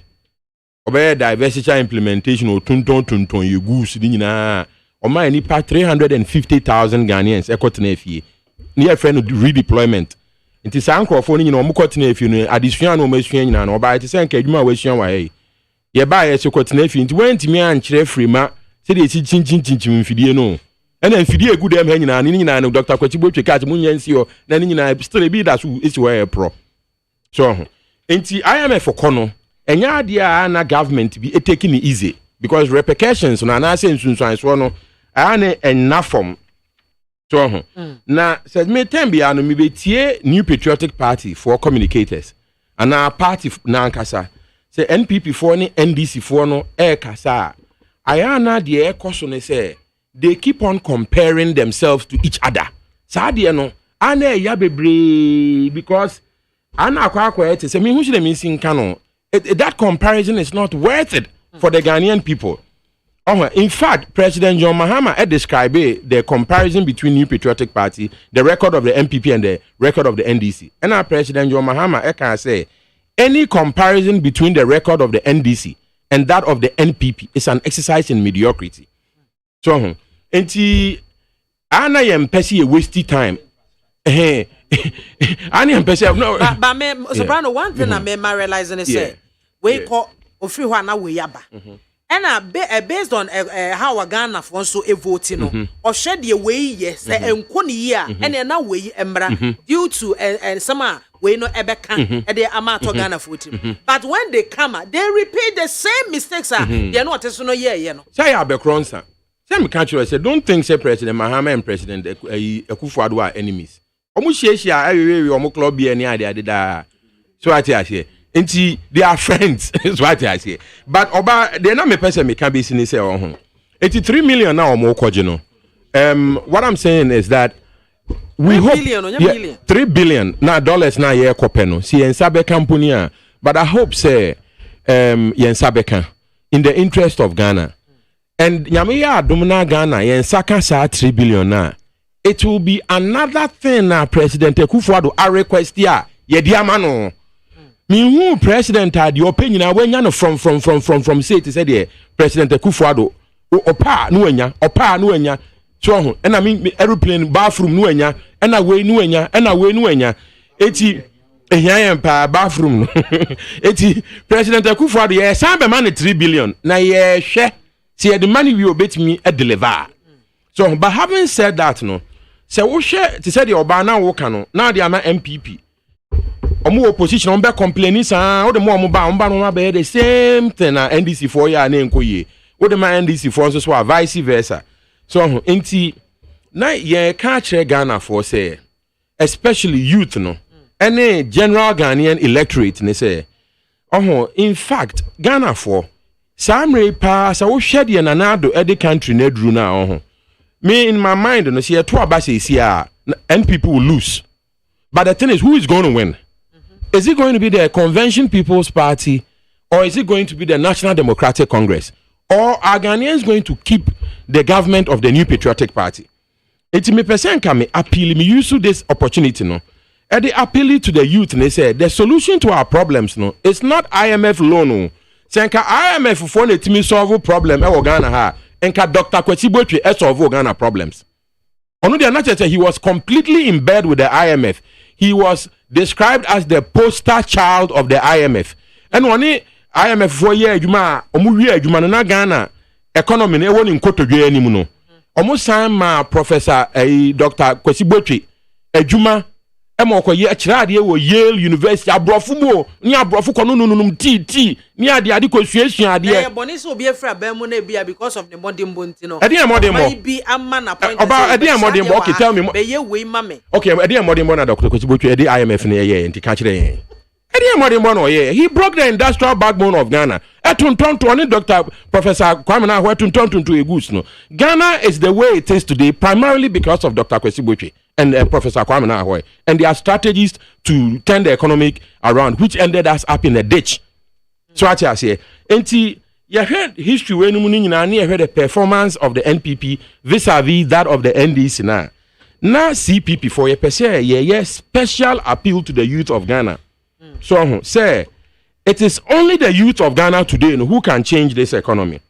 [SPEAKER 16] obey diversity implementation o tunton yegu si nyina o ma ni pa 350,000 Ghanaians ekotena afie near friend redeployment nti sankrofo ni nyina o mukotena afie no adesua na o masua nyina na o ba te senka adwuma wa sua wa ye ba ye se kotena afie nti wantimi ankyere frima se de chi chinchin mfidie no ena mfidie egu dem ha nyina ni nyina no Dr. Kwesi Botwe ka te munyansi o na ni nyina still be that so isi wa pro so enti IMF for kono enya dia na government be taking it easy because repercussions na na say nsunsuan so no ane enough from so na said me tembe anu me betie New Patriotic Party for communicators and our party na nkasa say NPP for ni NDC for no kasa ayana dia ekoso ne say they keep on comparing themselves to each other sa dia no ana ya bebre because ana akwa ete say me hu shile me sin kano that comparison is not worth it for the Ghanaian people. In fact, President John Mahama described the comparison between New Patriotic Party, the record of the MPP and the record of the NDC. And our President John Mahama can say any comparison between the record of the NDC and that of the NPP is an exercise in mediocrity. So, enti ana yempesi wasting time. Ani yempesi no.
[SPEAKER 1] But me soprano one thing I may realizing is say we call ofri ho na we yaba. And based on how Ghana for so voting no or shed the way yes enko ni year and na we embra due to some we no ebeka e dey amato Ghana voting but when they come they repeat the same mistakes they are not so no year no
[SPEAKER 16] say abekronsa say me catch you say don't think say President Mahama and President Akufo-Addo are enemies omu hia ayewe omu club bi ani ade da so ati ahie enti they are friends so ati ahie but oba they na me person me can be seen say oh 83 million na omu koje no what I'm saying is that we hope
[SPEAKER 1] billion,
[SPEAKER 16] 3 billion na dollars na ye kope no si ensabe company but I hope say yensabe in the interest of Ghana and nyame ya adom na Ghana yensaka sa 3 billion na it will be another thing na President Akufo-Addo a request ya ye di amano me who president had the opinion when you know from say to say the President Akufo-Addo opa no enya so and I mean aeroplane bathroom no enya and away no enya eti ehia pa bathroom no eti President Akufo-Addo ye sambe man 3 billion na ye hwe see the money we obet me deliver so but having said that no say wo hwe to say the oba na wo ka no na the ama MPP omo opposition on be complaining sa o de mo ba no be the same thing na NDC for ya na enkoye o de ma NDC for so vice versa so enti na ye ka kire Ghana for say especially youth no any general Ghanaian electorate ne say in fact Ghana for samre pa sa wo hwe de na nado e the country na duru na me in my mind no say to aba say NPP will lose but the thing is who is going to win? Is it going to be the Convention People's Party or is it going to be the National Democratic Congress? Or are Ghanaians going to keep the government of the New Patriotic Party? It's me person can me appeal me use this opportunity no. And they appeal to the youth and they say the solution to our problems no it's not IMF loan no. Senka IMF for let me solve problem e Ghana ha enka Dr. Kwesi Botwe solve Ghana problems. Onu dey not say he was completely in bed with the IMF. He was described as the poster child of the IMF. And when IMF for year adwuma omu wie adwuma na Ghana economy na woni nkotodwe anim no. Omu san ma Professor Dr. Kwesi Botwe adwuma ema okoye akirade wo Yale University abrofo mo ni abrofo kono nunum tt ni ade kosuasua ade
[SPEAKER 1] e boni so obi efra ba mu na bia because of the modern bonti no
[SPEAKER 16] ade modern mo
[SPEAKER 1] be amma na point
[SPEAKER 16] oba ade modern mo okay tell me
[SPEAKER 1] be ye we mame
[SPEAKER 16] okay ade modern mo na Dr. Kwesi Botwe ade IMF na ye nti ka kire yen He broke the industrial backbone of Ghana. Dr. Professor Kwame Nkrumah. Ghana is the way it is today primarily because of Dr. Kwesi Botwe and Professor Kwame Nkrumah and their strategies to turn the economic around, which ended us up in a ditch. So I say, you heard history when you heard the performance of the NPP vis-a-vis that of the NDC now. Now CPP for a per se, special appeal to the youth of Ghana. So say it is only the youth of Ghana today who can change this economy.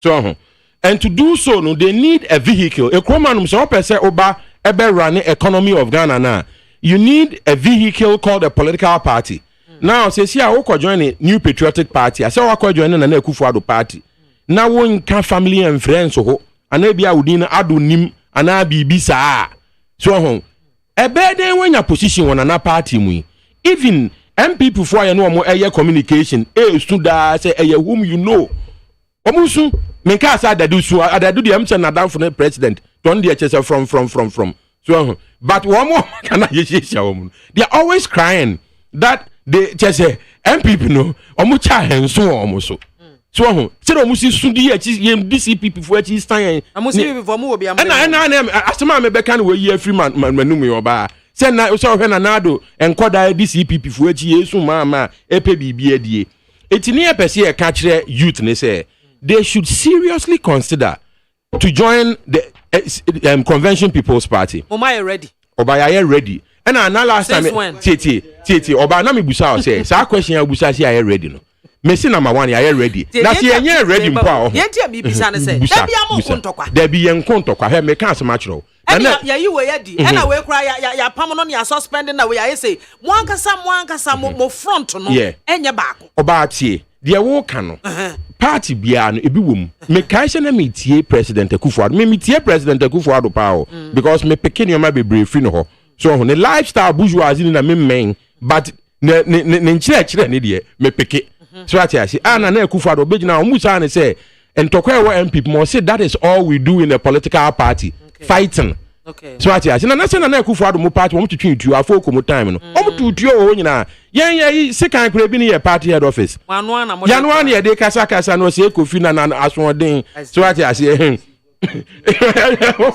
[SPEAKER 16] So and to do so, they need a vehicle. A common so per se oba ebe running economy of Ghana now. You need a vehicle called a political party. Now, say, see, I will join a new patriotic party. I say, I will join an Akufo-Addo party. Now, one can family and friends, so, and maybe I would need Adunim and I be bisa. So, a better when your position on another party, even MP before you know more air communication, stood there, say, whom you know. Omusu, make us add do so, I do the Amson down for the president, don't the HSL from. So, but one more can I just they are always crying that. They just say MPP no omucha henso omuso so say omusi sudi DCP for echi stand
[SPEAKER 1] amusi before mu obi am
[SPEAKER 16] na asema me beka na we free man manum yoba say na so hwe na nado enkoda DCP for echi yesu mama epe bibia die etini e pese e ka kire youth ne say they should seriously consider to join the Convention People's Party.
[SPEAKER 1] Mama ready
[SPEAKER 16] Obaya ready. And now last time, Titi, Oba na me busa say, sa question ya busa say I ready no. Me say number 1 ya ready. Na say enye ready mpo a.
[SPEAKER 1] Ye tia bi bisa ne say, da bia mo kontokwa.
[SPEAKER 16] Da bi ye nkontokwa, he me kan asema kiro.
[SPEAKER 1] And ya yi we yedi, and na we kra ya pam no ya suspend na we ya say, mo ankasa mo front no. Enye baako.
[SPEAKER 16] Oba tie, de wo kan no. Party bia no ebi wom. Me kai se na me tie President Akufo-Addo. Me tie President Akufo-Addo pa o because me pikin yo ma be brave free no ho. So the lifestyle bourgeoisie na me men but ne nchire ne de me peke so ati asi ana na Akufo-Addo begina o musa ne say entokwa e wa MP mo say that is all we do in a political party fighting. So ati asi na say na Akufo-Addo mo party mo twetwe tu afọ ko mo time no o mo tutuo o nyina yen sekan kra bi ne party head office yanu na de kasa no say Kofi na asodin so ati asi o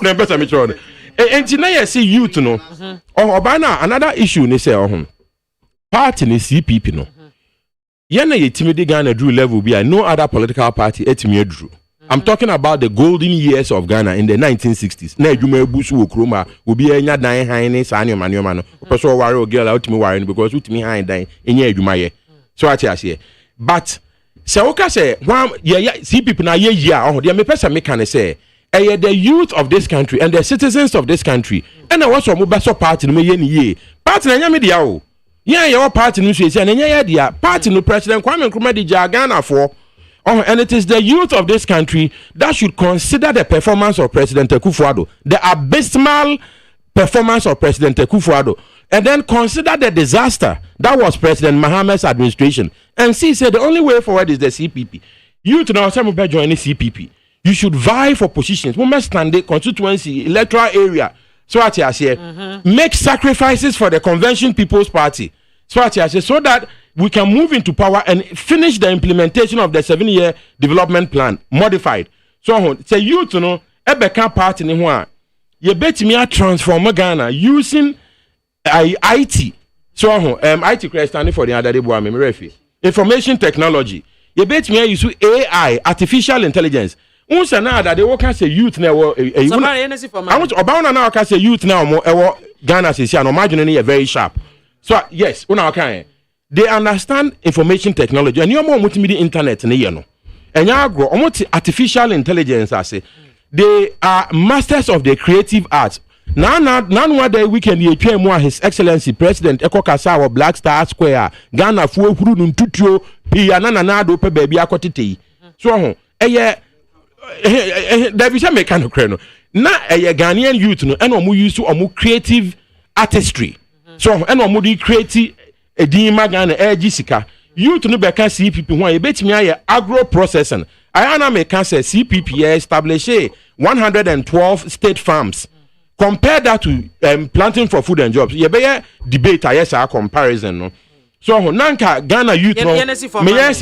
[SPEAKER 16] na besa me choro. And tonight, see youth no. Obana another issue ni say party ni CPP no. Yana ye timide Ghana drew level be no other political party etimi drew. I'm talking about the golden years of Ghana in the 1960s. Na edwuma ebusu okroma obi enya dan han ni sa anoma no. Person worry o girl out me worry because utimi han dan enya edwuma ye. So ati ase. But se oka say one ye CPP na ye year de me pesa me kan say the youth of this country and the citizens of this country and I was from Mubaso party no ye party na nyame dia o your party no so and nya dia party no President Kwame Nkrumah di Ghana for and it is the youth of this country that should consider the performance of President Akufo-Addo, the abysmal performance of President Akufo-Addo, and then consider the disaster that was President Mahamet's administration and see say the only way forward is the CPP. Youth now some be join the CPP. You should vie for positions. We must stand the constituency, electoral area. So what I say, make sacrifices for the Convention People's Party. So what I say, so that we can move into power and finish the implementation of the 7-year development plan, modified. So say you to know, Ebeka party ni hwa. You bet me a transform Ghana using IT. So IT standing for the other day, refi. Information technology. You bet me use AI, artificial intelligence. Unsa na that they work as a youth na I want about now can say youth now Ghana say no margin is very sharp. So yes, una kan they understand information technology and you more multimedia internet na ye no. Enya agro artificial intelligence ase. They are masters of the creative arts. Now one day weekend ye twa mu His Excellency President Ekokasa wa Black Star Square Ghana fu huru ntutuo pi na do pe ba bi akotete. So ho David Mekano Kreno. Na a Ghanaian youth no and omu use to omu creative artistry. So and omu creative edima Ghana Jessica. Youth no beka CPP one bet me aye agro processing. I ana me can say CPP establish 112 state farms. Compare that to planting for food and jobs. Ye be debate yes our comparison no. So nanka Ghana youth no me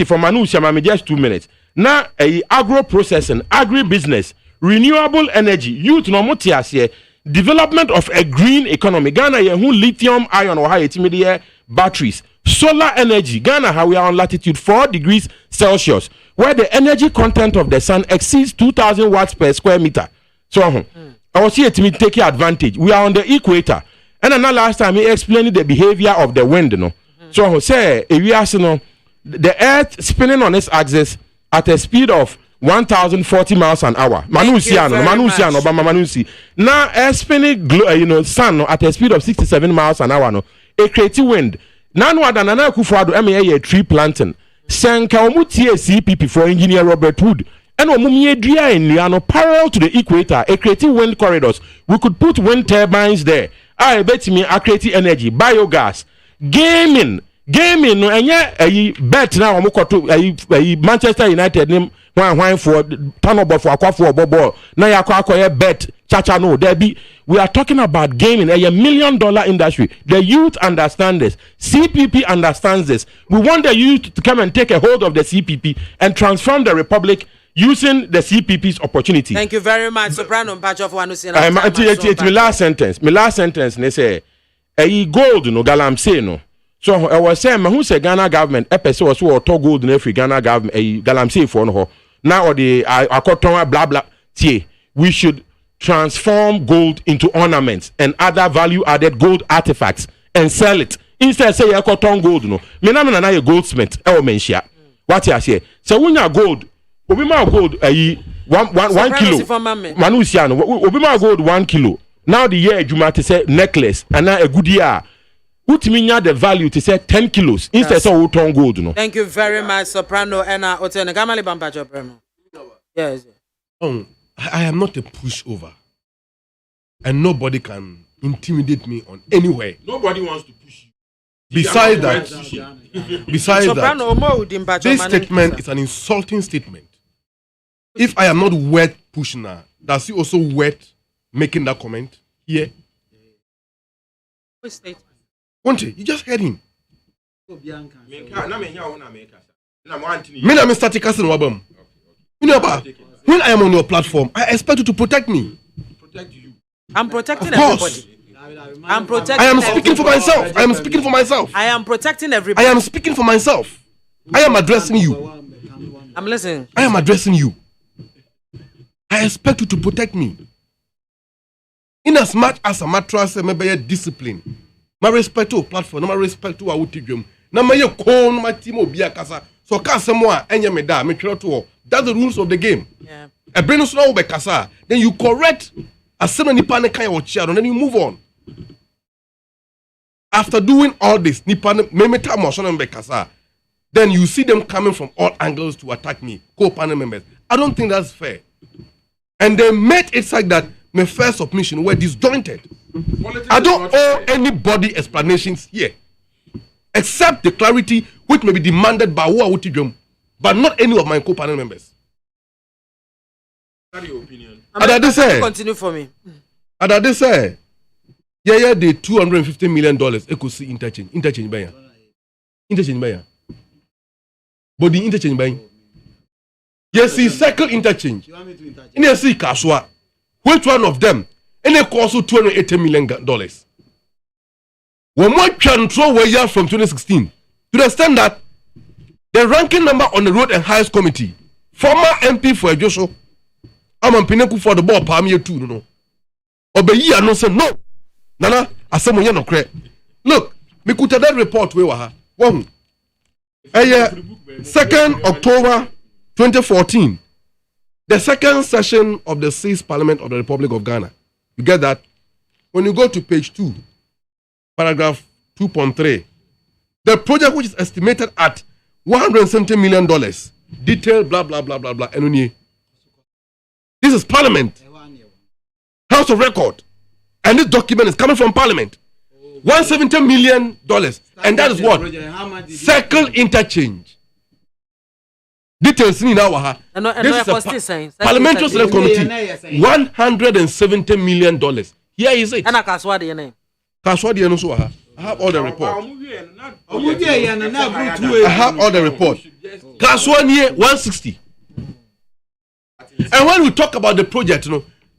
[SPEAKER 16] for manu shama me just 2 minutes. Na agro processing, agri business, renewable energy, youth no motiase, development of a green economy. Ghana ye who lithium ion or high media batteries, solar energy. Ghana how we are on latitude 4 degrees Celsius, where the energy content of the sun exceeds 2,000 watts per square meter. So I was here to take advantage. We are on the equator. And then last time he explained the behavior of the wind, no. So say the earth spinning on its axis at a speed of 1,040 miles an hour. Manusi. Now earth spinning sun at a speed of 67 miles an hour. No, a creative wind. None other than a tree planting. Senka omutie CPP for engineer Robert Wood. And parallel to the equator, a creative wind corridors. We could put wind turbines there. I bet me a creative energy, biogas, gaming no enye bet na omokoto Manchester United name wan for turnover for akwafo obobo na yakwa bet chacha no there be. We are talking about gaming, a $1 million industry. The youth understand this. CPP understands this. We want the youth to come and take a hold of the CPP and transform the republic using the CPP's opportunity.
[SPEAKER 1] Thank you very much, Soprano Mpacho for announcing.
[SPEAKER 16] My last sentence. They say, gold no galamsey no. So I was saying, who say Ghana government? Episode was to gold in every Ghana government. Galamsey for no. Now the akotonwa blah blah. We should transform gold into ornaments and other value-added gold artifacts and sell it instead. Say akoton gold no. Me na a goldsmith. Menshia. What you say? So when you gold. Obi ma gold 1 kilo manusiano obi ma gold 1 kilo now the year juma to say necklace and now a good year utimi nya the value to say 10 kilos instead so we turn gold no.
[SPEAKER 1] Thank you very much, Soprano and Otene Gamali Bampacho Bremo. Yes.
[SPEAKER 15] I am not a pushover, and nobody can intimidate me on anywhere.
[SPEAKER 16] Nobody wants to push you.
[SPEAKER 15] Besides that, this statement is an insulting statement. If I am not worth pushing her, does he also worth making that comment here?
[SPEAKER 1] Which statement?
[SPEAKER 15] Won't you just heard him. Me na static casting wabam. When I am on your platform, I expect you to protect me.
[SPEAKER 1] Protect you. I'm protecting everybody.
[SPEAKER 15] I am speaking for myself. I am speaking for myself.
[SPEAKER 1] I am protecting everybody.
[SPEAKER 15] I am speaking for myself. I am addressing you.
[SPEAKER 1] I'm listening.
[SPEAKER 15] I am addressing you. I expect you to protect me. In as much as a mattress may discipline, my respect to a platform, my respect to our utilium, na my cone, my team will be a casa. So casa more and yameda, me to. That's the rules of the game.
[SPEAKER 1] Yeah.
[SPEAKER 15] A brain slow be casa. Then you correct a semi panic kind of chair and then you move on. After doing all this, then you see them coming from all angles to attack me, co-panel members. I don't think that's fair. And they made it like that my first submission were disjointed. I don't owe anybody explanations here, except the clarity which may be demanded by Wawutijum, but not any of my co-panel members.
[SPEAKER 16] That's your opinion.
[SPEAKER 1] Continue for me.
[SPEAKER 15] Adade say, yeah, the $250 million could see interchange buyer. But the interchange buying. Yes, see circle interchange. In a see Kaswa. Which one of them? And it costs $280 million. When we control where you are from 2016, to the extent that the ranking number on the Road and Highways Committee, former MP for Joshua, I'm on Pinnacle for the ball, Palmier too, no. Obey no say no. Nana, asamu no cre. Look, me kuta that report we were. One. 2nd October 2014. The second session of the 6th Parliament of the Republic of Ghana. You get that? When you go to page 2, paragraph 2.3, the project which is estimated at $170 million, detailed blah blah blah blah blah. This is Parliament, House of Record, and this document is coming from Parliament. $170 million, and that is what? Circle interchange. Details in our this is a Parliamentary Select Committee. $170 million. Here is it.
[SPEAKER 1] And Kaswadi name.
[SPEAKER 15] Kaswadi no so I have all the report.
[SPEAKER 12] I
[SPEAKER 15] have all the report. Class 1 year 160. And when we talk about the project,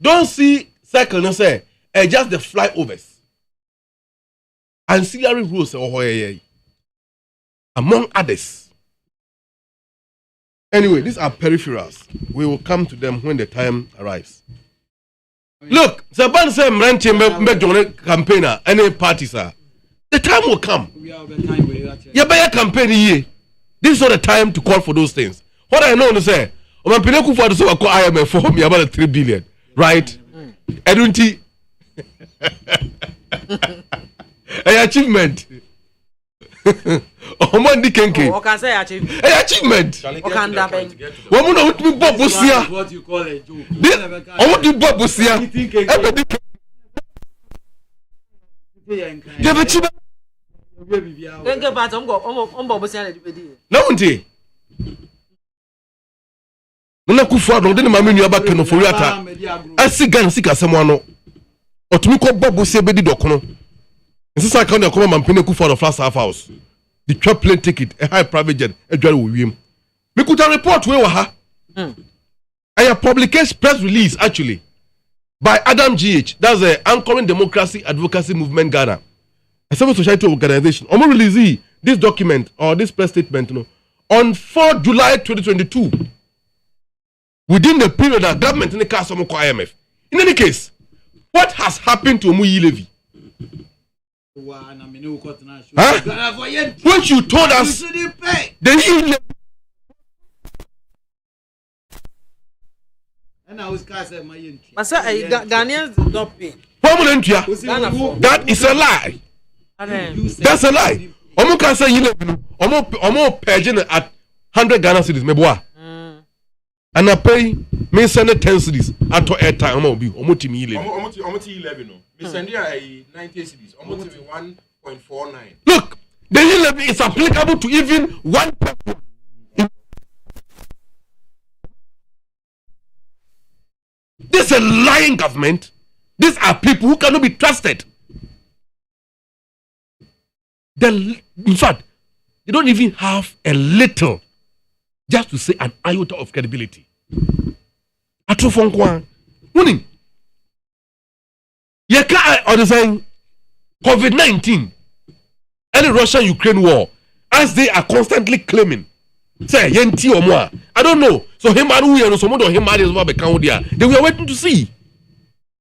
[SPEAKER 15] don't see cycle, say just the flyovers. Ancillary rules, among others. Anyway, these are peripherals. We will come to them when the time arrives. Look, Saban said, campaigner, any parties are. The time will come. Your campaign here. This is not the time to call for those things. What I know is say, I'm going for the IMF for me about 3 billion, right? I don't see an achievement. Omandi kenke.
[SPEAKER 1] O can say achievement.
[SPEAKER 15] Achievement.
[SPEAKER 1] O can dapen.
[SPEAKER 15] Woman want to bob busia.
[SPEAKER 12] What you call a joke.
[SPEAKER 15] I want to bob busia.
[SPEAKER 1] Kenke part ombo busia le dipedi.
[SPEAKER 15] Na unti. Nuna kufu ado de ma menu aba keno for yata. Asigan sika semo ano. Otumi ko bob busia bedi dokono. Since I can't come and pay for the first half house, the trap plane ticket, a high private jet, a drive with him. We could report where we are. A publication press release actually by Adam GH, that's the Anchoring Democracy Advocacy Movement Ghana, a civil society organization. I'm going to release this document or this press statement on 4 July 2022 within the period that government in the case of IMF. In any case, what has happened to Omuyi Levy? Huh? What you told us, then you
[SPEAKER 1] Ghanaians don't pay.
[SPEAKER 15] That is a lie. That's a lie. Omo can say Omo paying at 100 Ghana cedis, meboa. And I pay me send 10 cedis at airtime. Omo timi 11.
[SPEAKER 12] Omo 11 no. Me send you a 90 cedis. Omo timi 1.49.
[SPEAKER 15] Look, the levy is applicable to even one person. This is a lying government. These are people who cannot be trusted. In fact, they don't even have a little, just to say an iota of credibility. Atrofonkwa, winning. Yeka understand COVID-19 and the Russia-Ukraine war, as they are constantly claiming. Say yenti or more. I don't know. So him and we and someone him is what become there. They were waiting to see.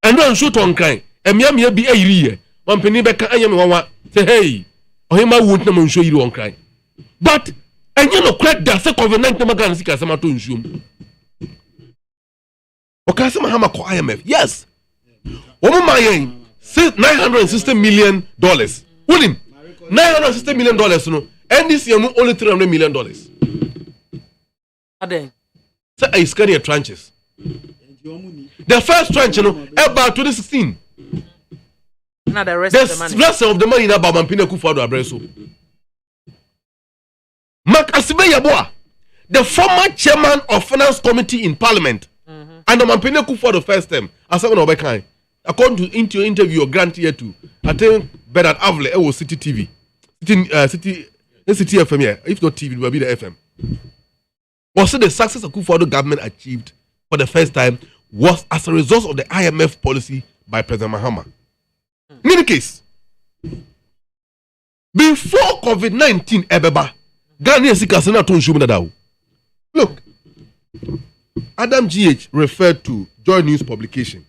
[SPEAKER 15] And don't shoot on kind. And me be a year. One penny back and you say hey. Or him I won't know show you on cry. But and you know crack that COVID-19 magan sika sama to nsum. Okay, sama hama ko IMF. Yes. Omo mayen $960 million. Willing $960 million no. And this year only $300 million. So I scan your tranches. The first tranche, about 2016.
[SPEAKER 1] Now the rest
[SPEAKER 15] of the money in about Mampina Kufuado Abreso. Mark Asibe the former chairman of Finance Committee in Parliament, and the Mampina Kufuado first time, as someone of a kind, according to your interview or grant here to, I think Bernard Avle, it was City TV, City FM here, if not TV, it will be the FM. Also, the success of Kufuado government achieved for the first time was as a result of the IMF policy by President Mahama. In any case, before COVID-19 ebeba, Ghana sikasena to nshumuna. Look, Adam GH referred to Joy News publication.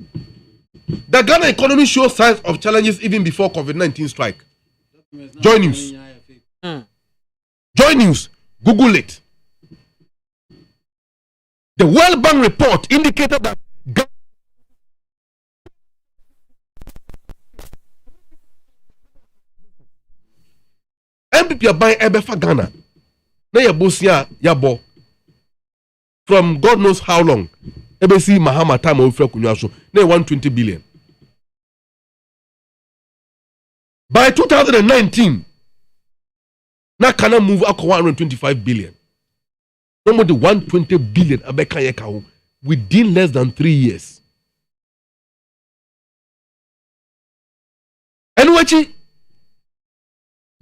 [SPEAKER 15] The Ghana economy shows signs of challenges even before COVID-19 strike. Joy News. Joy News. Google it. The World Bank report indicated that MPP are buying Ebefa Ghana. Na yabosia yabo. From God knows how long. EBC Mahama time of Kunyaso. Na 120 billion. By 2019, na Kana move up 125 billion. No more than 120 billion abeka yeka within less than 3 years. And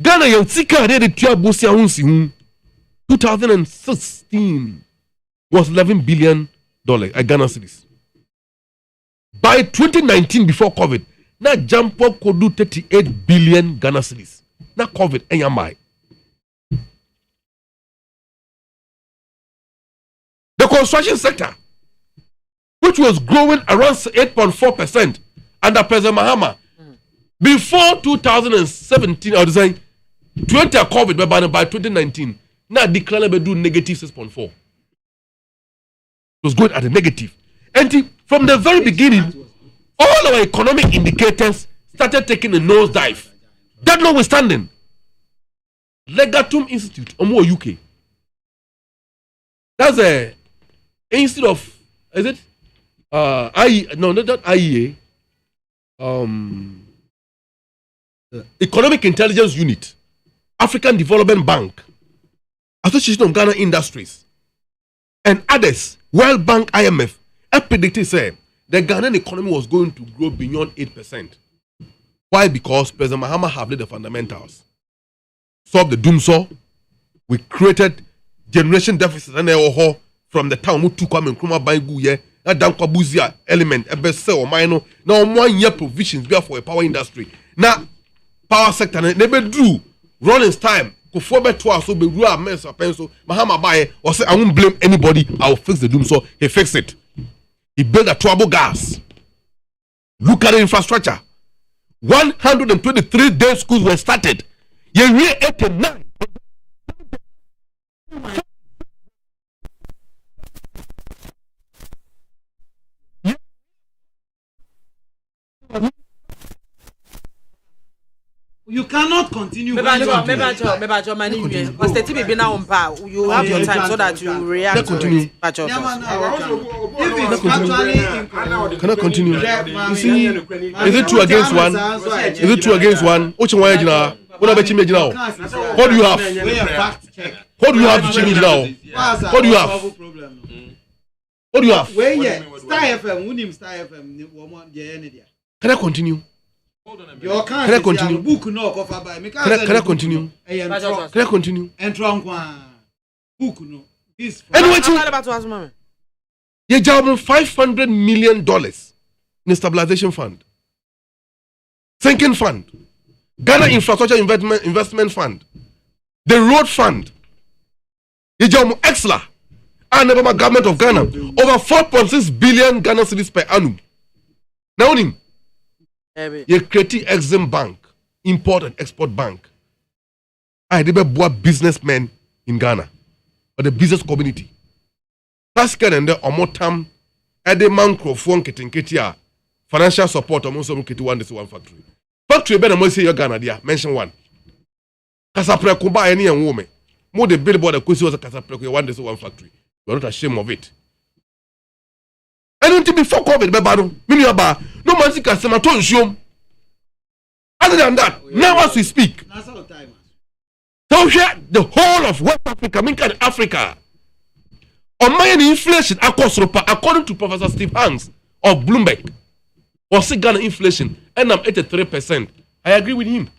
[SPEAKER 15] Ghana yan sika de tua bosia hunsi hu 2016 was $11 billion Ghana cedis. By 2019 before COVID, na jump up could do 38 billion Ghana cedis. Na COVID enyamai. The construction sector, which was growing around 8.4% under President Mahama, before 2017, I was saying 20 COVID, but by 2019, now declared to do negative 6.4. It was going at a negative. And from the very beginning, all our economic indicators started taking a nosedive. That notwithstanding, Legatum Institute, Omo UK, that's a institute of, is it? Not IEA. Economic Intelligence Unit, African Development Bank, Association of Ghana Industries, and others, World Bank, IMF, have predicted say the Ghanaian economy was going to grow beyond 8%. Why? Because President Mahama have laid the fundamentals. Solved the doomsaw. We created generation deficit and from the town to come and Kruma Bangu na dankwa buzia element ebe se o mine na o 1 year provisions be for a power industry. Na power sector na be do running time ko fo be to aso be ru amens apenso Mahama bae or say I won't blame anybody, I will fix the doomsaw. He fixed it. He built a turbo gas. Look at the infrastructure. 123 day schools were started. Year 89.
[SPEAKER 14] You cannot continue.
[SPEAKER 1] Maybe you have your time so that you react to it.
[SPEAKER 15] Cannot continue. You see, is it 2 against 1? Is it 2 against 1? Which one is now? What do you have? What do you have to change now? What do you have? What do you have?
[SPEAKER 14] Star FM, Star FM.
[SPEAKER 15] Can I continue? Can I continue?
[SPEAKER 14] Book no cover by me.
[SPEAKER 15] Can I continue? Can I continue?
[SPEAKER 14] Book no. This.
[SPEAKER 15] Anyway, you have $500 million in the stabilization fund, sinking fund, Ghana infrastructure investment fund, the road fund. You have extra and the government of Ghana over 4.6 billion Ghana cedis per annum. Now, you create Exim Bank, import and export bank. I did businessmen in Ghana or the business community. Pascal and the Omotam, Ede Microphone Ketinketia, financial support almost some one factory. Factory better must say your Ghana there. Mention one. Casapre Kumba any woman. More the billboard that was a Casapre one factory. We're not ashamed of it. And until before COVID, no man can say my. Other than that, now as we speak, so here the whole of West Africa, Africa, on my inflation according to Professor Steve Hanks of Bloomberg, was Ghana inflation, and I'm 83%. I agree with him.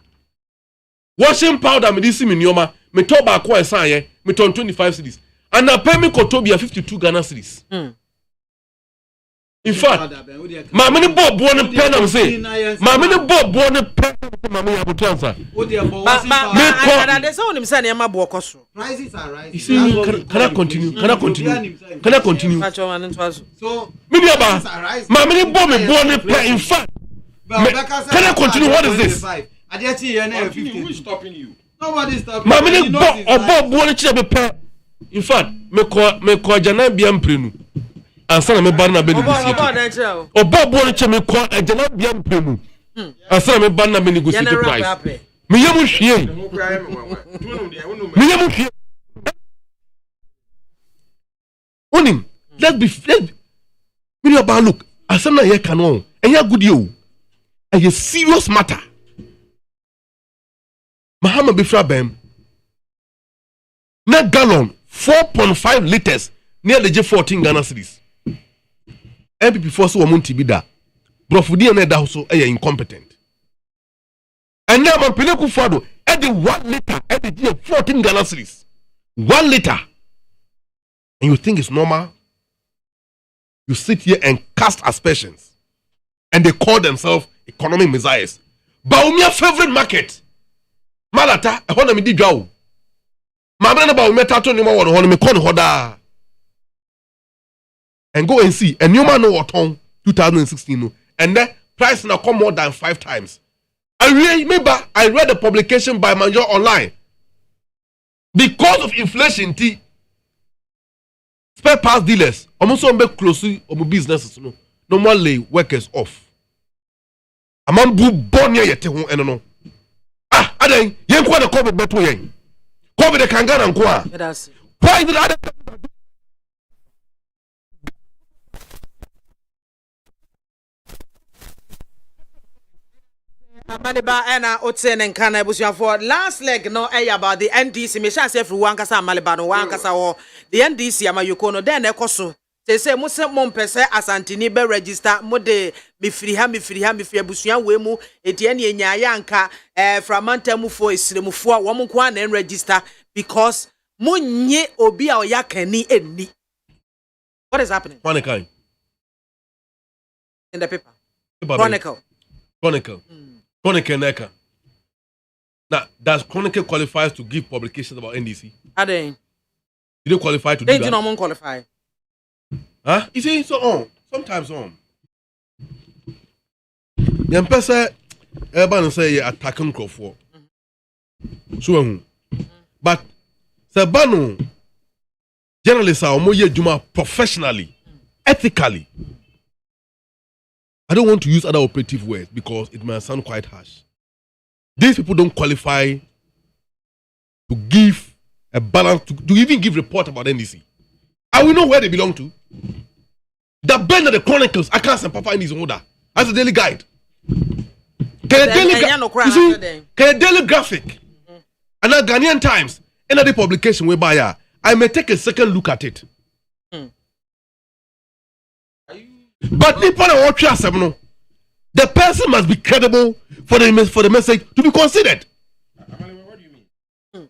[SPEAKER 15] Washing powder, medicine in Yoma, me talk back one sign, me turn 25 cities, and now pay me Kotobia 52 Ghana cities. In fact, my many Bob born a pen and say, my many Bob born a pen and my many have transfer.
[SPEAKER 1] There's only saying my book.
[SPEAKER 14] Prices are rising.
[SPEAKER 15] You see, can I continue? Can I continue? Can I continue?
[SPEAKER 14] So,
[SPEAKER 15] my many Bob born a pen. In fact, can I continue? What is this?
[SPEAKER 12] Who is stopping you?
[SPEAKER 14] Nobody is stopping.
[SPEAKER 15] My many Bob born a pen. In fact, me call Jana Biam Prenu. Ansana me banna be negotiate. Oba bo che me kwa agena bia mpemu. Ansana me banna be negotiate price. Me yemu hwie. Me yemu hwie. Onim, let's be me about look. Ansana here canon. Enya good you. A serious matter. Mahama bifra bem. Na gallon 4.5 liters near the J14 Ghana cedis. MPP force woman tibida. Brofudi and that also incompetent. And now I'm Peleku Fado, at the 1 liter at the 14 Ghana cedis. 1 liter. And you think it's normal? You sit here and cast aspersions. And they call themselves economic messiahs. Baumia favorite market. Malata, a honor me di jaw. Mamma Baumia tato ni ma one me kon hoda. And go and see. And you man know what on 2016 no. And then price now come more than 5 times. I remember I read a publication by Manjo online. Because of inflation, spare parts dealers almost make closely on businesses no more lay workers off. A man bu born here yet no. Ah, aden yen kwa the COVID beto yen. COVID the kangana nkwa. Why did other
[SPEAKER 1] Amaliba ena otse ne nka na ebusuafo last leg no about the NDC me sha say one kasa Amaliba no one kasa wo the NDC amayuko no den ekoso say mo se mo mpese asantini be register mo de mifiri ha abusua we mu etie ne nyaaya nka framantamu fo esiremufo a wo mo kwa na register because mo nye obi a oyakani eni. What is happening?
[SPEAKER 15] Chronicle.
[SPEAKER 1] In the paper. Chronicle. Chronicle Neka. Now, does Chronicle qualifies to give publications about NDC? Are they?
[SPEAKER 15] You don't qualify to do
[SPEAKER 1] they
[SPEAKER 15] that?
[SPEAKER 1] They do not qualify.
[SPEAKER 15] Huh? You see, so on. Sometimes on. The person, everybody say you're attacking Crawford. So, but, Sabano, journalists are more Juma professionally, ethically. I don't want to use other operative words because it might sound quite harsh. These people don't qualify to give a balance, to even give report about NDC. I will know where they belong to. The band of the Chronicles, I can't papa in his order as a daily guide. Can a daily graphic and a Ghanaian Times, another publication whereby I may take a second look at it. But people are watching us. The person must be credible for the message to be considered.
[SPEAKER 1] What do you mean?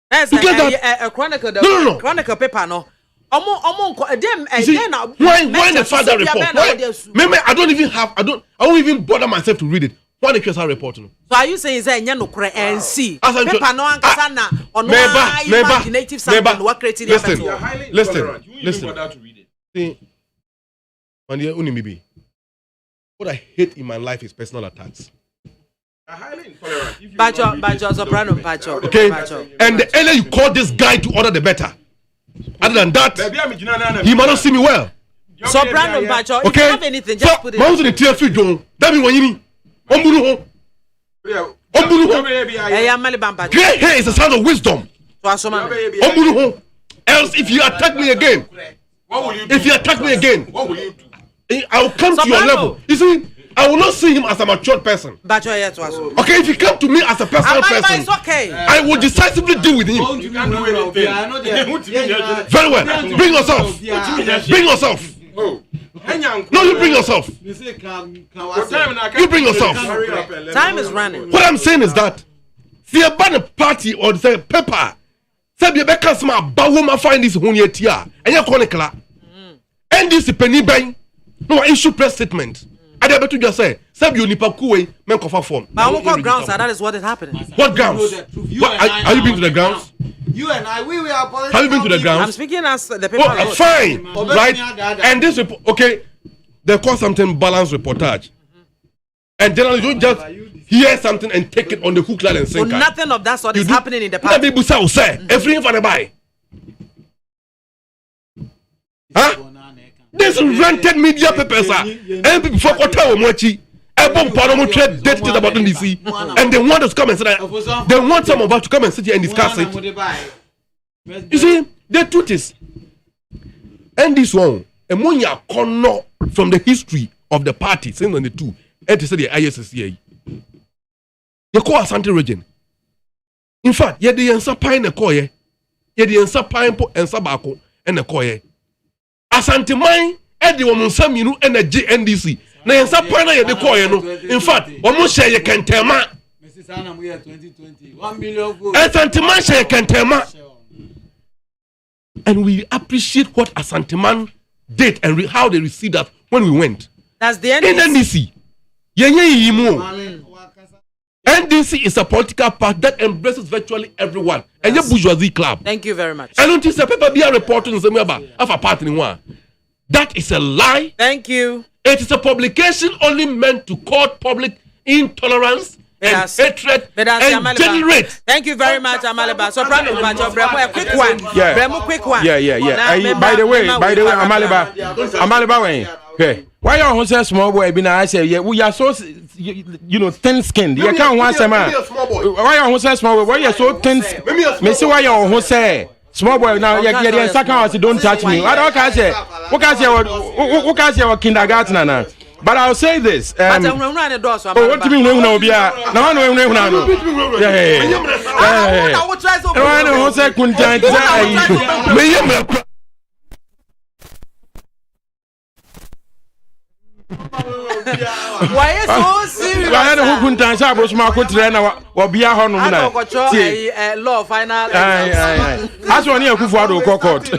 [SPEAKER 1] A chronicle. No. Chronicle paper no. Why
[SPEAKER 15] the father report? Maybe I won't even bother myself to read it. Why the QSR report? So
[SPEAKER 1] are you saying that you no credit and see paper no ankasa na ono imaginative something what creating the
[SPEAKER 15] listen. What I hate in my life is personal attacks.
[SPEAKER 12] Highly intolerant.
[SPEAKER 1] Bacho, soprano, Bacho.
[SPEAKER 15] Okay, and the earlier you call this guy to order, the better. Other than that, he might not see me well.
[SPEAKER 1] Soprano, Bacho. If you have anything, just put it.
[SPEAKER 15] Mouse in the tear free, John. That means when you need. Gray hair is a sign of wisdom. Else, if you attack me again, what will you do? I will come to your level. You see, I will not see him as a matured person. Okay, if you come to me as a personal person, I will decisively deal with him. Very well. Bring yourself. No, you bring yourself. You bring yourself.
[SPEAKER 1] Time is running.
[SPEAKER 15] What I'm saying is that see about the party or the paper. Say be can small bawoma find this one yet here. And you chronicle. And this penny bang. No issue press statement. I dare to just say you nipa kuwe men cover form.
[SPEAKER 1] But what grounds that is what is happening?
[SPEAKER 15] What grounds? Are you been to the grounds?
[SPEAKER 17] You and I, we are political.
[SPEAKER 15] Have you been to the grounds?
[SPEAKER 1] I'm speaking as the paper.
[SPEAKER 15] Oh, fine, right? And this report, okay, they call something balanced reportage. And generally, you just hear something and take it on the hook, line, and sinker.
[SPEAKER 1] So nothing of that sort is happening in the past.
[SPEAKER 15] People say, everything for the buy. Huh? This rented media papers are and people for hotel mochi. About NDC, and they want us to come and say that they want some of us to come and sit here and discuss it. You see, the truth is, and this one, ammonia corner from the history of the party, since on the two, and to say the ISSCA. You call Asante region. In fact, yet the answer pine a coye, yet the answer pine and sabako and a coye. Asante mine, and the woman some you know, and a GNDC. Na yensa pana ye de call no. In fact, one more share you can tell ma.
[SPEAKER 17] 2020. 1 million votes.
[SPEAKER 15] Asanteman share Kentema. And we appreciate what Asanteman did and how they received us when we went.
[SPEAKER 1] That's the end.
[SPEAKER 15] In NDC. NDC is a political party that embraces virtually everyone. And your bourgeoisie club.
[SPEAKER 1] Thank you very much.
[SPEAKER 15] I don't think paper be a reporting the same about a party in one. That is a lie.
[SPEAKER 1] Thank you.
[SPEAKER 15] It is a publication only meant to court public intolerance and hatred and generate.
[SPEAKER 1] Thank you very much, Amaliba. So, Brandon, a quick one.
[SPEAKER 16] Yeah.
[SPEAKER 1] Bremo, quick one.
[SPEAKER 16] Yeah. By the way, Amaliba. Okay. Why you on say small boy? Be I say, yeah, we are so thin skinned. You can't want some man. Why you on say small boy? Why you so thin? Me see why you on say small boy now. Yeah, second house. Don't touch me. I don't can say. What can say? What kindergarten now? But I'll say this.
[SPEAKER 1] What do you mean?
[SPEAKER 16] No, yeah.
[SPEAKER 1] Why is so serious?
[SPEAKER 16] Why the who couldn't answer about small trainer or be a honor?
[SPEAKER 1] Law final.
[SPEAKER 16] That's one year Kufuado court.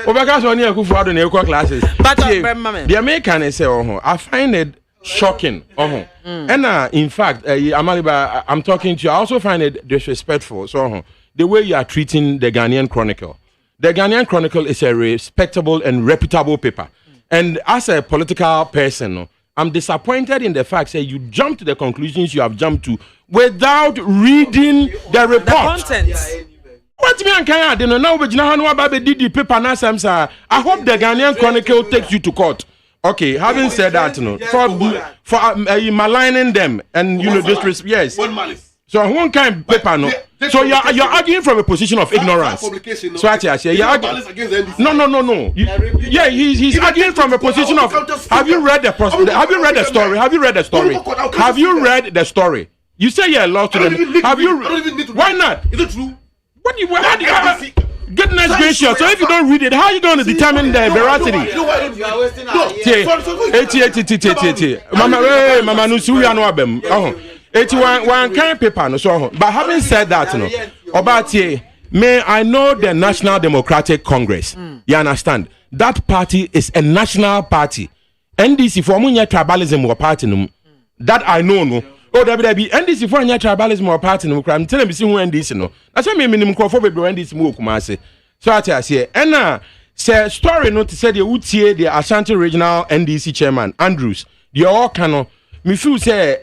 [SPEAKER 16] Because one year Kufuado in equal classes.
[SPEAKER 1] But
[SPEAKER 16] the American say, I find it shocking. And in fact, Amaliba, I'm talking to you. I also find it disrespectful. So the way you are treating the Ghanaian Chronicle. The Ghanaian Chronicle is a respectable and reputable paper. And as a political person, I'm disappointed in the fact that you jump to the conclusions you have jumped to without reading the report.
[SPEAKER 1] The content.
[SPEAKER 16] What me and Kaya didn't know but the paper now. I hope the Ghanaian Chronicle takes you to court. Okay, having said that, for maligning them and disrespect, yes. So one kind of paper, no. So you're arguing from a position of ignorance. So I say, no. He's arguing from a position of. Have you read the story? Have you read the story? You say you're a law student. Have you? Why not?
[SPEAKER 15] Is it true?
[SPEAKER 16] What do you? Goodness gracious! So if you don't read it, how are you going to determine the veracity?
[SPEAKER 17] You are wasting our years.
[SPEAKER 16] Mama, no, so we are no abem. 81 kind paper no so. But having said that, I know the National Democratic Congress. You understand? That party is a national party. NDC for munya tribalism or party no. That I know no. Oh, there be NDC for munya tribalism or party no. I'm telling you, see who NDC no. That's why me minimum crop for be NDC mo kumase. So I say, and say story no to say the Utie the Ashanti Regional NDC chairman Andrews. The all cano. Me feel say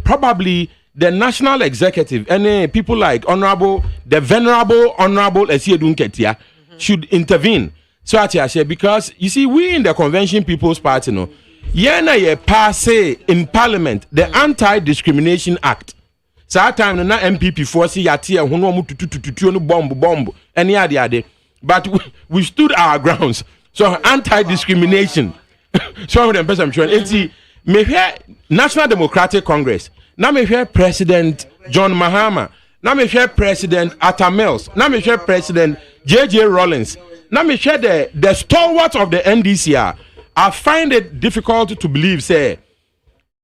[SPEAKER 16] probably the national executive and people like the venerable honorable Esiedun Ketia should intervene. So I say because you see we in the Convention People's Party no ye pass in Parliament the Anti-Discrimination Act. So that time na MPP for see yatia hono mu tutu no bomb any ade. But we stood our grounds. So anti-discrimination. So them person trying me hear National Democratic Congress. Now me hear President John Mahama. Now me hear President Atta Mills. Now me hear President J.J. Rawlings. Now me hear the stalwarts of the NDCR. I find it difficult to believe, say,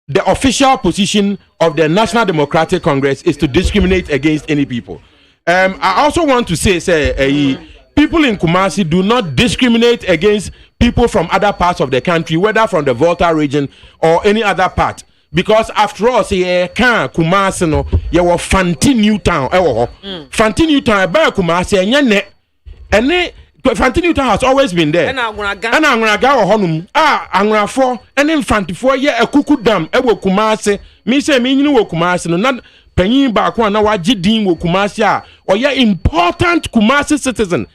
[SPEAKER 16] the official position of the National Democratic Congress is to discriminate against any people. I also want to say, people in Kumasi do not discriminate against people from other parts of the country, whether from the Volta region or any other part. Because after all, say Kumasi no, you were Fanti Newtown. Fanti Newtown, Kumasi, and Fanti Newtown has always been there. And I'm gonna go honum. I'm gonna for and then Fanti for a cuckoo dam. Kumasi. Me say me you Kumasi no not. Penyin ba kwa na wagidin wo Kumasi or ye important Kumasi citizen.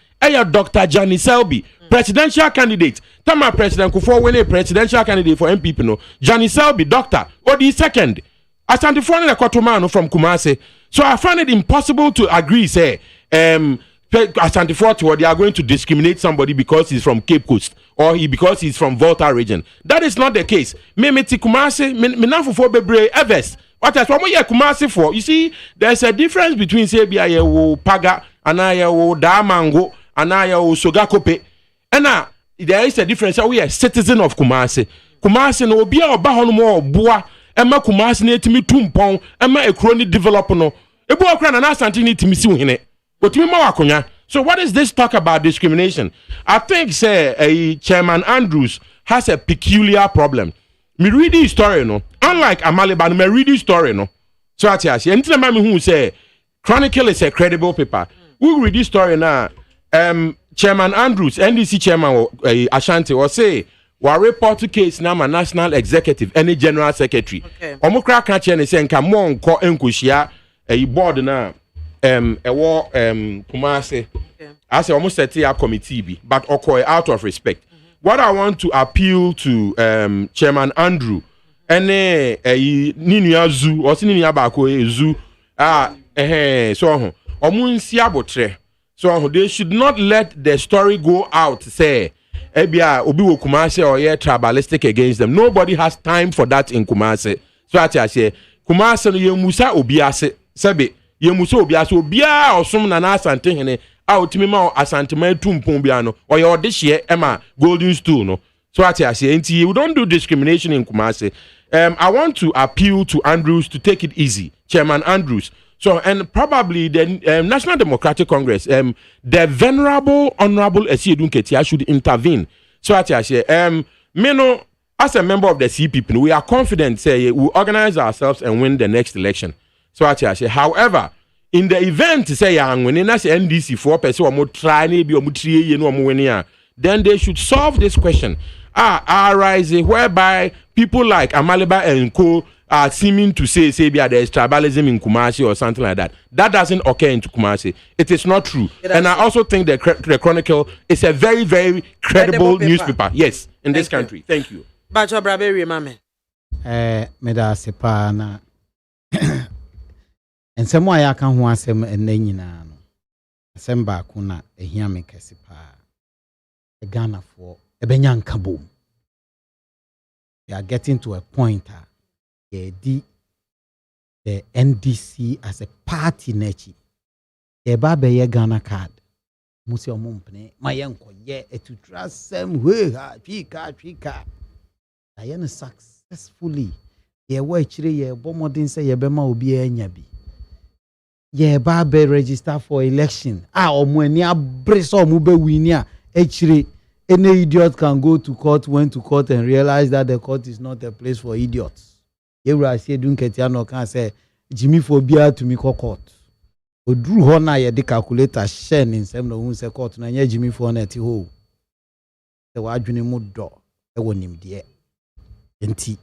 [SPEAKER 16] Dr. Johnny Selby, presidential candidate. Tama President Kufuor when a presidential candidate for MPP no. Johnny Selby, doctor, or the second. Asante Fuane the Kotomano from Kumasi. So I find it impossible to agree, say, Asante Fuane they are going to discriminate somebody because he's from Cape Coast or because he's from Volta region. That is not the case. Me Kumasi, me na fufuo bebre Evers. What else? What you Kumasi for? You see, there's a difference between say biya Paga and Damango and Sogakope. And there is a difference. We are citizen of Kumasi. Kumasi no obi a oba ho no mo oboa ema Kumasi na etimi tumpon ema ekro ni develop no ebu okra na Asante ni etimi si hene otimi ma wakonya. So what is this talk about discrimination? I think say Chairman Andrews has a peculiar problem. Me read the story no, unlike Amaliba, me read the story no. So I tell you, anything about me who say Chronicle is a credible paper. We read this story now. Chairman Andrews, NDC chairman Ashanti, or say we report to case now my national executive, any general secretary. Omukra catch and say come on call enkushia a board now. Kumasi. I say almost set up committee be, but okay out of respect. What I want to appeal to Chairman Andrew and Ninia Zoo or Ninia Bako Zoo so omunsiabotre. So they should not let the story go out say ebia obi wo Kumasi or tribalistic against them. Nobody has time for that in Kumasi. So I say Kumasi no yemusa obi ase sebe yemusa obi ase obia osom na Asante hene outimi ma Asante ma tumpon bia no or your this year Emma golden stool no. So I say we don't do discrimination in Kumasi. I want to appeal to Andrews to take it easy, Chairman Andrews. So, and probably the National Democratic Congress, the venerable, honorable Esiedun Ketia should intervene. So, I say, me no, as a member of the CPP, we are confident, say, we organize ourselves and win the next election. So, I say, however, in the event, say, when in NDC 4% or more try, maybe or more then they should solve this question. Rising whereby people like Amaliba and Co. are seeming to say there is tribalism in Kumasi or something like that. That doesn't occur in Kumasi. It is not true. And I also think the Chronicle is a very, very credible newspaper. Yes, in this country. Thank you.
[SPEAKER 1] Bacho Braberi Mame.
[SPEAKER 14] Meda sepa na ensemo aya kan ho asem enne nyina no. Asem ba ko na ehia me kese pa. Ghana for ebenya nkabom. We are getting to a point the NDC as a party nechi. The Baba ye Ghana card. Musi omumpne mayenko ye etu trasem we ha pika. Ayene successfully. Ye wa chire ye bomodin say ye bema obi enya bi. Ye Baba register for election. Omo ani abre so omo be win a echire. Any idiot can go to court, went to court and realize that the court is not a place for idiots. Every say don't can say Jimmy phobia to me court. Odru ho na ye de calculator share in sem no hu se court na nya Jimmy for net ho. Se wa adwene mu do e wonim de. Enti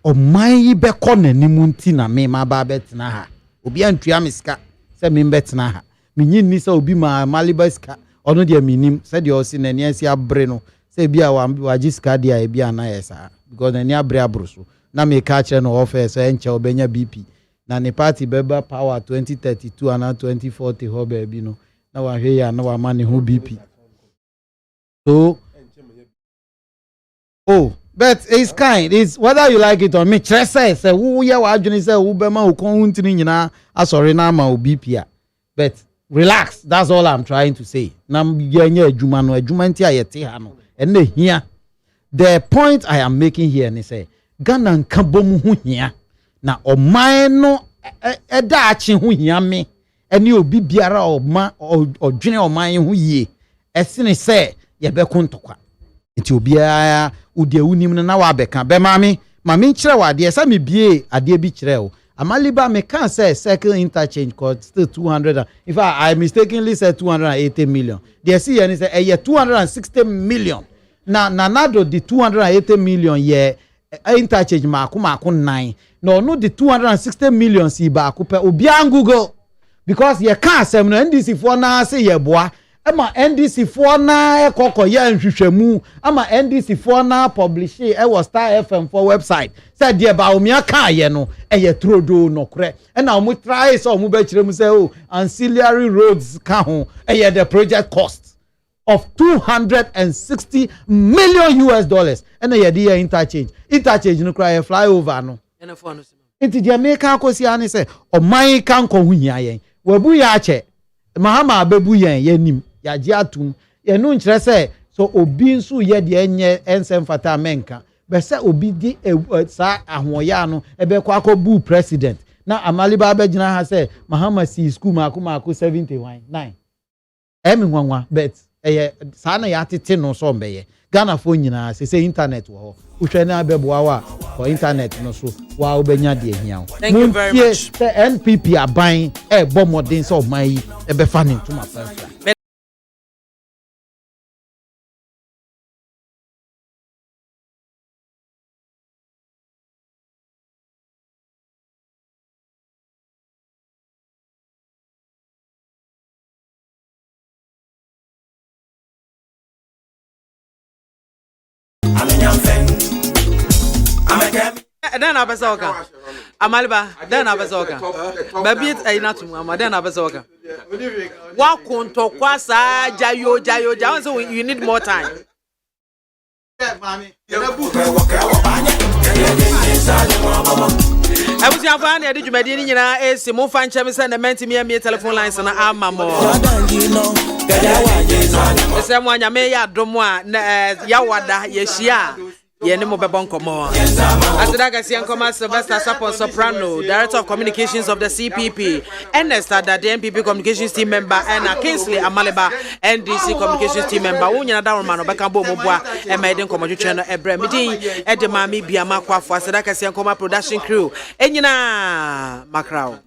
[SPEAKER 14] o mai be ko nanim nti na me ma ba betena ha. Obi antua miska se me betena ha. Minyin ni se obi ma maliba ska ono de minim se de o si na ne asi abre no se bia wa jiska dia e bia na yesa because na ne abre abroso na me ka kire no office enche obenya BP na ne party beba power 2032 and 2040 ho ba bi no na wa hwe ya na wa ma ne ho BP so but it's kind it's whether you like it or me kire say who ya wa adwene say who be ma ukon huntini nyina asori na ma BP a but relax, that's all I'm trying to say. The point I am making here is say Ghana nkabom hu hia na oman no edaachi hu hia me eni obi biara odwene oman hu yie esene say ye be kontokwa nti obiara udi ewunim na wa beka be mami nkire wade esa me bie ade bi kire o Amaliba me can say circle interchange cost still 200. In fact, I mistakenly said 280 million. They see and say 260 million. Na nado the 280 million ye interchange maku 9. No the 260 million si ba kupe obi an Google because ye can say no NDC for na say ye boa. Ama NDC for na ekoko ye nhwehwemu ama NDC for na publish e was Star FM for website said there ba omi aka ye no ye trodo no kre e na omu try so omu be kire mu say ancillary roads ka ho ye the project cost of $260 million and ye the interchange no cry flyover no enti dia make akosi ani say o man kan ko hu hia yen wabu ya che mahama abebu yen nim ya ji atum ye no nkire say so obi nso ye de enye ensem fata menka be se obi di sa ahoya no ebe kwa akobu president na amaliba abegina ha say Mahama si school mako 71 emi nwanwa bet sa na ya tete no so mbeye Ghana fo nyina se internet wo ho uhwe na abeboa wa for internet no so wa obenya de ahia wo.
[SPEAKER 1] Thank you very much.
[SPEAKER 14] The NPP aban bo modern so man yi ebe fa ne ntuma fa.
[SPEAKER 1] Dan abesoka amaliba dan abesoka babi ayinatu mama dan abesoka wa konto kwasa jayo so you need more time. Abuti afan ya di dwumadi ni nyina esi mo fa nche me se na mentimi am telephone lines na amamo ese mo anya me ya domo a ya wada ye hia ye ne mo bebon komo Asidaga Siankoma Sylvester Sapon Soprano, Director of Communications of the CPP, Ernest Ada, the NPP Communications Team Member, and Kingsley Amaliba, NDC Communications Team Member. Unya Darman, Bakambo Mobwa, and Maiden Commodity Channel, Ebre Meeting, at the MAAME BIAMAH AKWAFO, Asidaga Siankoma Production Crew, Enyina Macrao.